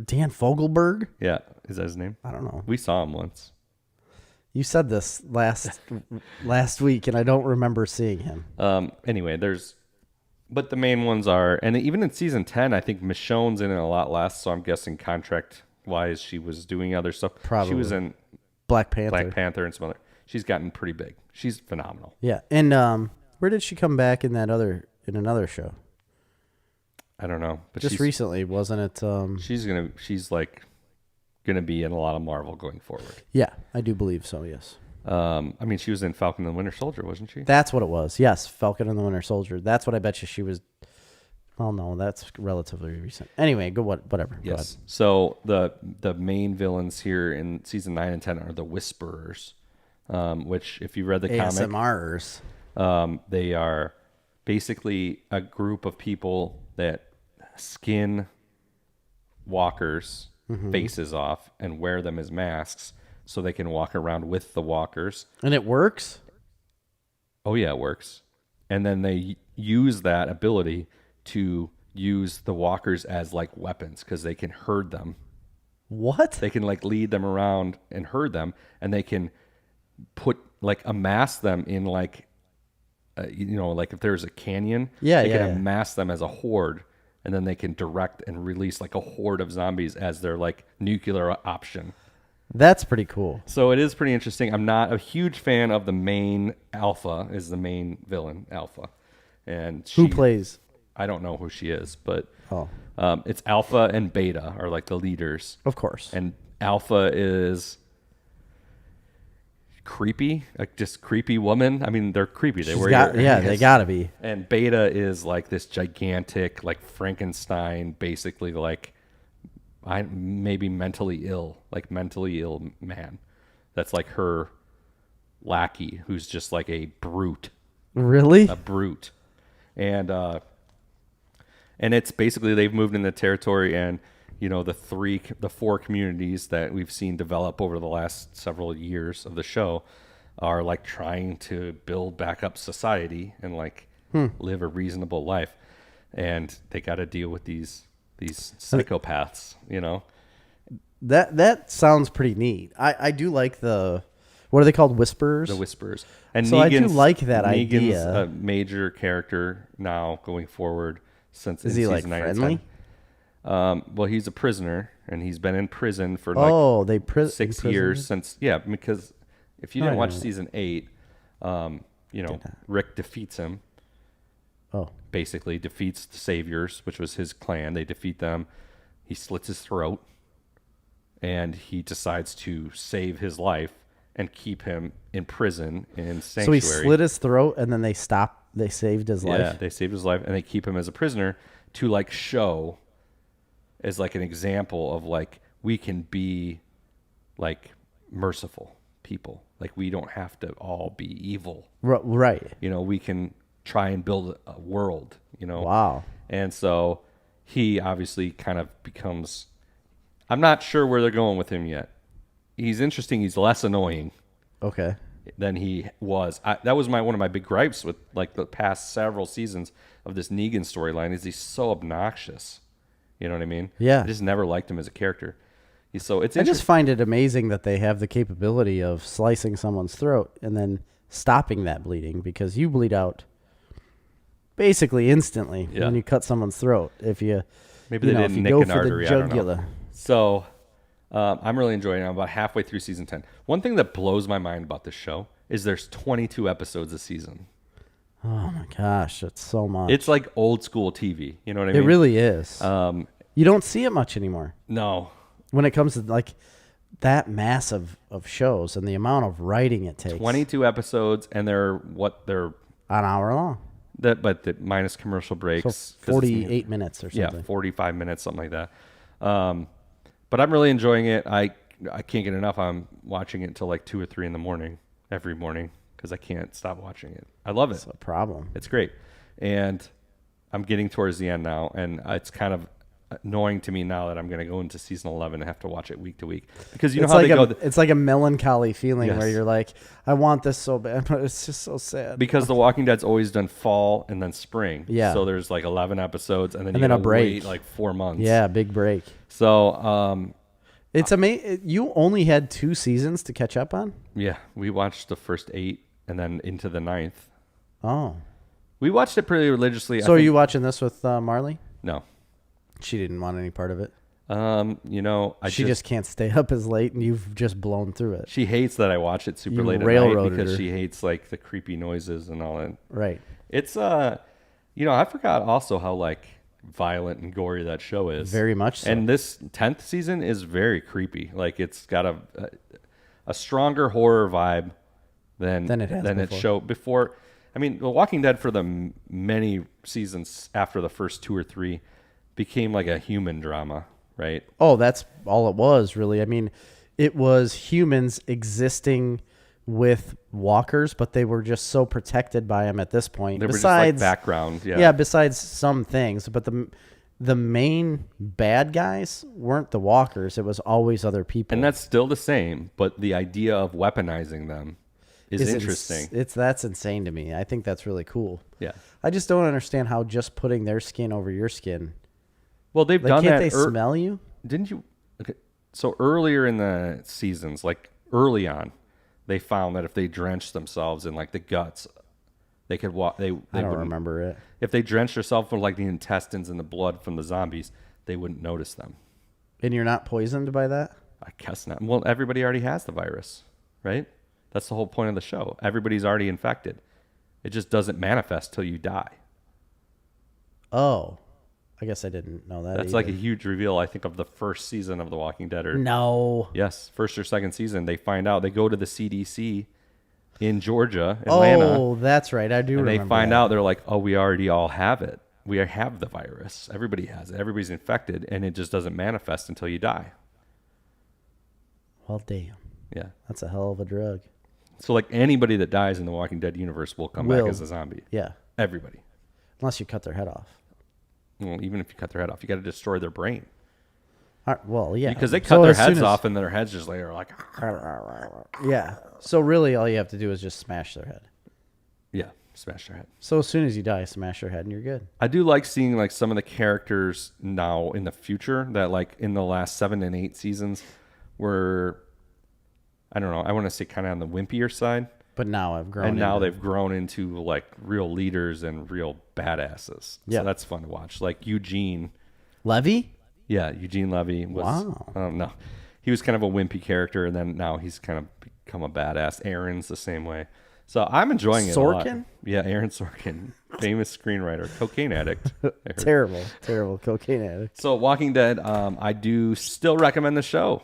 Dan Fogelberg? Yeah. Is that his name? I don't know. We saw him once. You said this last week, and I don't remember seeing him. Anyway, but the main ones are, and even in season 10, I think Michonne's in it a lot less. So I'm guessing contract-wise, she was doing other stuff. Probably. She was in Black Panther and some other. She's gotten pretty big. She's phenomenal. Yeah. And where did she come back in another show? I don't know. But just recently, wasn't it? She's like gonna be in a lot of Marvel going forward. Yeah, I do believe so. Yes. I mean, she was in Falcon and the Winter Soldier, wasn't she? That's what it was. Yes, Falcon and the Winter Soldier. That's what I bet you she was. Well, no, that's relatively recent. Anyway, whatever. Yes. Go ahead. So the main villains here in season 9 and 10 are the Whisperers, which if you read the comic, ASMRs. They are basically a group of people that skin walkers' faces off and wear them as masks so they can walk around with the walkers. And it works? Oh, yeah, it works. And then they use that ability to use the walkers as like weapons because they can herd them. What? They can like lead them around and herd them, and they can amass them in like like if there's a canyon, they can amass them as a horde, and then they can direct and release like a horde of zombies as their like nuclear option. That's pretty cool. So it is pretty interesting. I'm not a huge fan of the main Alpha, is the main villain, Alpha. And who plays? I don't know who she is, but Oh. It's Alpha and Beta are like the leaders. Of course. And Alpha is creepy, like just creepy woman. I mean, they're creepy. They they gotta be. And Beta is like this gigantic, like Frankenstein, basically like maybe mentally ill man. That's like her lackey, who's just like a brute. Really? A brute. And it's basically they've moved in the territory, and the four communities that we've seen develop over the last several years of the show are like trying to build back up society and like live a reasonable life, and they got to deal with these psychopaths. That sounds pretty neat. I do like the What are they called? Whisperers? The Whisperers. And So I do like that Negan's idea. a major character now going forward since Is in he like season 9 and friendly? 10. Well, he's a prisoner, and he's been in prison for Oh, they 6 years since. Yeah, because if you Oh, didn't I watch didn't. season 8, Rick defeats him. Oh, Basically, defeats the Saviors, which was his clan. They defeat them. He slits his throat, and he decides to save his life and keep him in prison in so sanctuary. he slit his throat and then they saved his Yeah, life. they saved his life, and they keep him as a prisoner to like show as like an example of like we can be like merciful people. Like we don't have to all be evil. Right. We can try and build a world. Wow. And so he obviously kind of becomes. I'm not sure where they're going with him yet. He's interesting. He's less annoying Okay. than he was. That was one of my big gripes with like the past several seasons of this Negan storyline is he's so obnoxious. You know what I mean? Yeah. I just never liked him as a character. So it's I just interesting. find it amazing that they have the capability of slicing someone's throat and then stopping that bleeding, because you bleed out basically instantly Yeah. when you cut someone's throat. If you Maybe you they know, didn't if you nick go an for the artery. I don't know. jugular. So I'm really enjoying it. I'm about halfway through season 10. One thing that blows my mind about this show is there's 22 episodes a season. Oh my gosh, that's so much. It's like old school TV. You know what I It mean? really is. You You don't see it much anymore no. when it comes to like that mass of shows and the amount of writing it takes. 22 episodes, and they're an hour long. but minus commercial breaks. So 'cause it's 48 minutes or Yeah, something. 45 minutes, something like that. But I'm really enjoying it. I can't get enough. I'm watching it until like 2 or 3 in the morning every morning because I can't stop watching it. I love it. It's a problem. It's great. And I'm getting towards the end now, and it's kind of annoying to me now that I'm going to go into season 11 and have to watch it week to week because you know It's how like they go. it's like a melancholy feeling where Yes. you're like, I want this so bad, but it's just so sad. Because The Walking Dead's always done fall and then spring. Yeah. So there's like 11 episodes, and then And you then a gotta break. wait like 4 months. Yeah, big break. So It's amazing. You only had 2 seasons to catch up on? yeah, we watched the first 8 and then into the 9th. Oh. We watched it pretty religiously. So are you watching this with Marley? No. She didn't want any part of it. She She just can't stay up as late, and you've just blown through it. She hates that I watch it super You late at night railroaded because her. she hates like the creepy noises and all that. Right. It's I forgot also how like violent and gory that show is. Very much so. And this 10th season is very creepy. Like it's got a stronger horror vibe than it has it before. showed before. I mean, The Walking Dead for the many seasons after the first 2 or 3 became like a human drama, right? Oh, that's all it was, really. I mean, it was humans existing with walkers, but they were just so protected by them at this point. They were just like background. Yeah, besides some things, but the main bad guys weren't the walkers. It was always other people. And that's still the same, but the idea of weaponizing them is interesting. That's insane to me. I think that's really cool. Yeah. I just don't understand how just putting their skin over your skin. Well, they've Like, done can't that. they smell you? Didn't you? Okay. So earlier in the seasons, like early on, they found that if they drenched themselves in like the guts, they could walk. They I don't wouldn't- remember it. If they drenched themselves with like the intestines and the blood from the zombies, they wouldn't notice them. And you're not poisoned by that? I guess not. Well, everybody already has the virus, right? That's the whole point of the show. Everybody's already infected. It just doesn't manifest till you die. Oh. I guess I didn't know that. That's like a huge reveal, I think, of the first season of The Walking Dead. No. Yes, first or second season. They find out. They go to the CDC in Georgia, Atlanta. Oh, that's right. I do and remember they find that. out. They're like, oh, we already all have it. We have the virus. Everybody has it. Everybody's infected, and it just doesn't manifest until you die. Well, damn. Yeah. That's a hell of a drug. So, like, anybody that dies in the Walking Dead universe will come back as a zombie. Yeah. Everybody. Unless you cut their head off. Well, even if you cut their head off, you got to destroy their brain. Well, yeah. Because they So cut their as soon heads as- off, and their heads just later like, Yeah. So really all you have to do is just smash their head. yeah, smash their head. So as soon as you die, smash their head and you're good. I do like seeing like some of the characters now in the future that like in the last 7 and 8 seasons were I don't know, I want to say kind of on the wimpier side. But now I've grown. And now into they've grown into like real leaders and real badasses. Yeah. So that's fun to watch. Like Eugene. Levy? Yeah, Eugene Levy was. Wow. No, he was kind of a wimpy character, and then now he's kind of become a badass. Aaron's the same way. So I'm enjoying it a lot. Sorkin? Yeah, Aaron Sorkin, famous screenwriter, cocaine addict. Terrible cocaine addict. So Walking Dead, I do still recommend the show.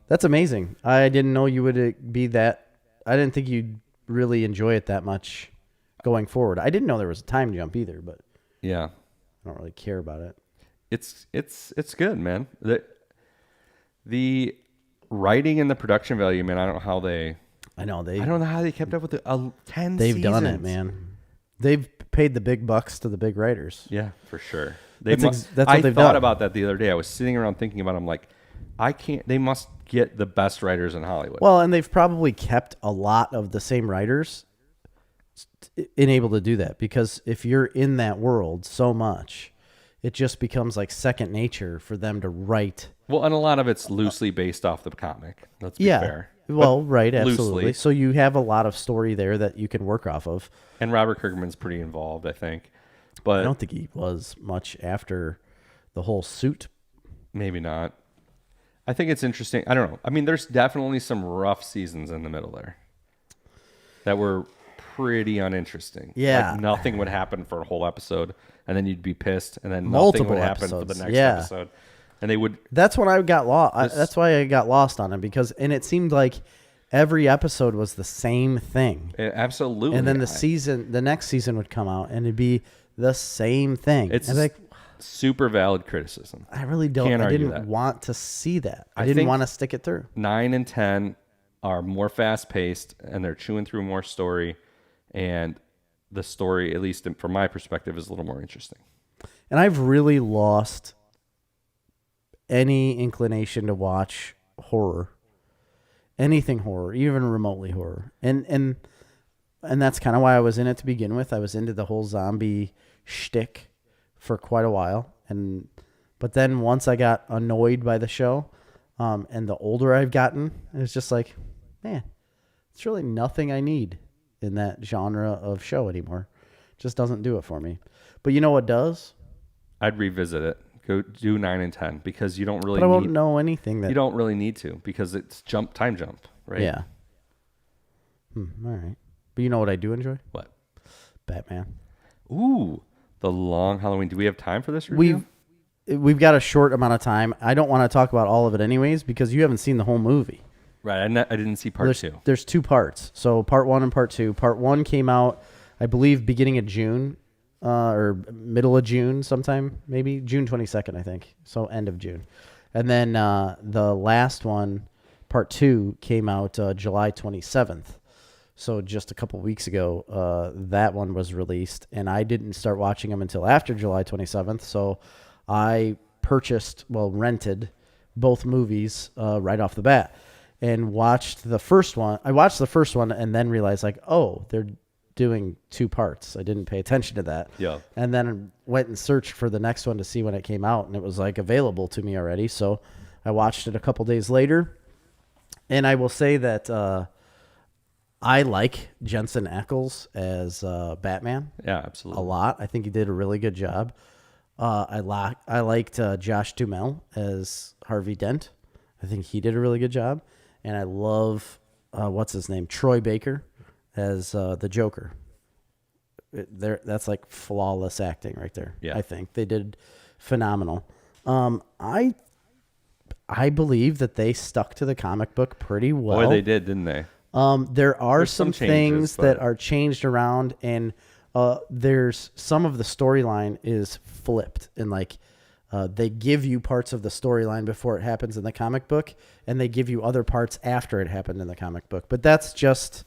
That's amazing. I didn't know you would be that. I didn't think you'd really enjoy it that much going forward. I didn't know there was a time jump either, but Yeah, I don't really care about it. it's good, man. The writing and the production value, man. I don't know how they kept up with the 10 They've seasons. done it, man. They've paid the big bucks to the big writers. Yeah, for sure. That's what I they've thought done. about that the other day. I was sitting around thinking about it. I'm like, they must get the best writers in Hollywood. Well, and they've probably kept a lot of the same writers able to do that, because if you're in that world so much, it just becomes like second nature for them to write. Well, and a lot of it's loosely based off the comic. Let's be fair. Well, But right, absolutely. loosely. So you have a lot of story there that you can work off of. And Robert Kirkman's pretty involved, I think. I But don't think he was much after the whole suit. maybe not. I think it's interesting. I don't know. I mean, there's definitely some rough seasons in the middle there that were pretty uninteresting. Yeah. Like nothing would happen for a whole episode, and then you'd be pissed, and then Multiple nothing would happen for the episodes. next Yeah. episode. And they would. That's when I got lost. That's why I got lost on him, and it seemed like every episode was the same thing. Absolutely. And then the next season would come out and it'd be the same thing. It's and like, super valid criticism. I really don't. Can't I argue didn't that. want to see that. I I didn't think- want to stick it through. 9 and 10 are more fast paced, and they're chewing through more story, and the story, at least from my perspective, is a little more interesting. And I've really lost any inclination to watch horror, anything horror, even remotely horror. And that's kind of why I was in it to begin with. I was into the whole zombie shtick for quite a while, but then once I got annoyed by the show, and the older I've gotten, it's just like, man, it's really nothing I need in that genre of show anymore. Just doesn't do it for me. But you know what does? I'd revisit it. Go do 9 and 10 because you don't really. But I won't know anything that You don't really need to because it's time jump, right? Yeah. All right. But you know what I do enjoy? What? Batman. Ooh, the long Halloween. Do we have time for this review? We've got a short amount of time. I don't want to talk about all of it anyways because you haven't seen the whole movie. Right. I didn't see part 2. There's 2 parts. So part 1 and part 2. Part 1 came out, I believe, beginning of June, or middle of June sometime, maybe June 22nd, I think. So end of June. And then the last one, part 2, came out July 27th. So just a couple weeks ago, that one was released, and I didn't start watching them until after July 27th. So I rented both movies right off the bat and watched the first one. I watched the first one and then realized, like, oh, they're doing 2 parts. I didn't pay attention to that. Yeah. And then went and searched for the next one to see when it came out, and it was like available to me already. So I watched it a couple days later, and I will say that I like Jensen Ackles as Batman. Yeah, absolutely. A lot. I think he did a really good job. I liked Josh Duhamel as Harvey Dent. I think he did a really good job. And I love, what's his name? Troy Baker as the Joker. That's like flawless acting right there. Yeah. I think they did phenomenal. I believe that they stuck to the comic book pretty well. Boy, they did, didn't they? There are There's some some things changes, that but- are changed around, and there's some of the storyline is flipped, and like they give you parts of the storyline before it happens in the comic book, and they give you other parts after it happened in the comic book. But that's just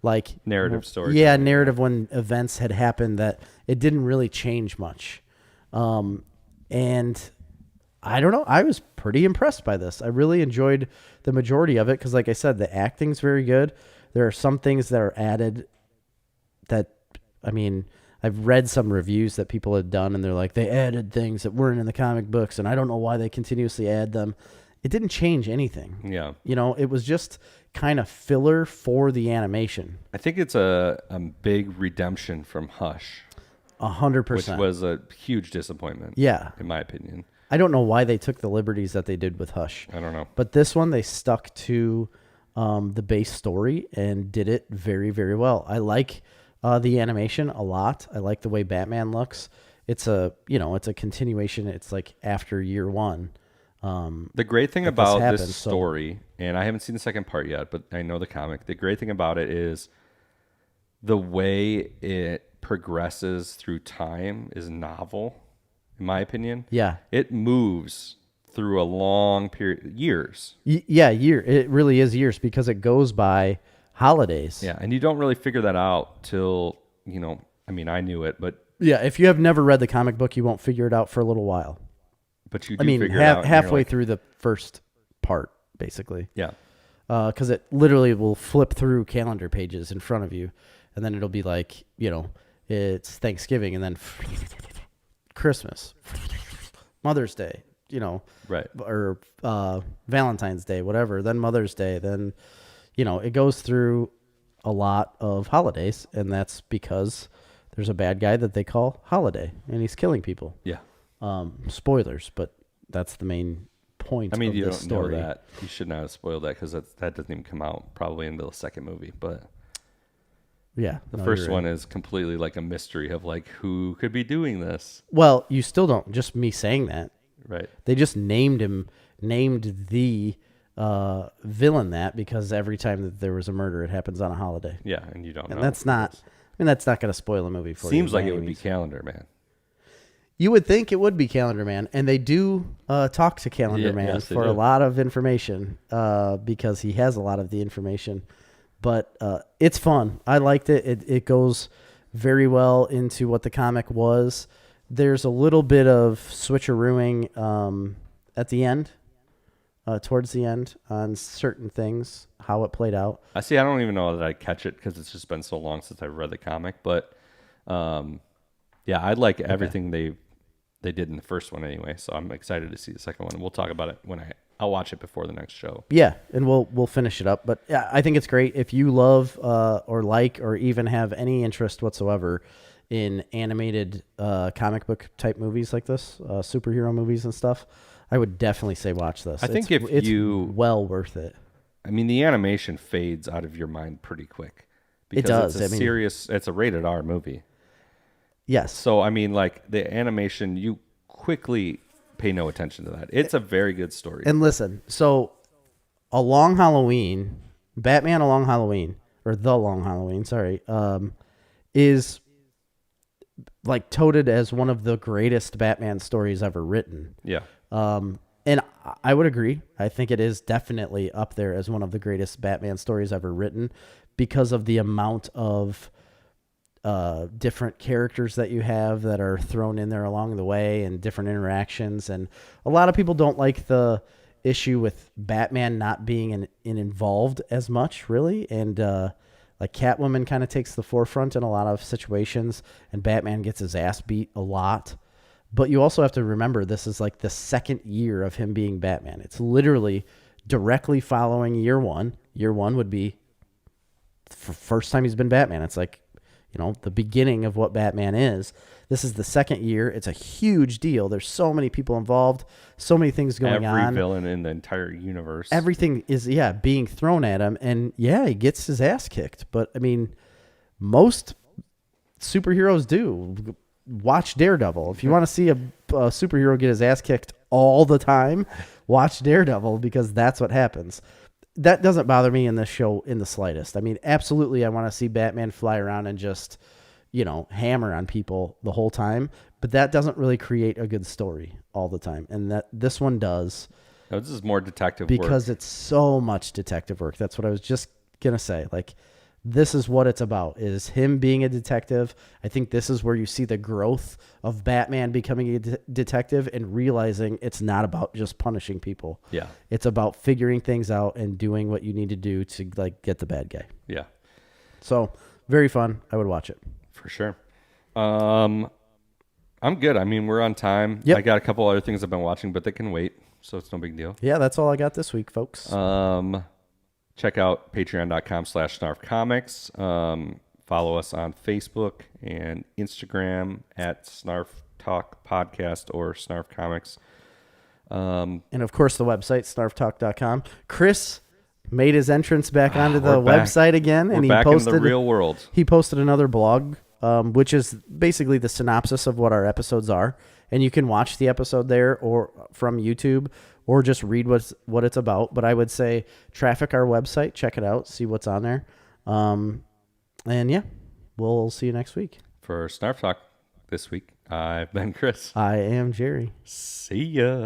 like Narrative story. Yeah, narrative when events had happened that it didn't really change much. And I don't know. I was pretty impressed by this. I really enjoyed the majority of it because, like I said, the acting's very good. There are some things that are added that, I mean, I've read some reviews that people had done, and they're like, they added things that weren't in the comic books, and I don't know why they continuously add them. it didn't change anything. Yeah. You know, it was just kind of filler for the animation. I think it's a big redemption from Hush, 100%. which was a huge disappointment. Yeah. In my opinion. I don't know why they took the liberties that they did with Hush. I don't know. But this one, they stuck to the base story and did it very, very well. I like the animation a lot. I like the way Batman looks. It's it's a continuation. It's like after year one. The great thing about this story, and I haven't seen the second part yet, but I know the comic. The great thing about it is the way it progresses through time is novel, in my opinion. Yeah. It moves through a long period, years. It really is years because it goes by holidays. Yeah, and you don't really figure that out till, I knew it, but... Yeah, if you have never read the comic book, you won't figure it out for a little while. But you do figure it out. Halfway through the first part, basically. Yeah. Because it literally will flip through calendar pages in front of you, and then it'll be like, it's Thanksgiving, and then Christmas, Mother's Day, right, or Valentine's Day, whatever. Then Mother's Day. Then, it goes through a lot of holidays, and that's because there's a bad guy that they call Holiday, and he's killing people. Yeah. Spoilers, but that's the main point. I mean, of you this don't story. know that. You should not have spoiled that because that doesn't even come out probably in the second movie. But yeah, the first one is completely like a mystery of like who could be doing this. Well, you still don't. Just me saying that. Right. They just named the villain that because every time that there was a murder, it happens on a holiday. Yeah, and you don't know. And that's not. That's not going to spoil a movie for you. Seems like it would be Calendar Man. You would think it would be Calendar Man, and they do talk to Calendar Man for a lot of information because he has a lot of the information. But it's fun. I liked it. It goes very well into what the comic was. There's a little bit of switcherooing at the end, towards the end, on certain things, how it played out. I don't even know that I catch it because it's just been so long since I've read the comic. But yeah, I like everything they did in the first one anyway. So I'm excited to see the second one. And we'll talk about it when I'll watch it before the next show. Yeah, and we'll finish it up. But yeah, I think it's great. If you love or like or even have any interest whatsoever in animated comic book type movies like this, superhero movies and stuff, I would definitely say watch this. I think it's well worth it. I mean, the animation fades out of your mind pretty quick. Because it does. It's a rated R movie. Yes. So, I mean, like the animation, you quickly pay no attention to that. It's a very good story. And listen, so A Long Halloween, Batman A Long Halloween, or The Long Halloween, sorry, is like touted as one of the greatest Batman stories ever written. Yeah. And I would agree. I think it is definitely up there as one of the greatest Batman stories ever written because of the amount of different characters that you have that are thrown in there along the way and different interactions. And a lot of people don't like the issue with Batman not being involved as much, really. And like Catwoman kind of takes the forefront in a lot of situations, and Batman gets his ass beat a lot. But you also have to remember this is like the second year of him being Batman. It's literally directly following year one. Year one would be the first time he's been Batman. It's like, the beginning of what Batman is. This is the second year. It's a huge deal. There's so many people involved, so many things going on. Every villain in the entire universe. Everything is, being thrown at him. And, he gets his ass kicked. But, I mean, most superheroes do. Watch Daredevil. If you want to see a superhero get his ass kicked all the time, watch Daredevil because that's what happens. That doesn't bother me in this show in the slightest. I mean, absolutely, I want to see Batman fly around and just, hammer on people the whole time. But that doesn't really create a good story all the time. And that this one does. No, this is more detective work. Because it's so much detective work. That's what I was just going to say. Like, this is what it's about, is him being a detective. I think this is where you see the growth of Batman becoming a detective and realizing it's not about just punishing people. Yeah. It's about figuring things out and doing what you need to do to get the bad guy. Yeah. So very fun. I would watch it. For sure. I'm good. I mean, we're on time. Yep. I got a couple other things I've been watching, but they can wait. so it's no big deal. Yeah, that's all I got this week, folks. Check out patreon.com/snarfcomics. Follow us on Facebook and Instagram at Snarf Talk Podcast or Snarf Comics. And of course, the website, snarftalk.com. Chris made his entrance back onto the We're back. website again, and We're he back posted in the real world. He posted another blog, which is basically the synopsis of what our episodes are, and you can watch the episode there or from YouTube, or just read what it's about. But I would say traffic our website, check it out, see what's on there, and yeah, we'll see you next week. For Snarf Talk this week, I've been Chris. I am Jerry. See ya.